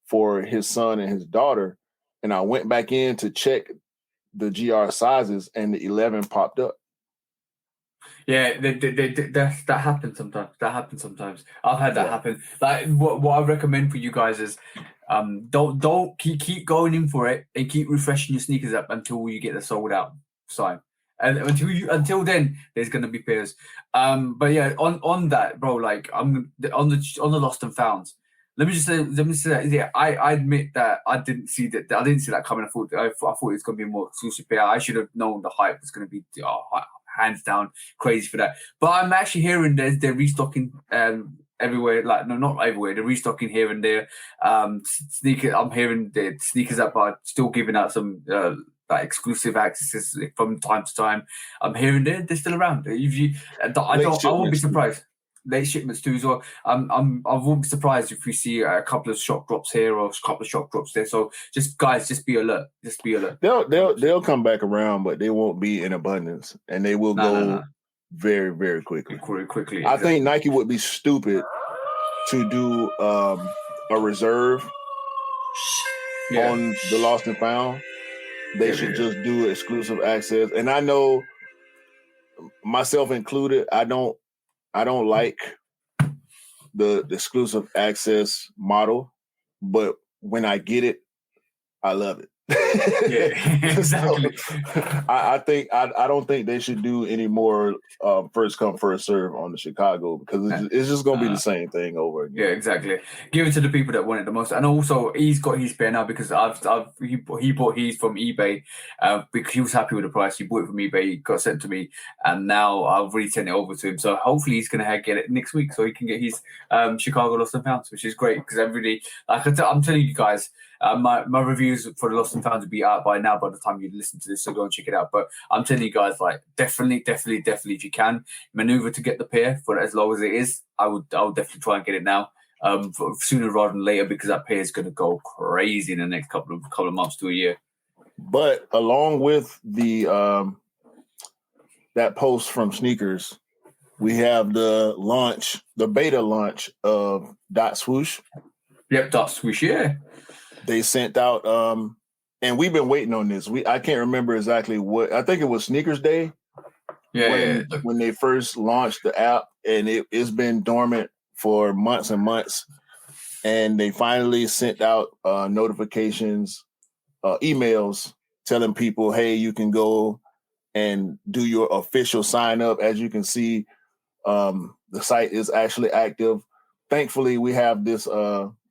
for his son and his daughter, and I went back in to check the GR sizes, and the 11 popped up. Yeah, that happens sometimes. That happens sometimes. I've had that happen. Like what I recommend for you guys is, don't keep going in for it and keep refreshing your sneakers up until you get the sold out sign. And until then, there's gonna be pairs. But yeah, on that, bro. Like I'm on the lost and founds. Let me say that. Yeah, I admit that I didn't see that. I didn't see that coming. I thought it was gonna be a more exclusive pair. I should have known the hype was gonna be hands down crazy for that. But I'm actually hearing they're restocking everywhere. Like no, not everywhere. They're restocking here and there. Sneaker. I'm hearing the sneakers up are still giving out some like exclusive accesses from time to time. I'm hearing they're still around. I won't be surprised. Late shipments too as well. I won't be surprised if we see a couple of shock drops here or a couple of shock drops there. So just be alert. Just be alert. They'll come back around, but they won't be in abundance, and they will go very, very quickly. Quickly. I think Nike would be stupid to do a reserve on the lost and found. They should just do exclusive access. And I know, myself included, I don't like the exclusive access model, but when I get it, I love it. Yeah, exactly. So, I don't think they should do any more first come first serve on the Chicago, because it's just gonna be the same thing over again. Yeah, exactly. Give it to the people that want it the most, and also he's got his pair now because he bought his from eBay because he was happy with the price. He bought it from eBay, he got sent to me, and now I've already sent it over to him. So hopefully he's gonna get it next week, so he can get his Chicago Lost and Founds, which is great because everybody, I'm telling you guys. My reviews for the Lost and Found will be out by now by the time you listen to this, so go and check it out. But I'm telling you guys, like, definitely, if you can maneuver to get the pair for as low as it is, I would definitely try and get it now, sooner rather than later, because that pair is going to go crazy in the next couple of months to a year. But along with the that post from Sneakers, we have the beta launch of Dot Swoosh. Yep, Dot Swoosh, yeah. They sent out, and we've been waiting on this. I can't remember exactly what. I think it was Sneakers Day. When they first launched the app, and it's been dormant for months and months, and they finally sent out notifications, emails telling people, "Hey, you can go and do your official sign up." As you can see, the site is actually active. Thankfully, we have this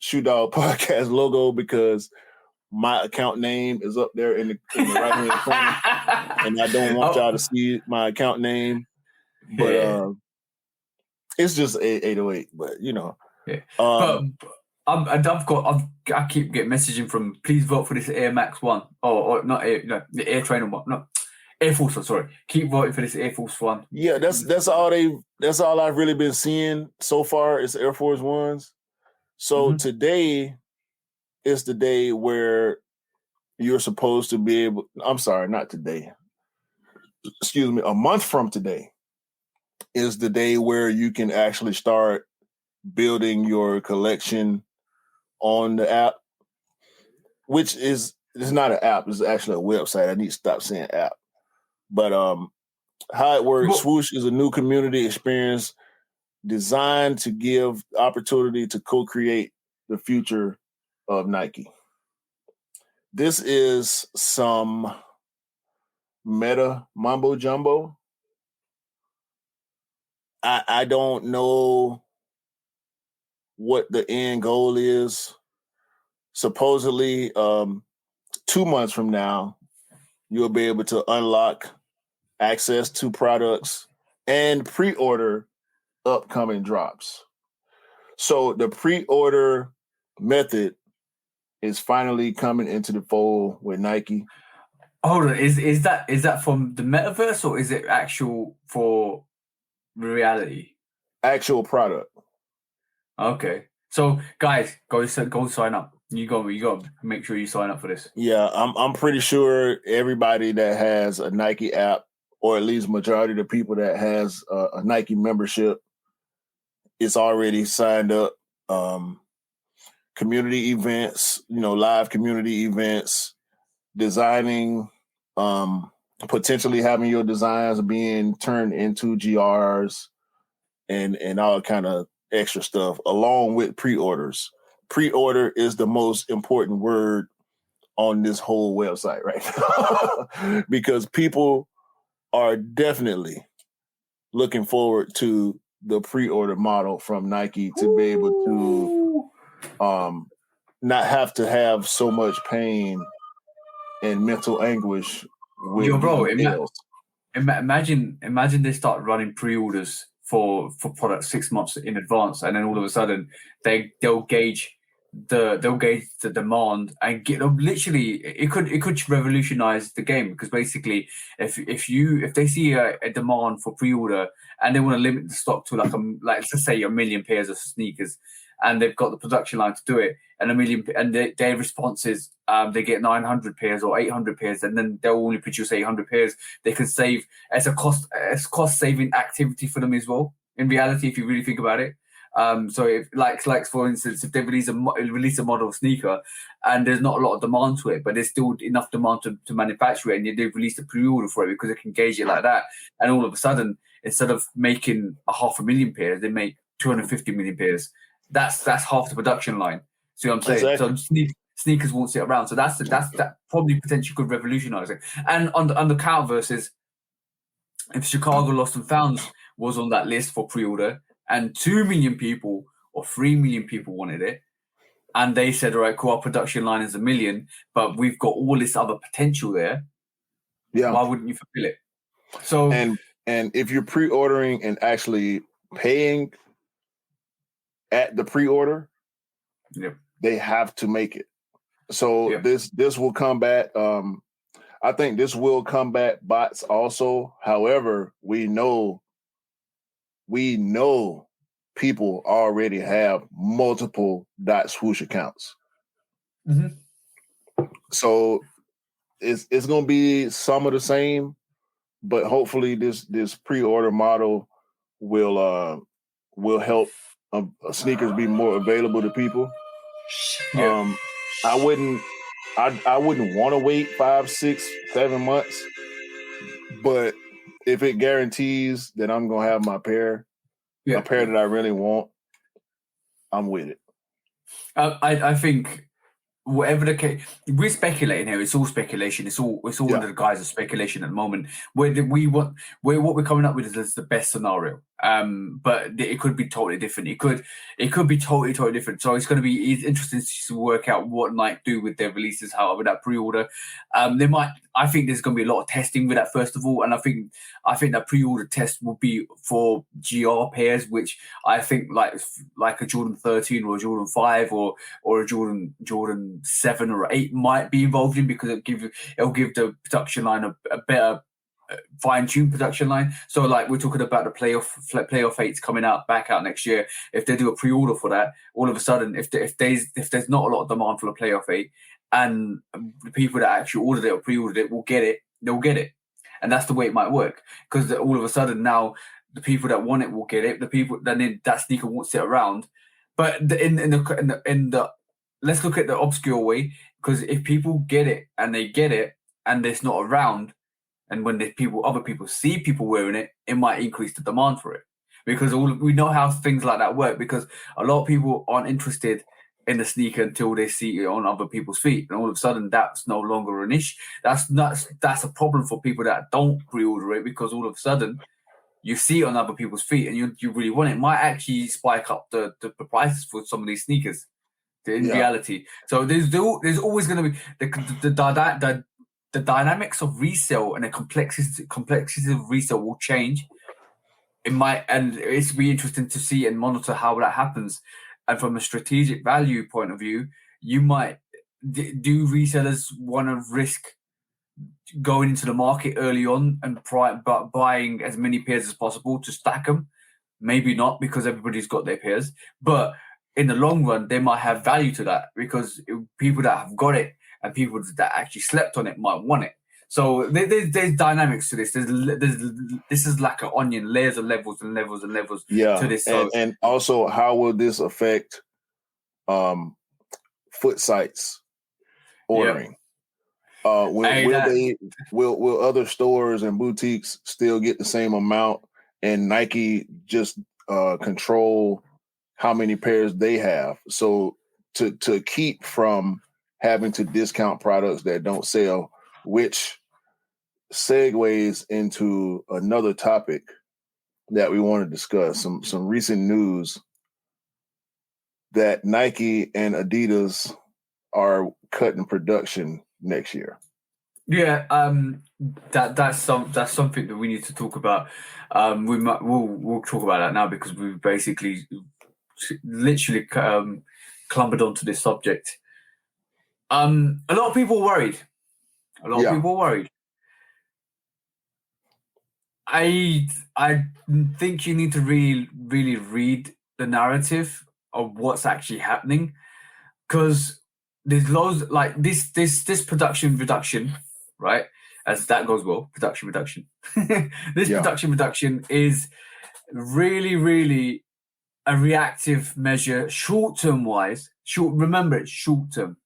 Shoe Dog Podcast logo because my account name is up there in the right hand corner, and I don't want y'all to see my account name. But it's just 808. But you know, I keep getting messaging from, please vote for this Air Max 1 or not the Air Trainer 1, no. Air Force One, sorry. Keep voting for this Air Force One. Yeah, that's all I've really been seeing so far is Air Force Ones. So today is the day where you're supposed to be able. I'm sorry, not today. Excuse me. A month from today is the day where you can actually start building your collection on the app, which it's not an app. It's actually a website. I need to stop saying app. But how it works, Swoosh is a new community experience designed to give opportunity to co-create the future of Nike. This is some meta mumbo jumbo. I don't know what the end goal is. Supposedly, 2 months from now, you'll be able to unlock access to products and pre-order upcoming drops. So the pre-order method is finally coming into the fold with Nike. Hold on, is that from the metaverse or is it actual for reality? Actual product. Okay, so guys, go sign up. You got to make sure you sign up for this. Yeah, I'm pretty sure everybody that has a Nike app, or at least majority of the people that has a Nike membership, is already signed up. Community events, live community events, designing, potentially having your designs being turned into GRs and all kind of extra stuff, along with pre-orders. Pre-order is the most important word on this whole website right now because people are definitely looking forward to the pre-order model from Nike to be able to not have to have so much pain and mental anguish with Yo, bro, details. imagine they start running pre-orders for products 6 months in advance, and then all of a sudden they'll gauge the demand and get literally it could revolutionize the game, because basically if they see a demand for pre-order and they want to limit the stock to like let's say 1 million pairs of sneakers, and they've got the production line to do it, and their response is they get 900 pairs or 800 pairs, and then they'll only produce 800 pairs. They can save as a cost saving activity for them as well. In reality, if you really think about it. So if like for instance, if they release a model sneaker and there's not a lot of demand to it, but there's still enough demand to manufacture it, and they've released a pre-order for it because they can gauge it like that, and all of a sudden, instead of making 500,000 pairs, they make 250 million pairs. That's half the production line. See what I'm saying? Exactly. So sneakers won't sit around. So that probably potentially could revolutionize it. And on the counterverse is, if Chicago Lost and Found was on that list for pre-order, and 2 million people or 3 million people wanted it, and they said, all right, cool, our production line is 1 million, but we've got all this other potential there. Yeah. Why wouldn't you fulfill it? So and if you're pre-ordering and actually paying at the pre-order, they have to make it. So this will combat. I think this will combat bots also. However, we know people already have multiple .swoosh accounts. Mm-hmm. So it's going to be some of the same, but hopefully this pre-order model will help sneakers be more available to people. Yeah. I wouldn't want to wait 5, 6, 7 months, but if it guarantees that I'm gonna have my pair, a pair that I really want, I'm with it. I think whatever the case, we're speculating here. It's all speculation. It's all under the guise of speculation at the moment. What we're coming up with is the best scenario. But it could be totally different. It could be totally different. So it's going to be interesting to work out what Nike do with their releases, how with that pre-order. I think there's going to be a lot of testing with that first of all, and I think that pre-order test will be for GR pairs, which I think like a Jordan 13 or a Jordan 5 or a Jordan 7 or 8 might be involved in, because it'll give the production line a better fine-tuned production line. So like we're talking about the playoff 8s coming back out next year. If they do a pre-order for that, all of a sudden if there's not a lot of demand for the playoff 8, and the people that actually ordered it or pre-ordered it will get it, they'll get it. And that's the way it might work, because all of a sudden now the people that want it will get it. The people that sneaker won't sit around. But in the let's look at the obscure way, because if people get it and they get it and it's not around, and when other people see people wearing it, it might increase the demand for it, because we know how things like that work. Because a lot of people aren't interested in the sneaker until they see it on other people's feet, and all of a sudden that's no longer an issue. That's a problem for people that don't pre-order it, because all of a sudden you see it on other people's feet and you really want it. It might actually spike up the prices for some of these sneakers in reality. So there's always going to be the dynamics of resale and the complexity of resale will change. And it's be interesting to see and monitor how that happens. And from a strategic value point of view, you might do resellers want to risk going into the market early on and buying as many pairs as possible to stack them? Maybe not, because everybody's got their pairs. But in the long run, they might have value to that, because people that have got it and people that actually slept on it might want it. So there's dynamics to this. This is like an onion, layers of levels and levels and levels to this. So, and also, how will this affect foot sites ordering? Will other stores and boutiques still get the same amount, and Nike just control how many pairs they have? So to keep from having to discount products that don't sell, which segues into another topic that we want to discuss, some recent news that Nike and Adidas are cutting production next year. Yeah, that's something that we need to talk about. We'll talk about that now, because we've basically literally clumbered onto this subject. A lot of people worried. I think you need to really read the narrative of what's actually happening, because there's loads like this production reduction, right? As that goes well, production reduction. Production reduction is really a reactive measure, short-term wise. Remember, it's short-term.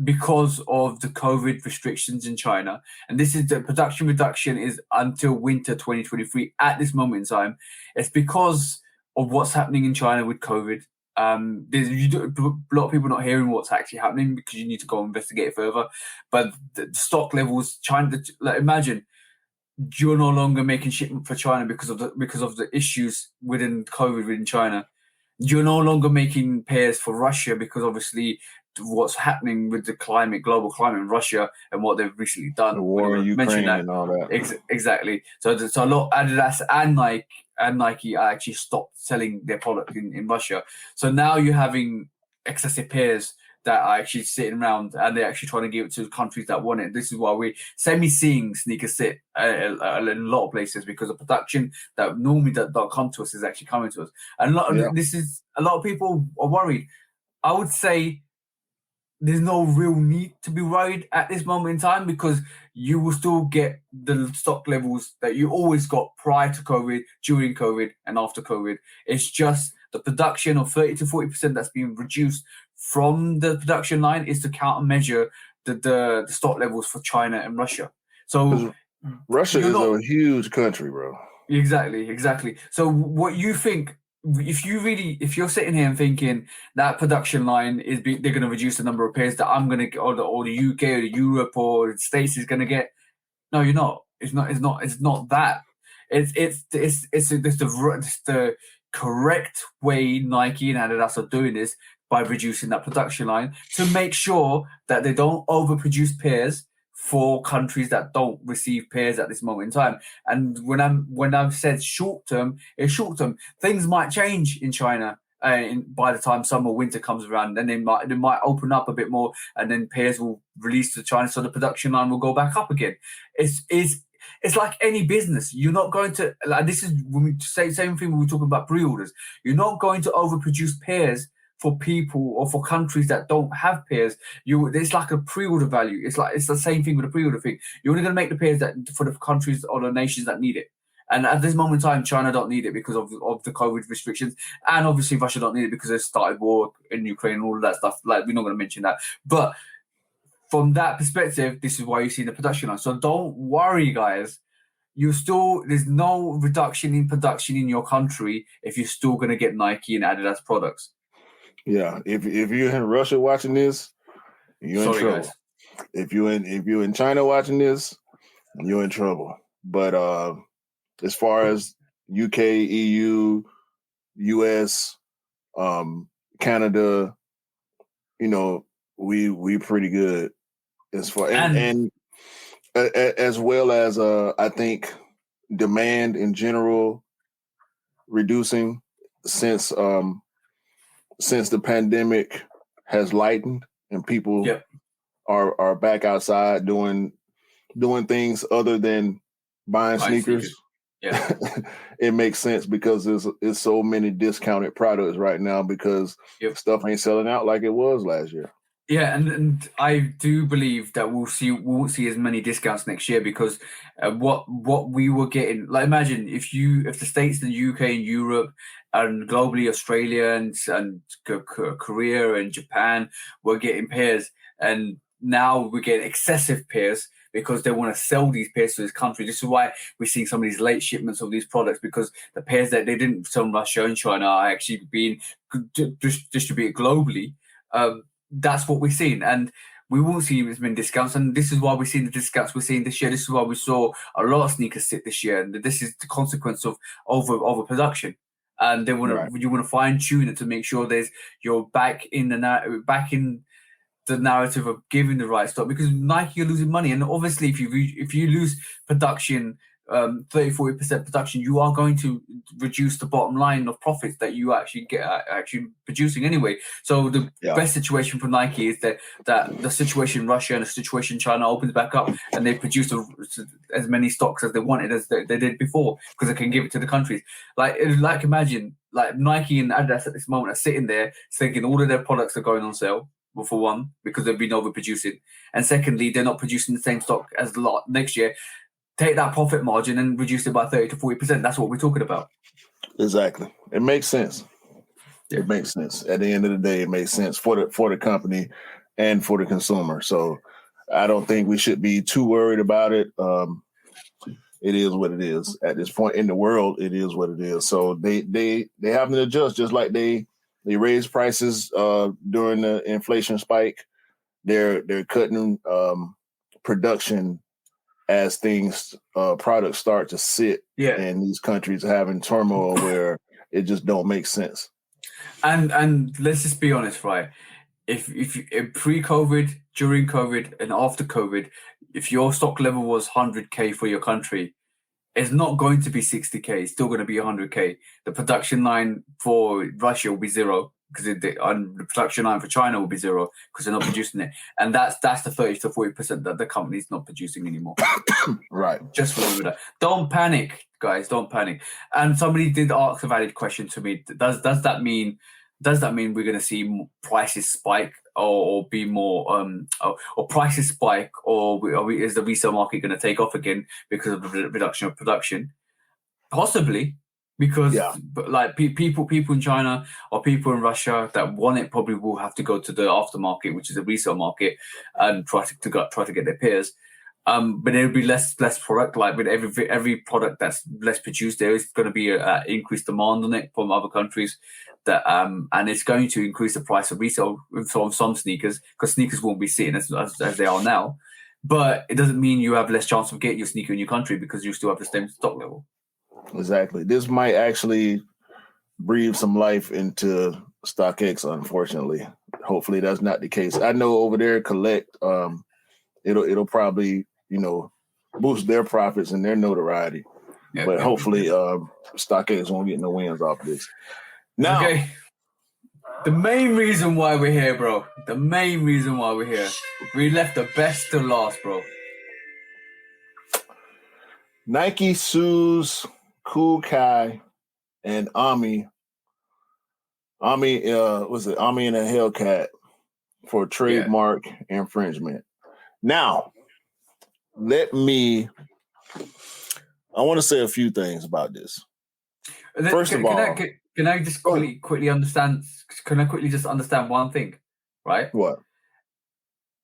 Because of the COVID restrictions in China. And this is the production reduction is until winter 2023 at this moment in time. It's because of what's happening in China with COVID. A lot of people not hearing what's actually happening, because you need to go investigate it further. But the stock levels, China, like, imagine you're no longer making shipment for China because of the issues within COVID within China. You're no longer making pairs for Russia, because obviously what's happening with the global climate in Russia and what they've recently done. The war in Ukraine and all that. Exactly. So a lot Adidas and Nike actually stopped selling their product in Russia. So now you're having excessive pairs that are actually sitting around, and they're actually trying to give it to countries that want it. This is why we're seeing sneakers sit in a lot of places, because the production that normally don't come to us is actually coming to us. And a lot of people are worried. I would say there's no real need to be worried at this moment in time, because you will still get the stock levels that you always got prior to COVID, during COVID, and after COVID. It's just the production of 30 to 40% that's being reduced from the production line is to countermeasure the stock levels for China and Russia. So Russia is a huge country, bro. Exactly. So what you think? If you're sitting here and thinking that production line they're going to reduce the number of pairs that I'm going to, or the UK or the Europe or the States is going to get, no, you're not. It's not that. It's the correct way Nike and Adidas are doing this, by reducing that production line to make sure that they don't overproduce pairs for countries that don't receive pairs at this moment in time. And when I've said short term, it's short term. Things might change in China by the time summer winter comes around. Then they might open up a bit more, and then pairs will release to China, so the production line will go back up again. It's like any business. You're not going to, like, this is when we say same thing when we're talking about pre-orders. You're not going to overproduce pairs for people or for countries that don't have pairs. It's like a pre-order value. It's the same thing with a pre-order thing. You're only going to make the pairs that for the countries or the nations that need it. And at this moment in time, China don't need it because of the COVID restrictions, and obviously Russia don't need it because they started war in Ukraine and all of that stuff. Like, we're not going to mention that, but from that perspective, this is why you see the production line. So don't worry, guys. There's no reduction in production in your country if you're still going to get Nike and Adidas products. Yeah, if you're in Russia watching this, you're in trouble. Guys. If you're in China watching this, you're in trouble. But as far as UK, EU, US, Canada, we pretty good as far and as well as I think demand in general reducing since the pandemic has lightened and people are back outside doing things other than buying sneakers. Yeah, it makes sense because there's so many discounted products right now because stuff ain't selling out like it was last year. Yeah, and I do believe that we won't see as many discounts next year because what we were getting, like imagine if the States, the UK, and Europe, and globally Australia and Korea and Japan were getting pairs, and now we're getting excessive pairs because they want to sell these pairs to this country. This is why we're seeing some of these late shipments of these products because the pairs that they didn't sell in Russia and China are actually being distributed globally. That's what we're seeing, and we won't see as many discounts. And this is why we're seeing the discounts we're seeing this year. This is why we saw a lot of sneakers sit this year, and this is the consequence of overproduction. And they want to you want to fine tune it to make sure you're back in the narrative of giving the right stock because Nike are losing money, and obviously if you lose production. 30-40% production, you are going to reduce the bottom line of profits that you actually get producing anyway. So the best situation for Nike is that the situation in Russia and the situation in China opens back up and they produce as many stocks as they wanted as they did before because they can give it to the countries. Like imagine like Nike and Adidas at this moment are sitting there thinking all of their products are going on sale. Well, for one, because they've been overproducing, and secondly, they're not producing the same stock as the lot next year. Take that profit margin and reduce it by 30-40%. That's what we're talking about. Exactly. It makes sense. Yeah. It makes sense. At the end of the day, it makes sense for the company and for the consumer. So I don't think we should be too worried about it. It is what it is. At this point in the world, it is what it is. So they have to adjust just like they raised prices during the inflation spike. They're cutting production as products start to sit in these countries having turmoil where it just don't make sense. And let's just be honest, right? If pre-COVID, during COVID, and after COVID, if your stock level was 100K for your country, it's not going to be 60K. It's still going to be 100K. The production line for Russia will be zero because the production line for China will be zero because they're not producing it. And that's the 30-40% that the company's not producing anymore. Right. Just remember that. Don't panic, guys. Don't panic. And somebody did ask a valid question to me. Does that mean we're going to see prices spike or be more or prices spike or is the resale market going to take off again because of the reduction of production? Possibly. Because like people in China or people in Russia that want it probably will have to go to the aftermarket, which is a resale market, and try to get their pairs. But it'll be less product. Like with every product that's less produced, there is going to be increased demand on it from other countries. That and it's going to increase the price of resale from some sneakers because sneakers won't be sitting as they are now. But it doesn't mean you have less chance of getting your sneaker in your country because you still have the same stock level. Exactly. This might actually breathe some life into StockX, unfortunately. Hopefully that's not the case. I know over there, Collect, it'll probably, boost their profits and their notoriety. Yeah, but hopefully StockX won't get no wins off this. Now, okay. The main reason why we're here, bro. The main reason why we're here. We left the best to last, bro. Nike sues Cool Kai and Ami. Ami and a Hellcat for trademark infringement. Now, I want to say a few things about this. First of all, can I just quickly understand? Can I quickly just understand one thing, right? What?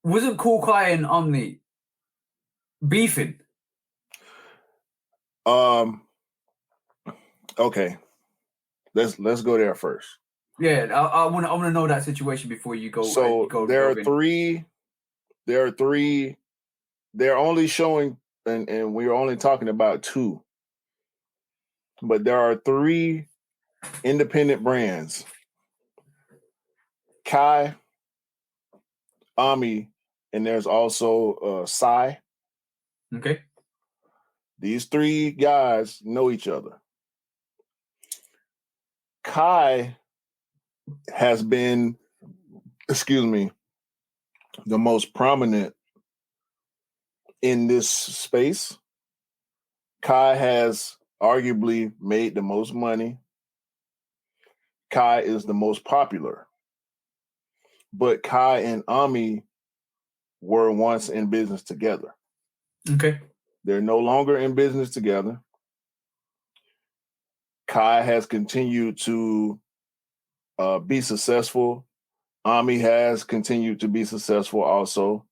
Wasn't Cool Kai and Omni beefing? Okay. Let's go there first. Yeah, I want to know that situation before you go. So there are three. They're only showing, and we're only talking about two. But there are three independent brands: Kai, Ami, and there's also Psy. Okay. These three guys know each other. Kai has been, the most prominent in this space. Kai has arguably made the most money. Kai is the most popular. But Kai and Ami were once in business together. Okay. They're no longer in business together. Kai has continued to be successful. Ami has continued to be successful also.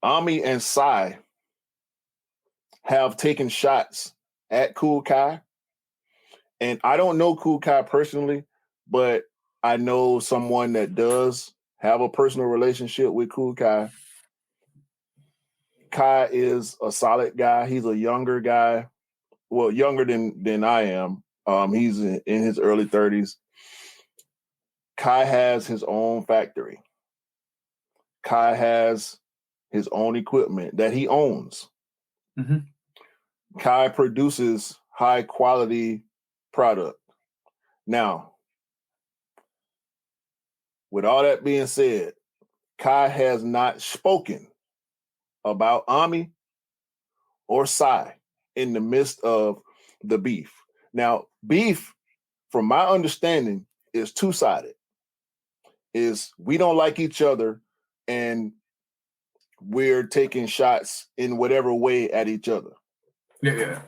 Ami and Sai have taken shots at Cool Kai. And I don't know Cool Kai personally, but I know someone that does have a personal relationship with Cool Kai. Kai is a solid guy. He's a younger guy. Well, younger than I am. He's in his early 30s. Kai has his own factory. Kai has his own equipment that he owns. Mm-hmm. Kai produces high quality product. Now, with all that being said, Kai has not spoken about Ami or Sai in the midst of the beef. Now, beef, from my understanding, is two-sided. Is we don't like each other and we're taking shots in whatever way at each other. Yeah.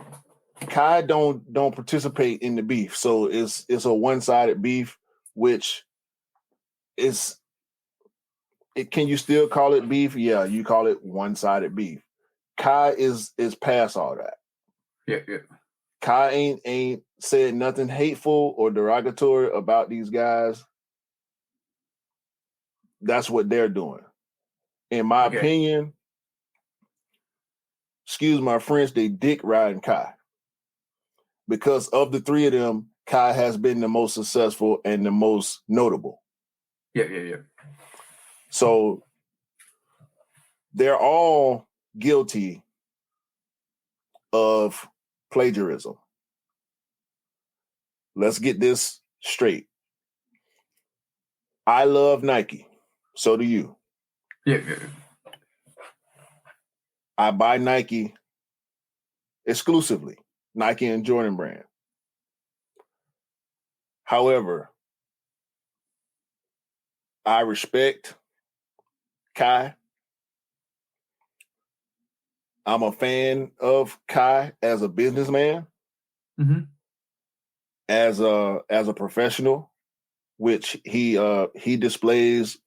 Kai don't participate in the beef, so it's a one-sided beef, which is can you still call it beef? Yeah, you call it one-sided beef. Kai is past all that. Yeah. Kai ain't said nothing hateful or derogatory about these guys. That's what they're doing. In my opinion, excuse my French, they dick riding Kai. Because of the three of them, Kai has been the most successful and the most notable. Yeah. So they're all guilty of plagiarism. Let's get this straight. I love Nike. So do you. Yeah. I buy Nike exclusively, Nike and Jordan brand. However, I respect Kai. I'm a fan of Kai as a businessman, as a professional, which he displays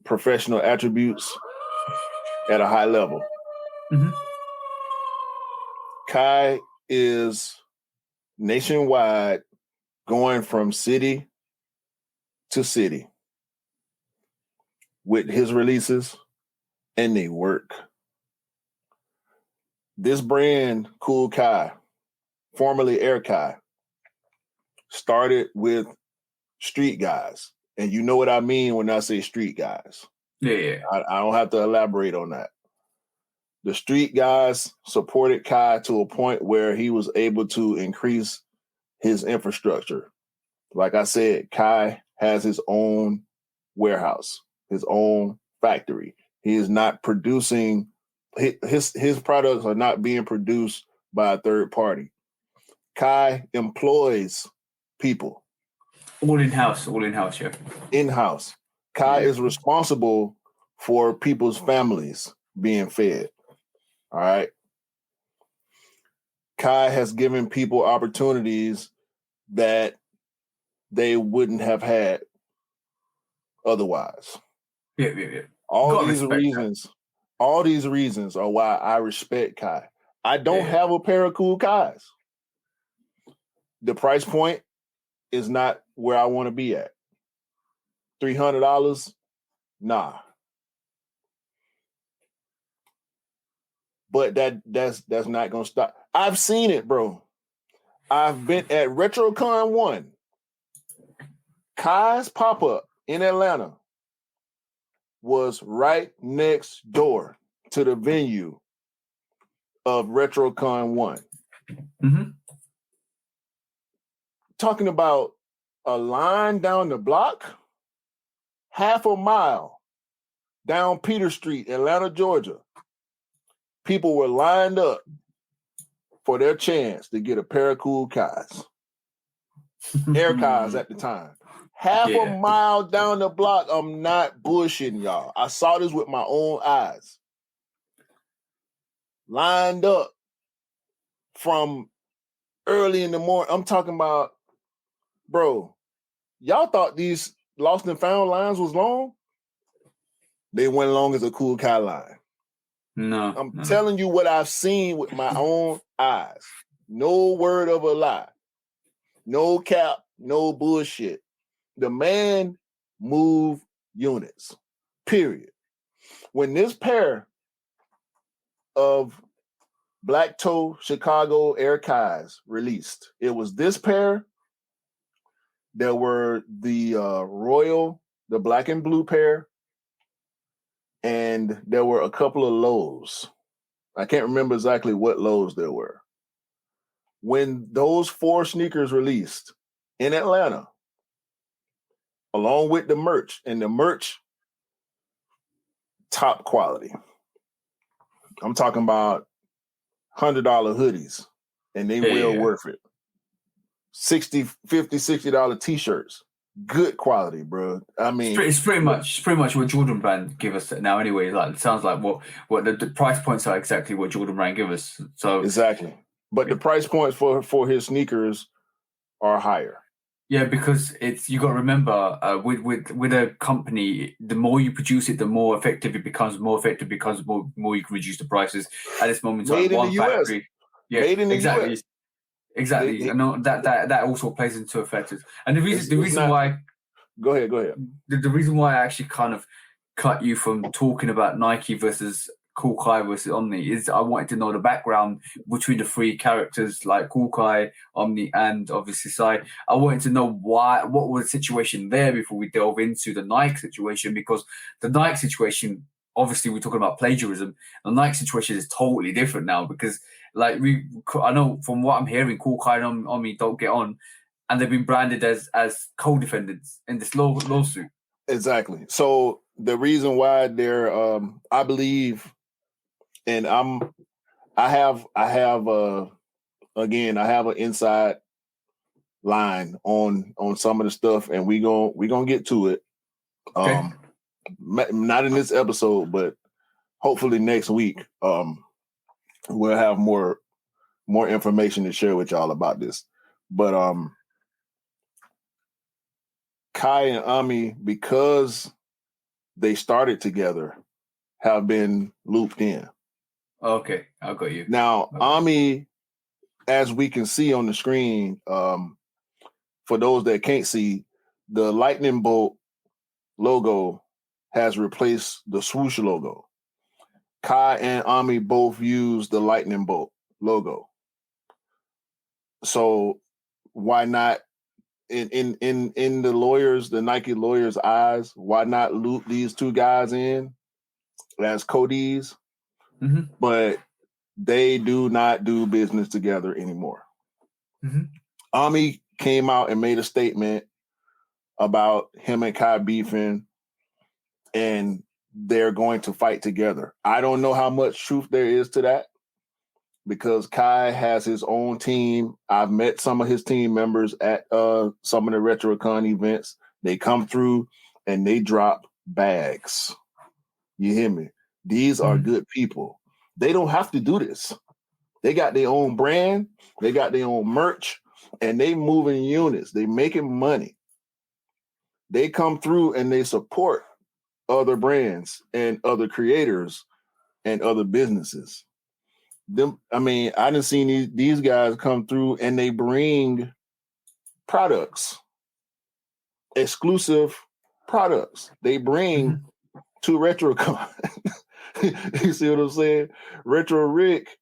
professional attributes at a high level. Kai is nationwide, going from city to city with his releases, and they work. This brand, Cool Kai, formerly Air Kai, started with street guys. And you know what I mean when I say street guys. Yeah. I don't have to elaborate on that. The street guys supported Kai to a point where he was able to increase his infrastructure. Like I said, Kai has his own warehouse, his own factory. He is not producing, his products are not being produced by a third party. Kai employs people. All in-house, yeah. In-house. Kai is responsible for people's families being fed. All right. Kai has given people opportunities that they wouldn't have had otherwise. Yeah. All these reasons are why I respect Kai. I don't have a pair of Cool Kais. The price point is not where I want to be at. $300? Nah. But that's not gonna stop. I've seen it, bro. I've been at RetroCon 1. Kai's pop-up in Atlanta was right next door to the venue of RetroCon 1. Talking about a line down the block, half a mile down Peter Street, Atlanta, Georgia. People were lined up for their chance to get a pair of Cool Kais. Air Kais at the time. Half a mile down the block. I'm not bullshitting y'all. I saw this with my own eyes. Lined up from early in the morning. I'm talking about, bro, y'all thought these lost and found lines was long? They went long as a Cool Kai line. No. I'm telling you what I've seen with my own eyes. No word of a lie. No cap, no bullshit. The man moved units, period. When this pair of Black Toe Chicago Air Kais released, it was this pair. There were the Royal, the black and blue pair, and there were a couple of lows. I can't remember exactly what lows there were. When those 4 sneakers released in Atlanta, along with the merch, and the merch, top quality. I'm talking about $100 hoodies, and they well worth it. $50, $60 t-shirts. Good quality, bro. I mean, it's pretty much what Jordan Brand give us now. Anyway, like it sounds like what the price points are exactly what Jordan Brand give us. So exactly, but the price points for his sneakers are higher. Yeah, because you got to remember with a company, the more you produce it, the more effective it becomes. More effective because more you can reduce the prices. At this moment, made in one the factory. US. Yeah, made in the exactly. US. Exactly. I know that also plays into effect. And the reason why. Go ahead. The reason why I actually kind of cut you from talking about Nike versus Cool Kai versus Omni is I wanted to know the background between the 3 characters like Cool Kai, Omni, and obviously Sai. I wanted to know what was the situation there before we delve into the Nike situation, because the Nike situation, obviously we're talking about plagiarism. The Nike situation is totally different now because I know from what I'm hearing, Cool Kai and Omni don't get on, and they've been branded as co-defendants in this lawsuit. Exactly. So the reason why they're, I believe, and I have an inside line on some of the stuff, and we gonna get to it. Okay. Not in this episode, but hopefully next week. We'll have more information to share with y'all about this. But Kai and Ami, because they started together, have been looped in. Okay, I got you. Now, Ami, as we can see on the screen, for those that can't see, the lightning bolt logo has replaced the swoosh logo. Kai and Ami both use the lightning bolt logo. So why not, in the Nike lawyers' eyes, why not loop these 2 guys in as Cody's? Mm-hmm. But they do not do business together anymore. Mm-hmm. Ami came out and made a statement about him and Kai beefing, and they're going to fight together. I don't know how much truth there is to that, because Kai has his own team. I've met some of his team members at some of the RetroCon events. They come through and they drop bags. You hear me? These are good people. They don't have to do this. They got their own brand. They got their own merch, and they moving units. They making money. They come through and they support other brands and other creators and other businesses. I didn't see these guys come through and they bring products, exclusive products. They bring to RetroCon. You see what I'm saying? Retro Rick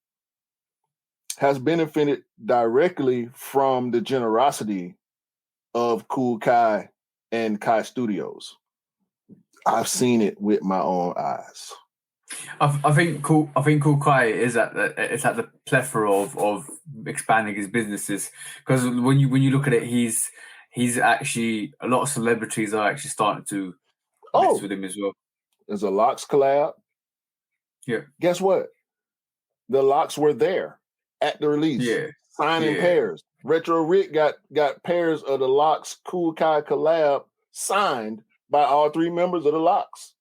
has benefited directly from the generosity of Cool Kai and Kai Studios. I've seen it with my own eyes. I think Cool Kai is at the plethora of expanding his businesses, because when you look at it, he's actually, a lot of celebrities are actually starting to mess with him as well. is a Locks collab. Yeah. Guess what? The Locks were there at the release. Yeah. Signing pairs. Retro Rick got pairs of the Locks Cool Kai collab signed by all 3 members of the Locks.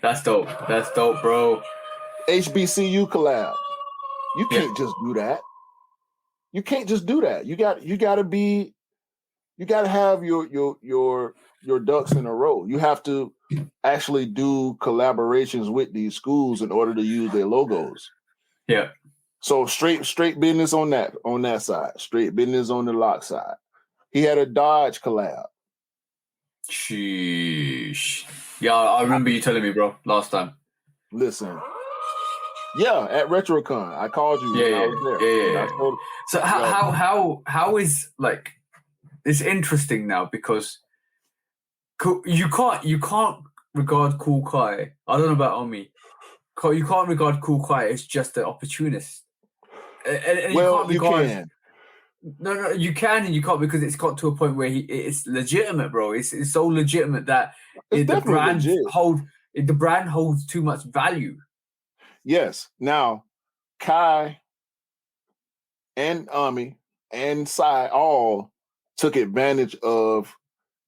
That's dope. That's dope, bro. HBCU collab. You can't just do that. You can't just do that. You got to have your ducks in a row. You have to actually do collaborations with these schools in order to use their logos. Yeah. So straight business on that side. Straight business on the Lock side. He had a Dodge collab. Sheesh. Yeah, I remember you telling me, bro, last time. Listen. Yeah, at RetroCon, I called you. Yeah, I was there. yeah. So how is like it's interesting now because you can't regard Cool Kai. I don't know about Omi. You can't regard Cool Kai as just an opportunist. And well, you can. No, you can and you can't because it's got to a point where it's legitimate, bro. It's so legitimate that the brand holds too much value. Yes. Now, Kai and Ami and Sai all took advantage of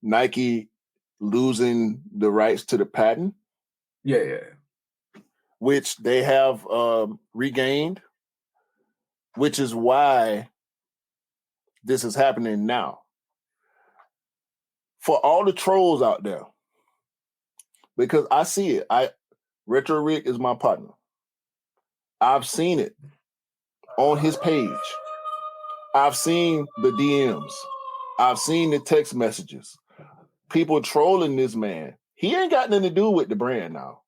Nike losing the rights to the patent. Yeah. Which they have regained, which is why this is happening now. For all the trolls out there, because I see it. Retro Rick is my partner. I've seen it on his page. I've seen the DMs. I've seen the text messages. People trolling this man. He ain't got nothing to do with the brand now.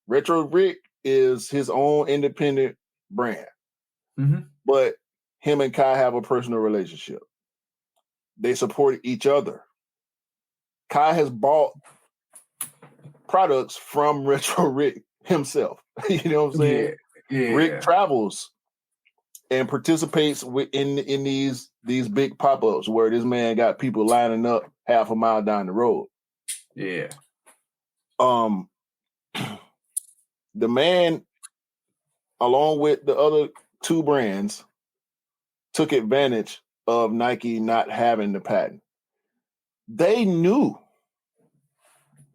Retro Rick is his own independent brand. Mm-hmm. But him and Kai have a personal relationship. They support each other. Kai has bought products from Retro Rick himself. You know what I'm saying? Yeah. Rick travels and participates in these big pop-ups where this man got people lining up half a mile down the road. Yeah. The man, along with the other 2 brands, took advantage of Nike not having the patent. They knew.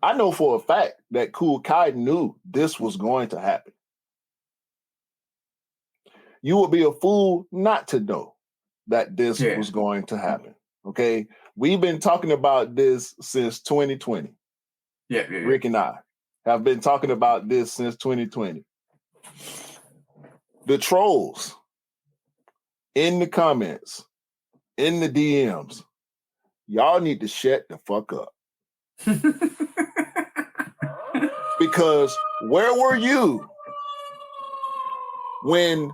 I know for a fact that Cool Kai knew this was going to happen. You would be a fool not to know that this was going to happen. Okay? We've been talking about this since 2020. Yeah. Rick and I have been talking about this since 2020. The trolls in the comments, in the DMs, y'all need to shut the fuck up. Because where were you when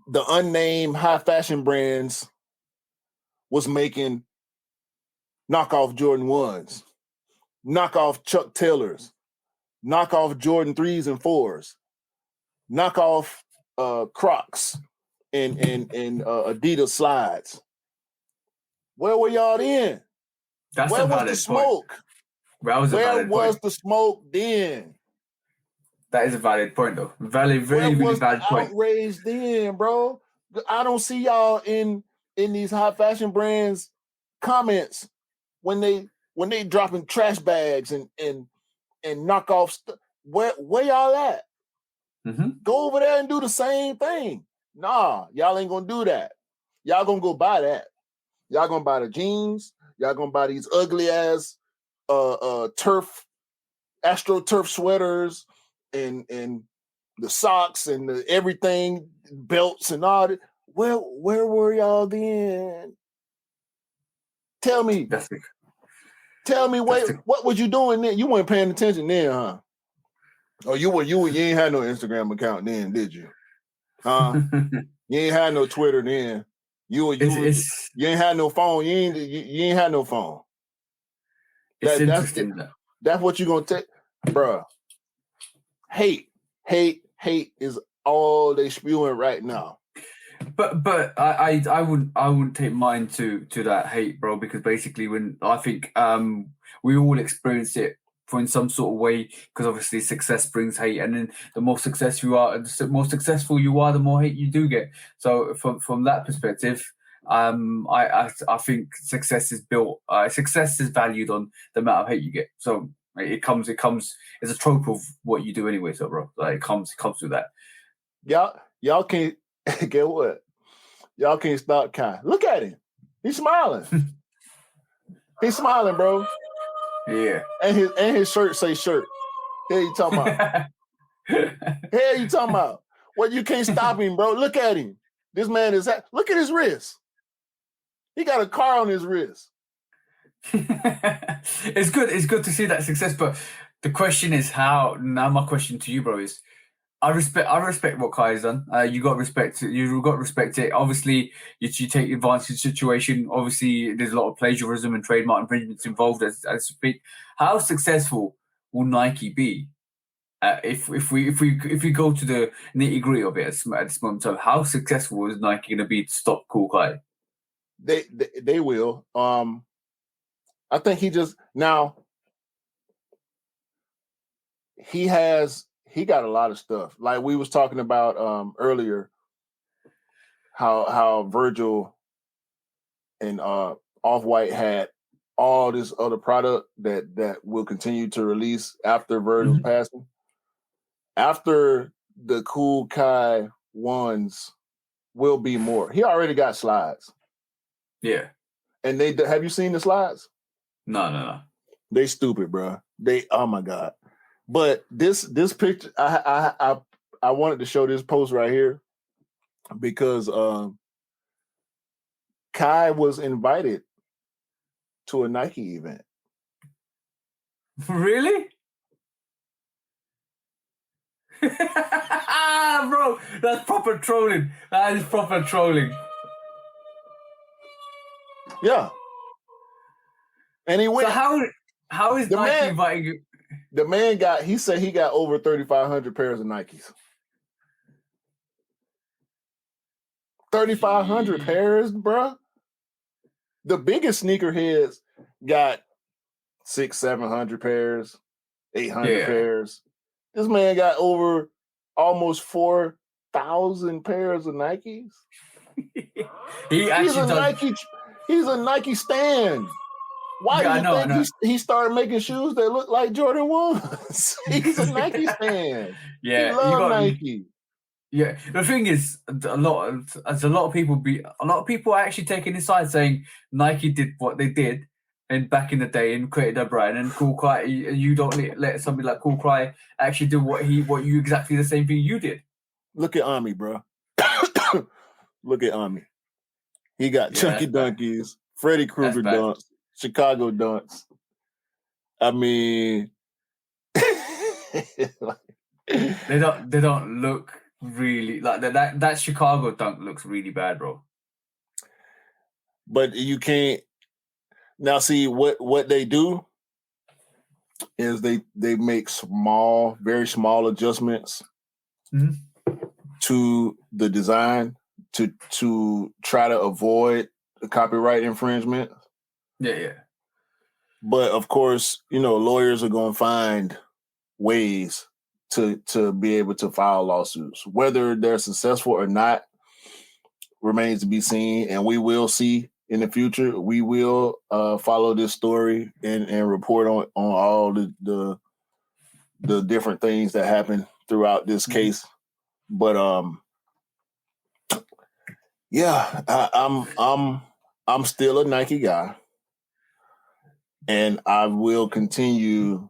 the unnamed high fashion brands was making knockoff Jordan 1s, knockoff Chuck Taylors, knockoff Jordan 3s and 4s, knockoff Crocs and Adidas slides? Where were y'all then? Where was the smoke? Where was the smoke then? That is a valid point, though. Really valid point. Outraged then, bro. I don't see y'all in these high fashion brands comments when they dropping trash bags and knockoff stuff. Where y'all at? Mm-hmm. Go over there and do the same thing. Nah, y'all ain't gonna do that. Y'all gonna go buy that. Y'all gonna buy the jeans. Y'all gonna buy these ugly ass AstroTurf sweaters and the socks and the everything, belts and all that. Where were y'all then? Tell me. Tell me what was you doing then? You weren't paying attention then, huh? Oh, you ain't had no Instagram account then, did you? Huh? You ain't had no Twitter then. You ain't had no phone. You ain't had no phone. It's interesting. That's what you gonna take, bruh. Hate is all they spewing right now. But I wouldn't take mine to that hate, bro, because basically when I think we all experienced it for in some sort of way, because obviously success brings hate, and then the more successful you are, the more hate you do get. So from that perspective, I think success is built. Success is valued on the amount of hate you get. So it comes as a trope of what you do anyway. So bro, like it comes with that. Y'all can't get what? Y'all can't stop Kai. Look at him. He's smiling. He's smiling, bro. Yeah. And his shirt say shirt. Hell you talking about? Hell you talking about? Well, you can't stop him, bro. Look at him. This man look at his wrist. He got a car on his wrist. It's good to see that success, but the question is how. Now my question to you, bro, is I respect what Kai has done. You got to respect it. You got to respect it. Obviously, you take advantage of the situation. Obviously, there's a lot of plagiarism and trademark infringements involved. As speak, how successful will Nike be if we go to the nitty gritty of it at this moment? So, how successful is Nike going to be to stop Cool Kai? They will. I think he got a lot of stuff. Like we was talking about earlier, how Virgil and Off-White had all this other product that will continue to release after Virgil's passing. After the Cool Kai ones will be more. He already got slides. Yeah. And have you seen the slides? No. They stupid, bro. Oh my God. But this picture, I wanted to show this post right here because Kai was invited to a Nike event. Really? Bro, that's proper trolling. That is proper trolling. Yeah. And he went. So how is Nike inviting you? The man he said he got over 3,500 pairs of Nikes. 3,500 pairs, bro. The biggest sneakerheads got 600-700 pairs, 800 pairs. This man got over almost 4,000 pairs of Nikes. He's a Nike stan. Why do you think he started making shoes that look like Jordan 1s? He's a Nike fan. Yeah, he loves Nike. Yeah, the thing is, a lot of people are actually taking his side, saying Nike did what they did, and back in the day, and created a brand. And Cool Kai, you don't let somebody like Cool Kai actually do what you exactly the same thing you did. Look at Ami, bro. Look at Ami. He got Chunky Dunkies, Freddy Krueger dunks, Chicago dunks. I mean, they don't look really like that Chicago dunk looks really bad, bro. But you can't now see what they do is they make very small adjustments to the design to try to avoid the copyright infringement. Yeah. But of course, lawyers are going to find ways to be able to file lawsuits. Whether they're successful or not remains to be seen, and we will see in the future. We will follow this story and report on all the different things that happen throughout this case. But I'm still a Nike guy, and I will continue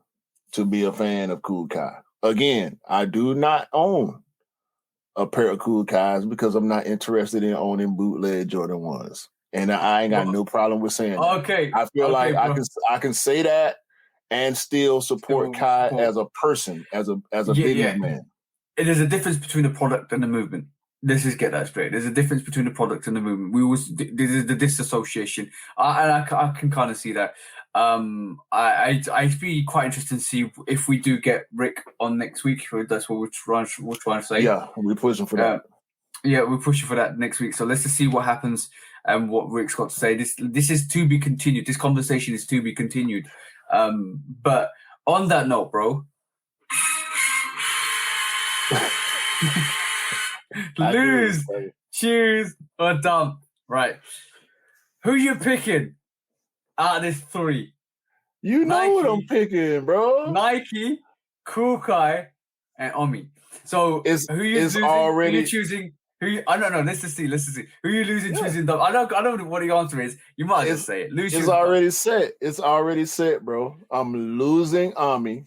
to be a fan of Cool Kai. Again, I do not own a pair of Cool Kais because I'm not interested in owning bootleg Jordan 1s. And I ain't got no problem with saying that. Okay. I feel like I can say that and still support Kai as a person, as a businessman. There's a difference between the product and the movement. Let's just get that straight. There's a difference between the product and the movement. There's the disassociation. I can kind of see that. I'd be quite interested to see if we do get Rick on next week. That's what we're trying to say. Yeah, we're pushing for that. Yeah, we're pushing for that next week. So let's just see what happens and what Rick's got to say. This is to be continued. This conversation is to be continued. But On that note, bro. Lose, choose, or dump. Right. Who you picking out of this 3? You know Nike, what I'm picking, bro. Nike, Kukai, and Omi. So who you losing? Already... Who you choosing? I don't know. Let's just see. Who you losing, choosing dump. I don't know what the answer is. You might just say it. It's already set. It's already set, bro. I'm losing Ami.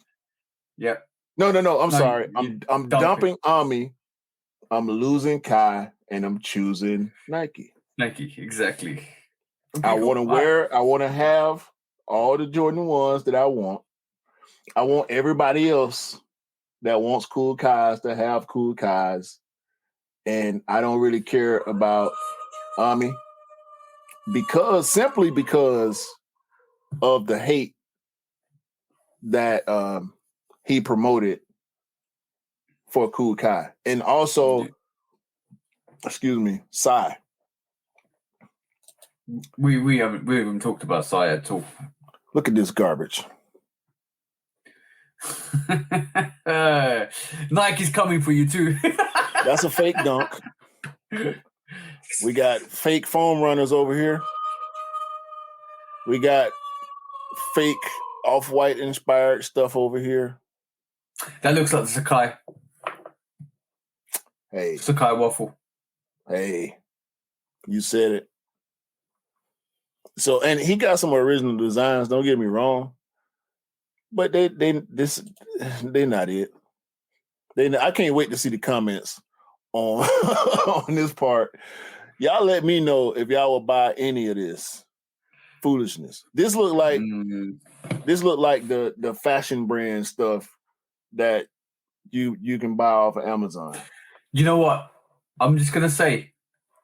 Yep. No. I'm sorry. I'm dumping Ami. I'm losing Kai, and I'm choosing Nike. Nike, exactly. Okay, I want to wear. I want to have all the Jordan 1s that I want. I want everybody else that wants cool Kais to have cool Kais, and I don't really care about Ami simply because of the hate that he promoted for Cool Kai. And also, excuse me, Sai. We haven't talked about Sai at all. Look at this garbage. Nike's coming for you too. That's a fake dunk. We got fake foam runners over here. We got fake off-white inspired stuff over here. That looks like the Sakai. Hey. Sakai waffle. Hey. You said it. So, and he got some original designs, don't get me wrong. But they're not it. I can't wait to see the comments on on this part. Y'all let me know if y'all will buy any of this foolishness. This look like the fashion brand stuff that you can buy off of Amazon. You know what? I'm just gonna say,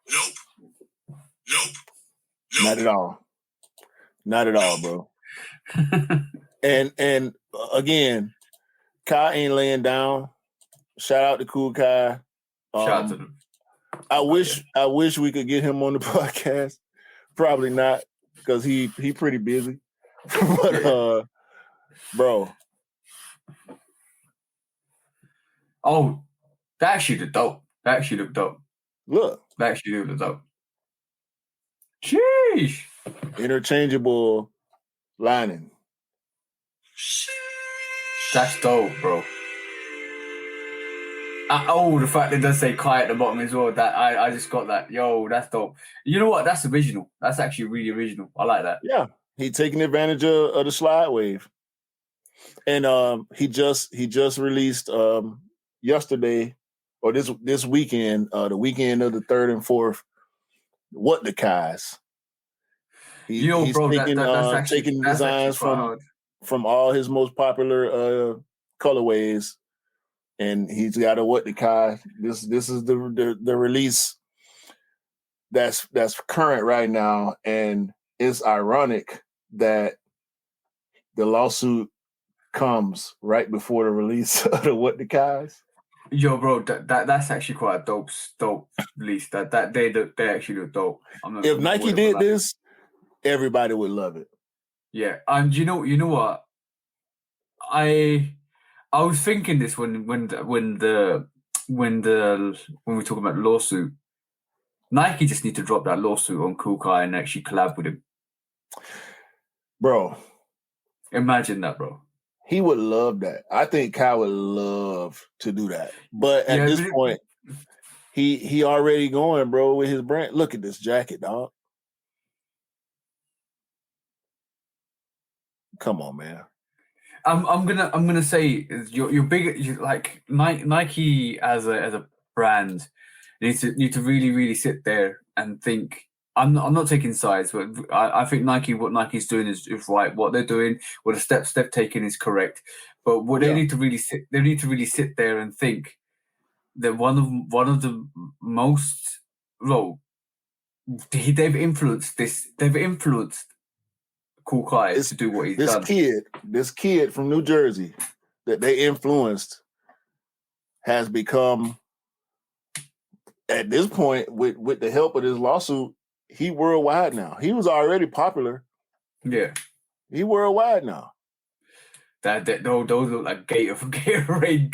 nope. Not at all. Not at all, bro. And again, Kai ain't laying down. Shout out to Cool Kai. Shout out to them. I wish we could get him on the podcast. Probably not, because he pretty busy. But bro. Oh, that actually looked dope. Look. That actually looked dope. Sheesh. Interchangeable lining. That's dope, bro. The fact that it does say Kai at the bottom as well. That I just got that. Yo, that's dope. You know what? That's original. That's actually really original. I like that. Yeah, he taking advantage of the slide wave, and he just released yesterday or this weekend, the weekend of the 3rd and 4th. What the Kais? He's bro, taking designs from all his most popular colorways. And he's got a What the Kai. This is the release that's current right now, and it's ironic that the lawsuit comes right before the release of the What the Kais. Yo, bro, that's actually quite a dope release. That they actually look dope. If Nike did this, everybody would love it. Yeah, and you know what? I was thinking this when we talk about the lawsuit. Nike just need to drop that lawsuit on Cool Kai and actually collab with him. Bro. Imagine that, bro. He would love that. I think Kai would love to do that. But at this point, he already going, bro, with his brand. Look at this jacket, dog. Come on, man. I'm gonna say you're big. Like Nike as a brand need to really sit there and think. I'm not taking sides, but I think what Nike's doing is right. What they're doing, what the steps they've taken is correct. But what they need to really sit there and think that one of the most they've influenced Cool Kai to do what he's done. This kid from New Jersey that they influenced has become, at this point, with the help of this lawsuit, he worldwide now. He was already popular. Yeah. He worldwide now. Those look like Gatorade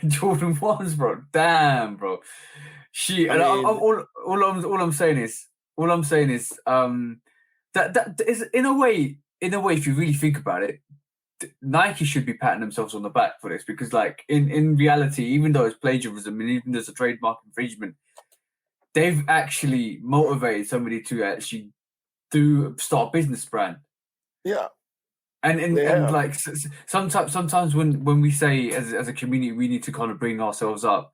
Jordan 1s, bro. Damn, bro. All I'm saying is that is in a way, if you really think about it, Nike should be patting themselves on the back for this, because like in reality, even though it's plagiarism and even there's a trademark infringement, they've actually motivated somebody to actually start a business brand. Yeah. And like sometimes when we say as a community we need to kind of bring ourselves up,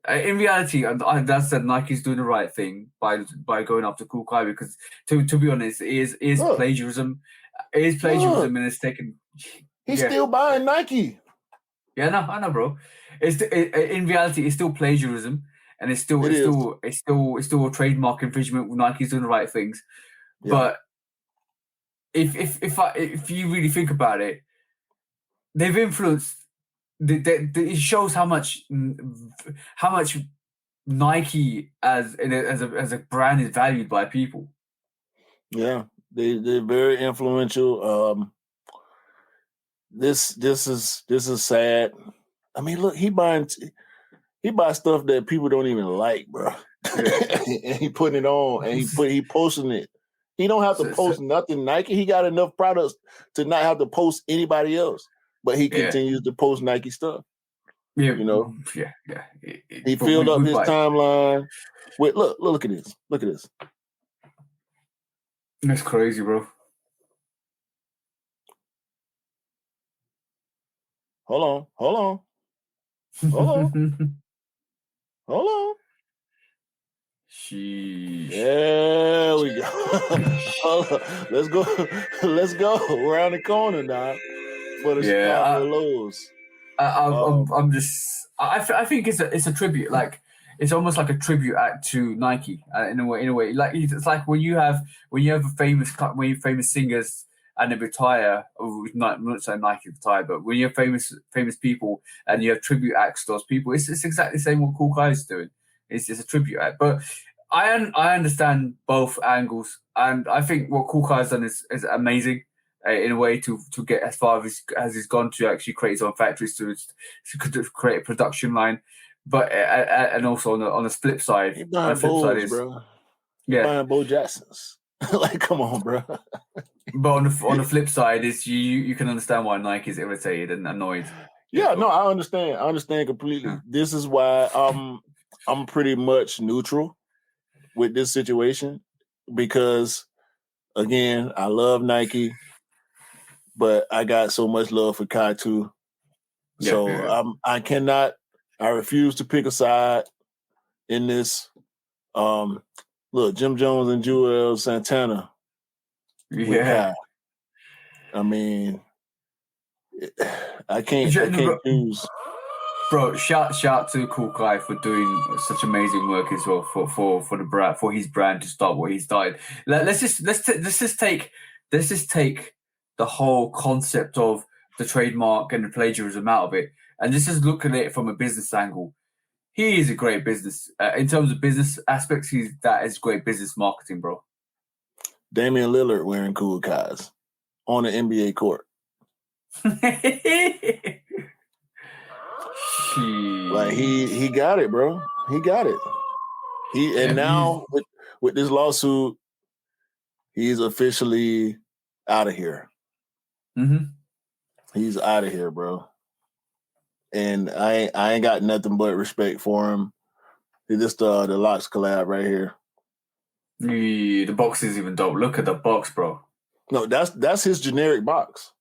in reality, and that's said, Nike's doing the right thing by going after Cool Kai, because to be honest, it is plagiarism. It is plagiarism, and it's taken. He's still buying Nike. Yeah, no, I know, bro. In reality, it's still plagiarism, and it's still a trademark infringement. Nike's doing the right things, but if you really think about it, they've influenced. It shows how much Nike as a brand is valued by people. Yeah, they're very influential. This is sad. I mean, look, he buys stuff that people don't even like, bro. Yeah. And he putting it on, and he posting it. He don't have to post nothing Nike. He got enough products to not have to post anybody else, but he continues to post Nike stuff. Yeah, you know. Yeah. He filled up his timeline with look at this. Look at this. That's crazy, bro. Hold on. Sheesh. There we go. Let's go around the corner now for the Chicago Lows. I think it's a tribute. Like, it's almost like a tribute act to Nike in a way. Like, it's like when you have famous singers and they retire, or not saying Nike retire, but when you have famous people and you have tribute acts to those people, it's exactly the same what Cool Guy is doing. It's just a tribute act. But I understand both angles, and I think what Cool Guy has done is amazing in a way to get as far as he's gone to actually create his own factories to create a production line. But and also on the flip side, bro. Buying Bo Jacksons. Like, come on, bro. But on the flip side, is you can understand why Nike is irritated and annoyed. Yeah, no, I understand. I understand completely. Yeah. This is why I'm pretty much neutral with this situation, because again, I love Nike, but I got so much love for Kai too. So I refuse to pick a side in this. Look, Jim Jones and Joel Santana with Kai. I mean, I can't choose. Bro, shout to Cool Guy for doing such amazing work as well for the brand, for his brand to start what he started. Let's just take the whole concept of the trademark and the plagiarism out of it, and just look at it from a business angle. He is a great business in terms of business aspects. That is great business marketing, bro. Damian Lillard wearing Cool Guys on the NBA court. Like he got it, bro. He got it. Now with this lawsuit, he's officially out of here. Mm-hmm. He's out of here, bro. And I ain't got nothing but respect for him. It's just the Locks collab right here. The box is even dope. Look at the box, bro. No, that's his generic box.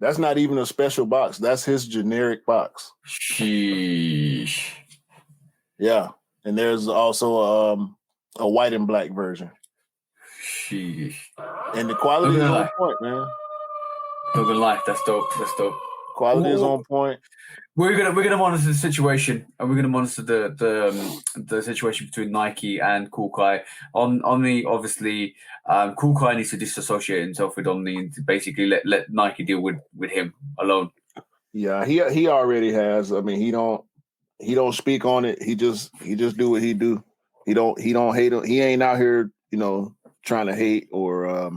That's not even a special box. That's his generic box. Sheesh. Yeah. And there's also a white and black version. Sheesh. And the quality is on point, man. Not gonna lie, that's dope. Quality is on point. We're gonna monitor the situation, and we're gonna monitor the situation between Nike and Cool Kai. Omni, obviously, Cool Kai needs to disassociate himself with Omni and to basically let Nike deal with him alone. Yeah, he already has. I mean, he don't speak on it. He just do what he do. He don't hate him. He ain't out here, trying to hate or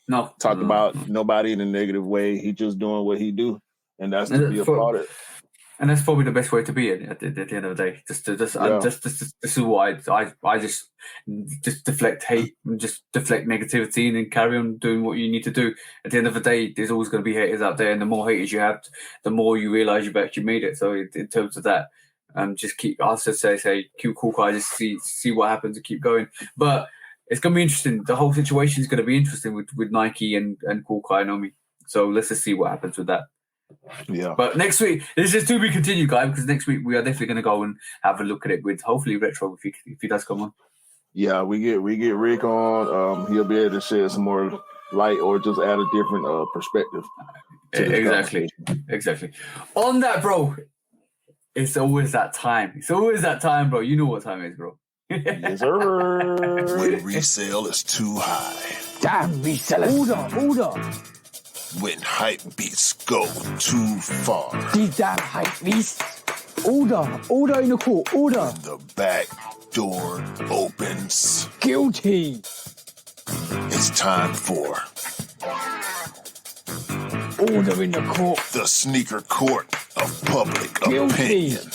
No. Talk about nobody in a negative way. He just doing what he do, and that's to be applauded. And that's probably the best way to be at the end of the day. This is what I just deflect hate and just deflect negativity and then carry on doing what you need to do. At the end of the day, there's always going to be haters out there, and the more haters you have, the more you realize you've actually made it. So in terms of that, just keep. I'll just say keep cool, guys. Just see what happens and keep going. But it's going to be interesting. The whole situation is going to be interesting with Nike and Cool Kai Nomi. So let's just see what happens with that. Yeah. But next week, this is to be continued, guys, because next week we are definitely going to go and have a look at it with hopefully Retro if he does come on. Yeah, we get Rick on. He'll be able to shed some more light or just add a different perspective. Exactly. On that, bro, it's always that time. Bro. You know what time it is, bro. Yes, sir. When resale is too high. Damn resellers. Order. When hype beats go too far. These damn hype beasts. Order in the court. Order. The back door opens. Guilty. It's time for Order in the court. the sneaker court of public Guilty. opinion.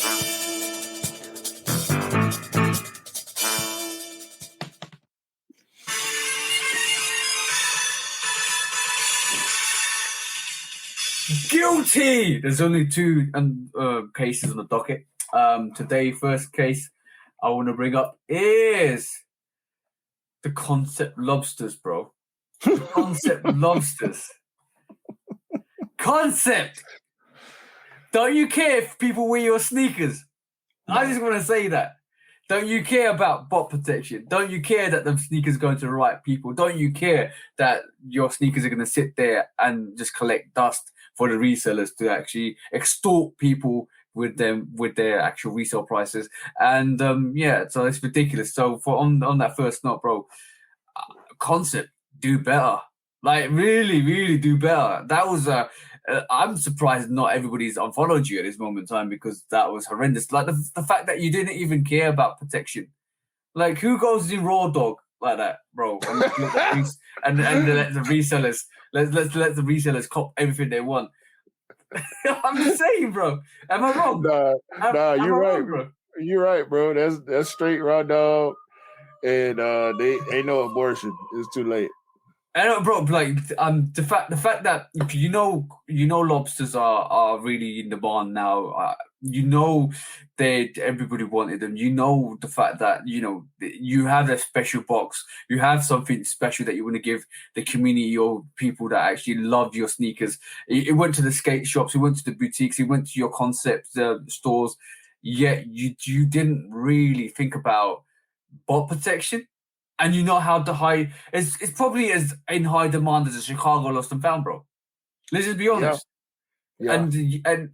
Guilty. There's only two cases on the docket. Today, first case I want to bring up is the Concept Lobsters, bro. Concept Lobsters. Concept. Don't you care if people wear your sneakers? I just want to say that. Don't you care about bot protection? Don't you care that the sneakers go to the right people? Don't you care that your sneakers are going to sit there and just collect dust for the resellers to actually extort people with their actual resale prices? And so it's ridiculous. So on that first note, bro, Concept, do better. Like really, really do better. That was I'm surprised not everybody's unfollowed you at this moment in time because that was horrendous. Like the fact that you didn't even care about protection. Like who goes in raw dog like that, bro? And let the resellers let the resellers cop everything they want. I'm just saying, bro. Am I wrong? Nah, you're right, bro. You're right, bro. That's straight raw dog, and they ain't no abortion. It's too late. I know, bro. Like, the fact that you know, lobsters are really in demand now. Everybody wanted them. You know the fact that you have a special box. You have something special that you want to give the community or people that actually love your sneakers. It went to the skate shops. It went to the boutiques. It went to your concept stores. Yet you didn't really think about bot protection. And you know how high it's probably as in high demand as a Chicago Lost and Found, bro. Let's just be honest. Yeah.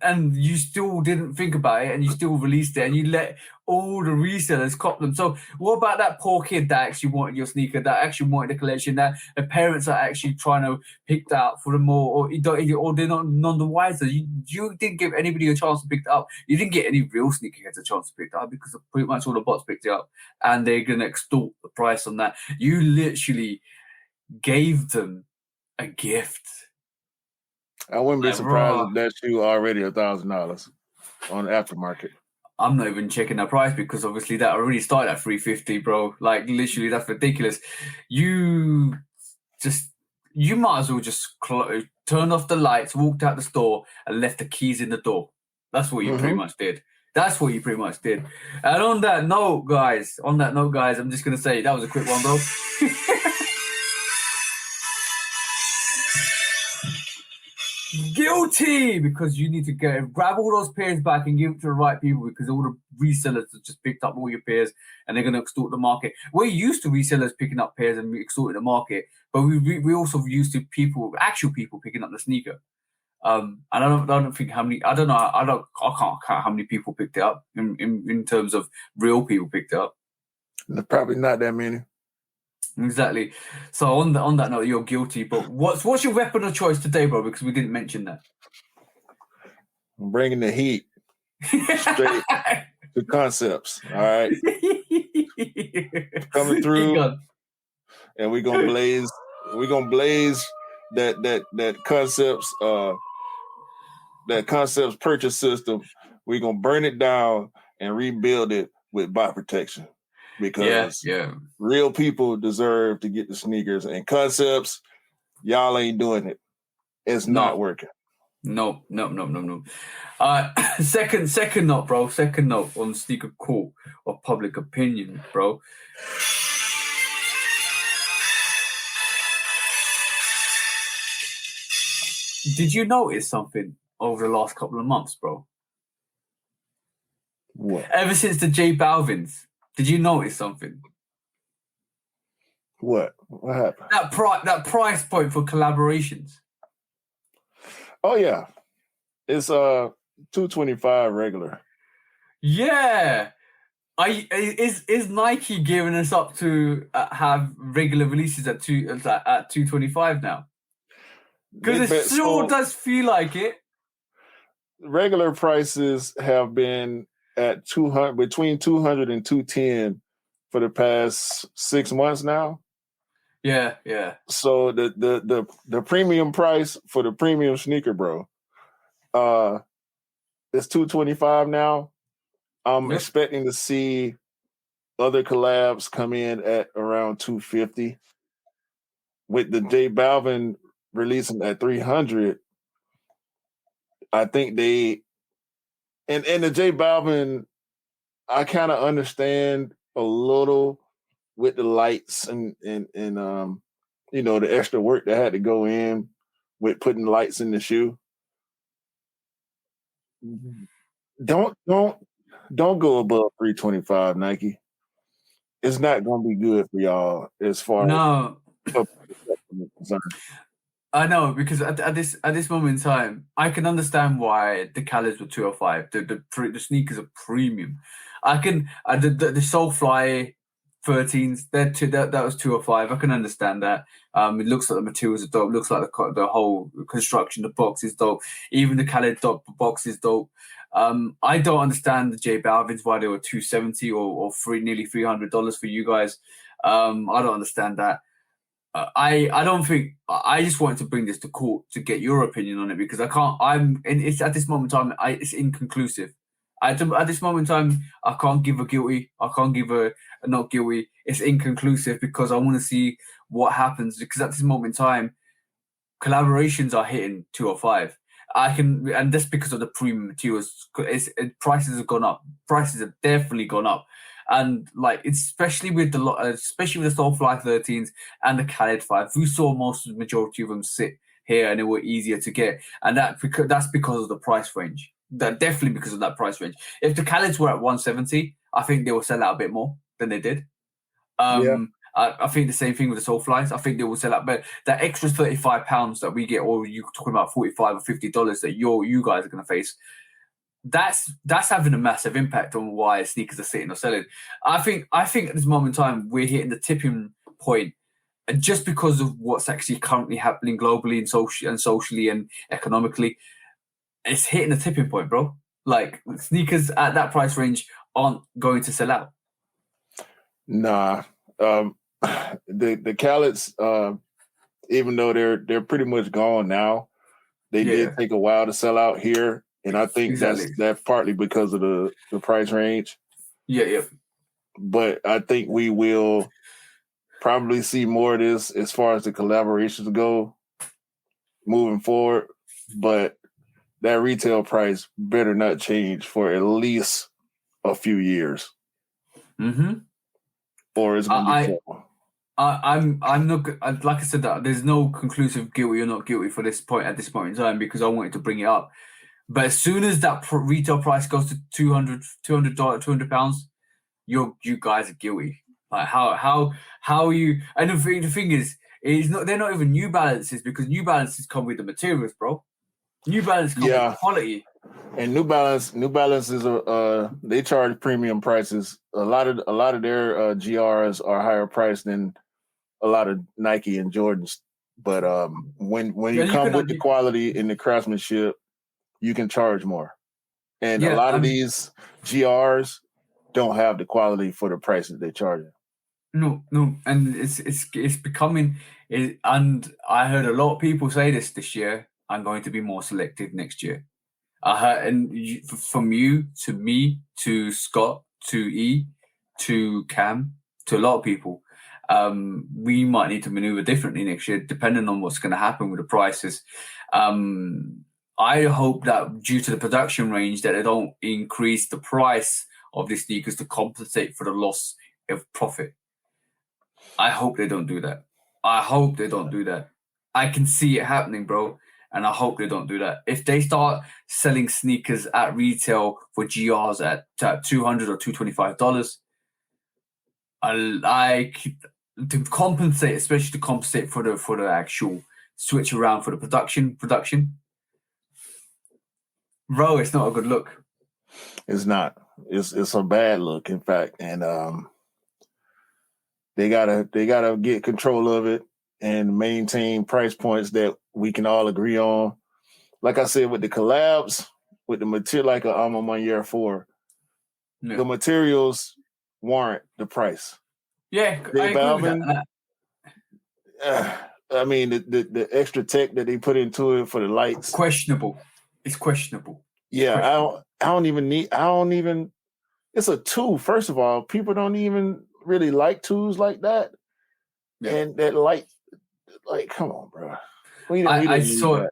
And you still didn't think about it, and you still released it, and you let all the resellers cop them. So what about that poor kid that actually wanted your sneaker, that actually wanted the collection, that the parents are actually trying to pick that up for them or they're not none the wiser? You didn't give anybody a chance to pick it up. You didn't get any real sneakerheads a chance to pick it up because pretty much all the bots picked it up, and they're gonna extort the price on that. You literally gave them a gift. I wouldn't be surprised if that shoe already $1,000 on the aftermarket. I'm not even checking the price because obviously that already started at $350, bro. Like literally, that's ridiculous. You might as well just turn off the lights, walked out the store, and left the keys in the door. That's what you pretty much did. And on that note, guys, I'm just gonna say that was a quick one, bro. Guilty, because you need to grab all those pairs back and give it to the right people because all the resellers have just picked up all your pairs and they're going to extort the market. We're used to resellers picking up pairs and extorting the market, but we also used to actual people picking up the sneaker. I don't think how many. I can't count how many people picked it up in terms of real people picked it up. Probably not that many. Exactly. So on that note, you're guilty. But what's your weapon of choice today, bro? Because we didn't mention that. I'm bringing the heat straight to Concepts. All right, coming through, and we're gonna blaze blaze that concepts purchase system. We're gonna burn it down and rebuild it with bot protection, because real people deserve to get the sneakers, and concepts, y'all ain't doing it. It's not working. No. Second note, bro. Second note on sneaker court of public opinion, bro. Did you notice something over the last couple of months, bro? What? Ever since the J Balvins, did you notice something? What? What happened? That price point for collaborations. Oh yeah, it's $225 regular. Yeah, is Nike giving us up to have regular releases at $225 now? Because it sure does feel like it. Regular prices have been at between 200 and 210 for the past 6 months now. Yeah. So the premium price for the premium sneaker, bro, it's $225 now. I'm expecting to see other collabs come in at around $250. With the J Balvin releasing at $300, I think and the J Balvin, I kind of understand a little with the lights and the extra work that had to go in with putting lights in the shoe. Don't go above $325, Nike. It's not going to be good for y'all as far as concerned. I know, because at this moment in time, I can understand why the Khaled's were $205. The sneakers are premium. I can the Soulfly 13s. That was $205. I can understand that. It looks like the materials are dope. It looks like the whole construction, the box is dope. Even the Khaled box is dope. I don't understand the J Balvins, why they were $270 or nearly $300 for you guys. I don't understand that. I don't think. I just wanted to bring this to court to get your opinion on it, because I can't. It's at this moment in time. It's inconclusive. At this moment in time, I can't give a guilty. I can't give a not guilty. It's inconclusive because I want to see what happens. Because at this moment in time, collaborations are hitting 205. And that's because of the premium materials. Prices have gone up. Prices have definitely gone up. And especially with the Soulfly 13s and the Khaled 5, we saw the majority of them sit here, and they were easier to get. And that's because of the price range. That definitely because of that price range. If the Khaleds were at 170, I think they will sell out a bit more than they did. I think the same thing with the Soulflies. I think they will sell out, but that extra £35 that we get, or you talking about $45 or $50 that you guys are going to face, that's having a massive impact on why sneakers are sitting or selling. I think at this moment in time we're hitting the tipping point, and just because of what's actually currently happening globally and socially and economically, it's hitting the tipping point, bro. Sneakers at that price range aren't going to sell out. Nah. The Khaled's, even though they're pretty much gone now, they did take a while to sell out here. And I think that's partly because of the price range. Yeah. But I think we will probably see more of this as far as the collaborations go moving forward. But that retail price better not change for at least a few years. Mm-hmm. Or it's going to be trouble. I'm not, like I said, that there's no conclusive guilty or not guilty for this point at this point in time, because I wanted to bring it up. But as soon as that retail price goes to £200, you guys are guilty. How are you? And the thing is they're not even New Balances, because New Balances come with the materials, bro. New Balance come with quality. And New Balance is they charge premium prices. A lot of their GRs are higher priced than a lot of Nike and Jordans. But when you come with the quality and the craftsmanship, you can charge more. And a lot of these GRs don't have the quality for the prices they charge. No, and it's becoming And I heard a lot of people say this year. I'm going to be more selective next year. I heard, and from you to me to Scott to E to Cam to a lot of people, we might need to maneuver differently next year, depending on what's going to happen with the prices. I hope that due to the production range, that they don't increase the price of the sneakers to compensate for the loss of profit. I hope they don't do that. I hope they don't do that. I can see it happening, bro. And I hope they don't do that. If they start selling sneakers at retail for GRs at $200 or $225, to compensate, especially to compensate for the actual switch around for the production, bro, it's not a good look. It's not. It's a bad look, in fact, and they gotta get control of it and maintain price points that we can all agree on. Like I said, with the collabs, with the material, like I'm on my year 4, the materials warrant the price. Yeah, I agree with that. I mean, the extra tech that they put into it for the lights, questionable. It's questionable. Yeah, I don't even. It's a tool. First of all, people don't even really like tools like that, and that light. Like, come on, bro. I saw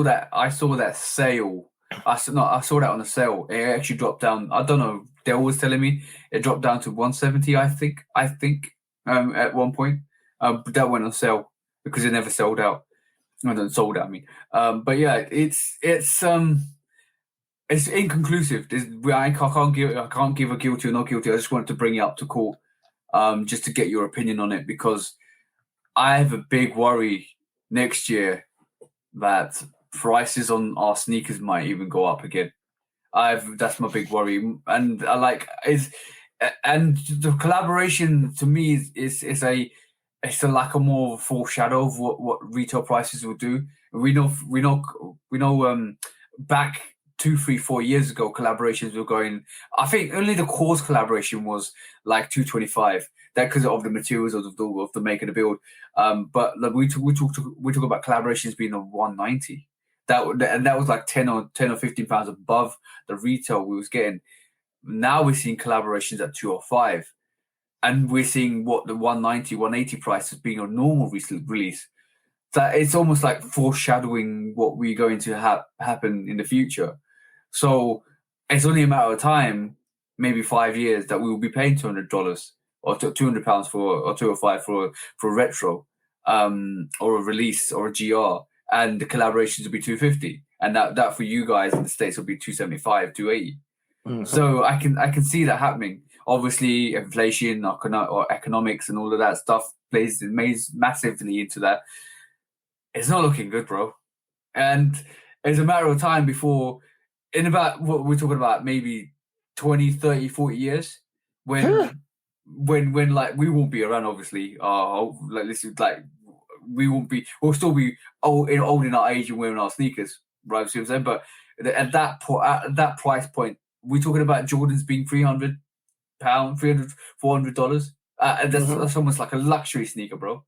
that sale. I saw that on a sale. It actually dropped down. I don't know. They're always telling me it dropped down to 170. I think. At one point, but that went on sale because it never sold out. Sold out. I mean, but yeah, it's inconclusive. I can't give a guilty or not guilty. I just wanted to bring it up to court, just to get your opinion on it, because I have a big worry next year that prices on our sneakers might even go up again. That's my big worry, and and the collaboration to me is a like a more foreshadow of what retail prices will do. We know back 2, 3, 4 years ago, collaborations were going. I think only the Cause collaboration was like $225. That because of the materials of the make and the build. But like, we talk about collaborations being on $190. That was like 10 or 15 pounds above the retail we was getting. Now we're seeing collaborations at $205, and we're seeing what the 190, 180 price as being a normal release. That it's almost like foreshadowing what we're going to happen in the future. So it's only a matter of time, maybe 5 years, that we will be paying $200 or £200 or $205 for a retro, or a release or a GR, and the collaborations will be $250, and that for you guys in the States will be $275, $280. Mm-hmm. So I can see that happening. Obviously, inflation or economics and all of that stuff plays massively into that. It's not looking good, bro. And it's a matter of time before, in about what we're talking about, maybe 20, 30, 40 years, when like we won't be around, obviously. We'll still be old in our age and wearing our sneakers, right? See what I'm saying? But at that price point, we're talking about Jordans being £300, $400. That's almost like a luxury sneaker, bro.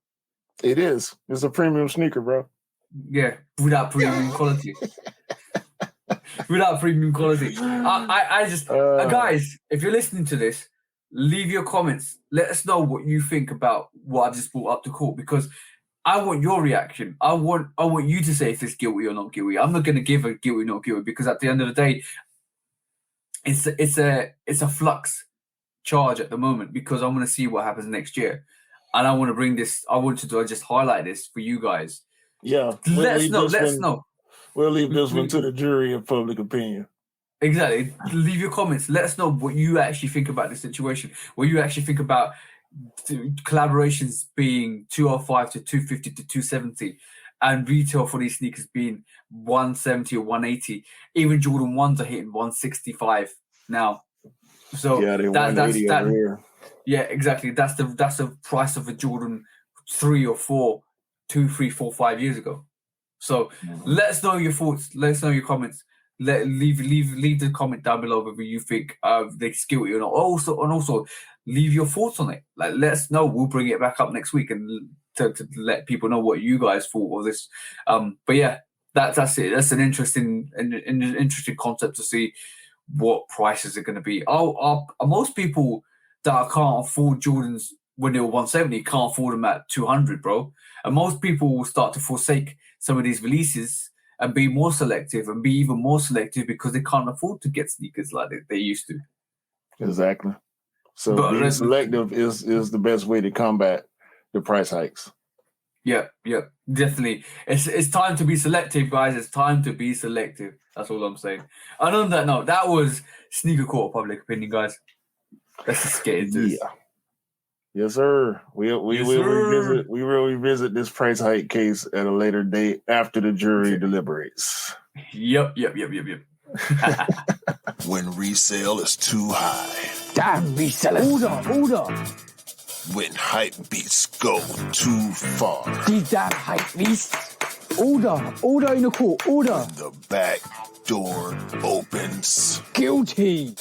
It is. It's a premium sneaker, bro. Yeah, without premium quality. Without premium quality. I just guys, if you're listening to this, leave your comments. Let us know what you think about what I've just brought up to court, because I want your reaction. I want you to say if it's guilty or not guilty. I'm not going to give a guilty or not guilty, because at the end of the day, it's a flux charge at the moment, because I want to see what happens next year, and I want to bring this. I wanted to just highlight this for you guys. Yeah, let's know. We'll leave this one to the jury of public opinion. Exactly. Leave your comments. Let us know what you actually think about this situation. What you actually think about collaborations being $205 to $250 to $270, and retail for these sneakers being $170 or $180. Even Jordan 1s are hitting $165 now. So yeah, they're $180 over here. Yeah, exactly. That's the price of a Jordan 3 or 4, 2, 3, 4, 5 years ago. So let us know your thoughts. Let us know your comments. Leave the comment down below whether you think they're guilty or not. Also leave your thoughts on it. Like, let us know. We'll bring it back up next week and to let people know what you guys thought of this. But yeah, that's it. That's an interesting concept to see what prices are going to be. Most people that can't afford Jordans when they were 170 can't afford them at 200, bro. And most people will start to forsake some of these releases and be more selective and be even more selective because they can't afford to get sneakers like they used to. Exactly. So being selective is the best way to combat the price hikes. Yeah, definitely. It's time to be selective, guys. It's time to be selective. That's all I'm saying. And on that note, that was Sneaker Court Public Opinion, guys. Let's just get into this. Yes, sir. We will revisit this price hike case at a later date after the jury deliberates. Yep. When resale is too high. Damn resellers. Order. When hype beats go too far. These damn hype beasts. Order in the court. Order. The back door opens. Guilty.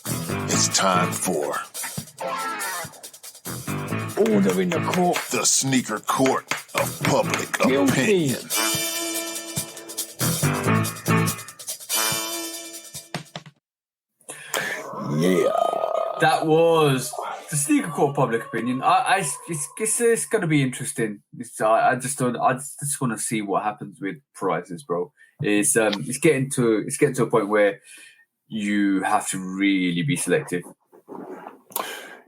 It's time for Order in the court. the sneaker court of public Guilty. opinion. Yeah. That was the Sneaker Court Public Opinion. It's going to be interesting. I just want to see what happens with prices, bro. It's getting to a point where you have to really be selective.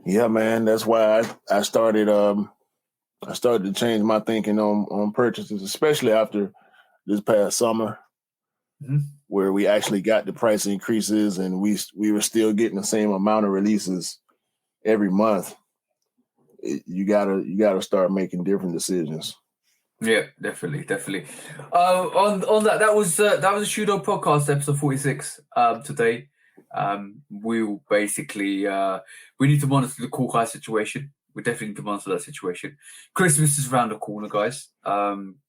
Yeah, man. That's why I started to change my thinking on purchases, especially after this past summer, where we actually got the price increases and we were still getting the same amount of releases every month. You gotta start making different decisions. Yeah, definitely. On that was a Shudo podcast episode 46 today. We'll basically we need to monitor the cool guy situation. We definitely need to monitor that situation. Christmas is around the corner, guys.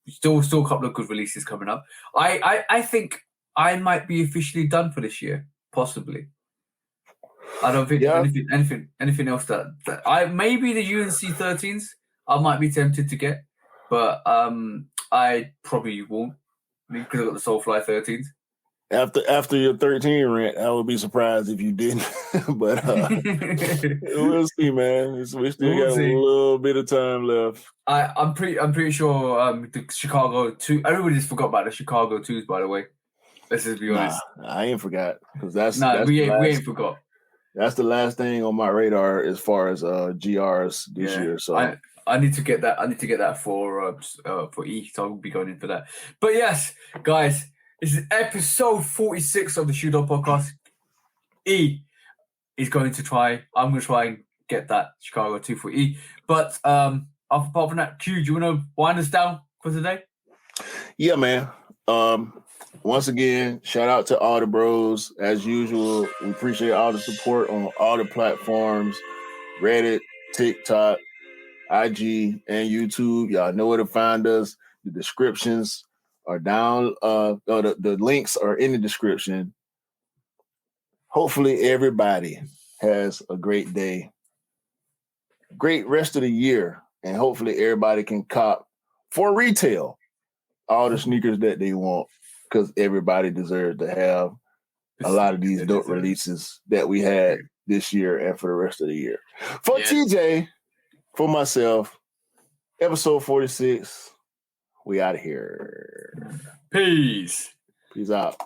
Still a couple of good releases coming up. I think I might be officially done for this year, possibly. I don't think anything else that I maybe the UNC 13s I might be tempted to get, but I probably won't because I got the Soulfly 13s. After your 13 rent, I would be surprised if you didn't. But we'll see, man. We still got a little bit of time left. I'm pretty sure the Chicago 2. Everybody just forgot about the Chicago 2s, by the way. Let's just be honest. I ain't forgot because we ain't forgot. That's the last thing on my radar as far as GRs this year. So I need to get that. I need to get that for E. So I'll be going in for that. But yes, guys. This is episode 46 of the Shoot Up Podcast. E is going to try. I'm going to try and get that Chicago 2 for E. But apart from that, Q, do you want to wind us down for today? Yeah, man. Once again, shout out to all the bros. As usual, we appreciate all the support on all the platforms, Reddit, TikTok, IG, and YouTube. Y'all know where to find us. The descriptions are down. The links are in the description. Hopefully everybody has a great day, great rest of the year, and hopefully everybody can cop for retail all the sneakers that they want, because everybody deserves to have a lot of these dope releases that we had this year and for the rest of the year. For TJ, for myself, episode 46. We out of here. Peace. Peace out.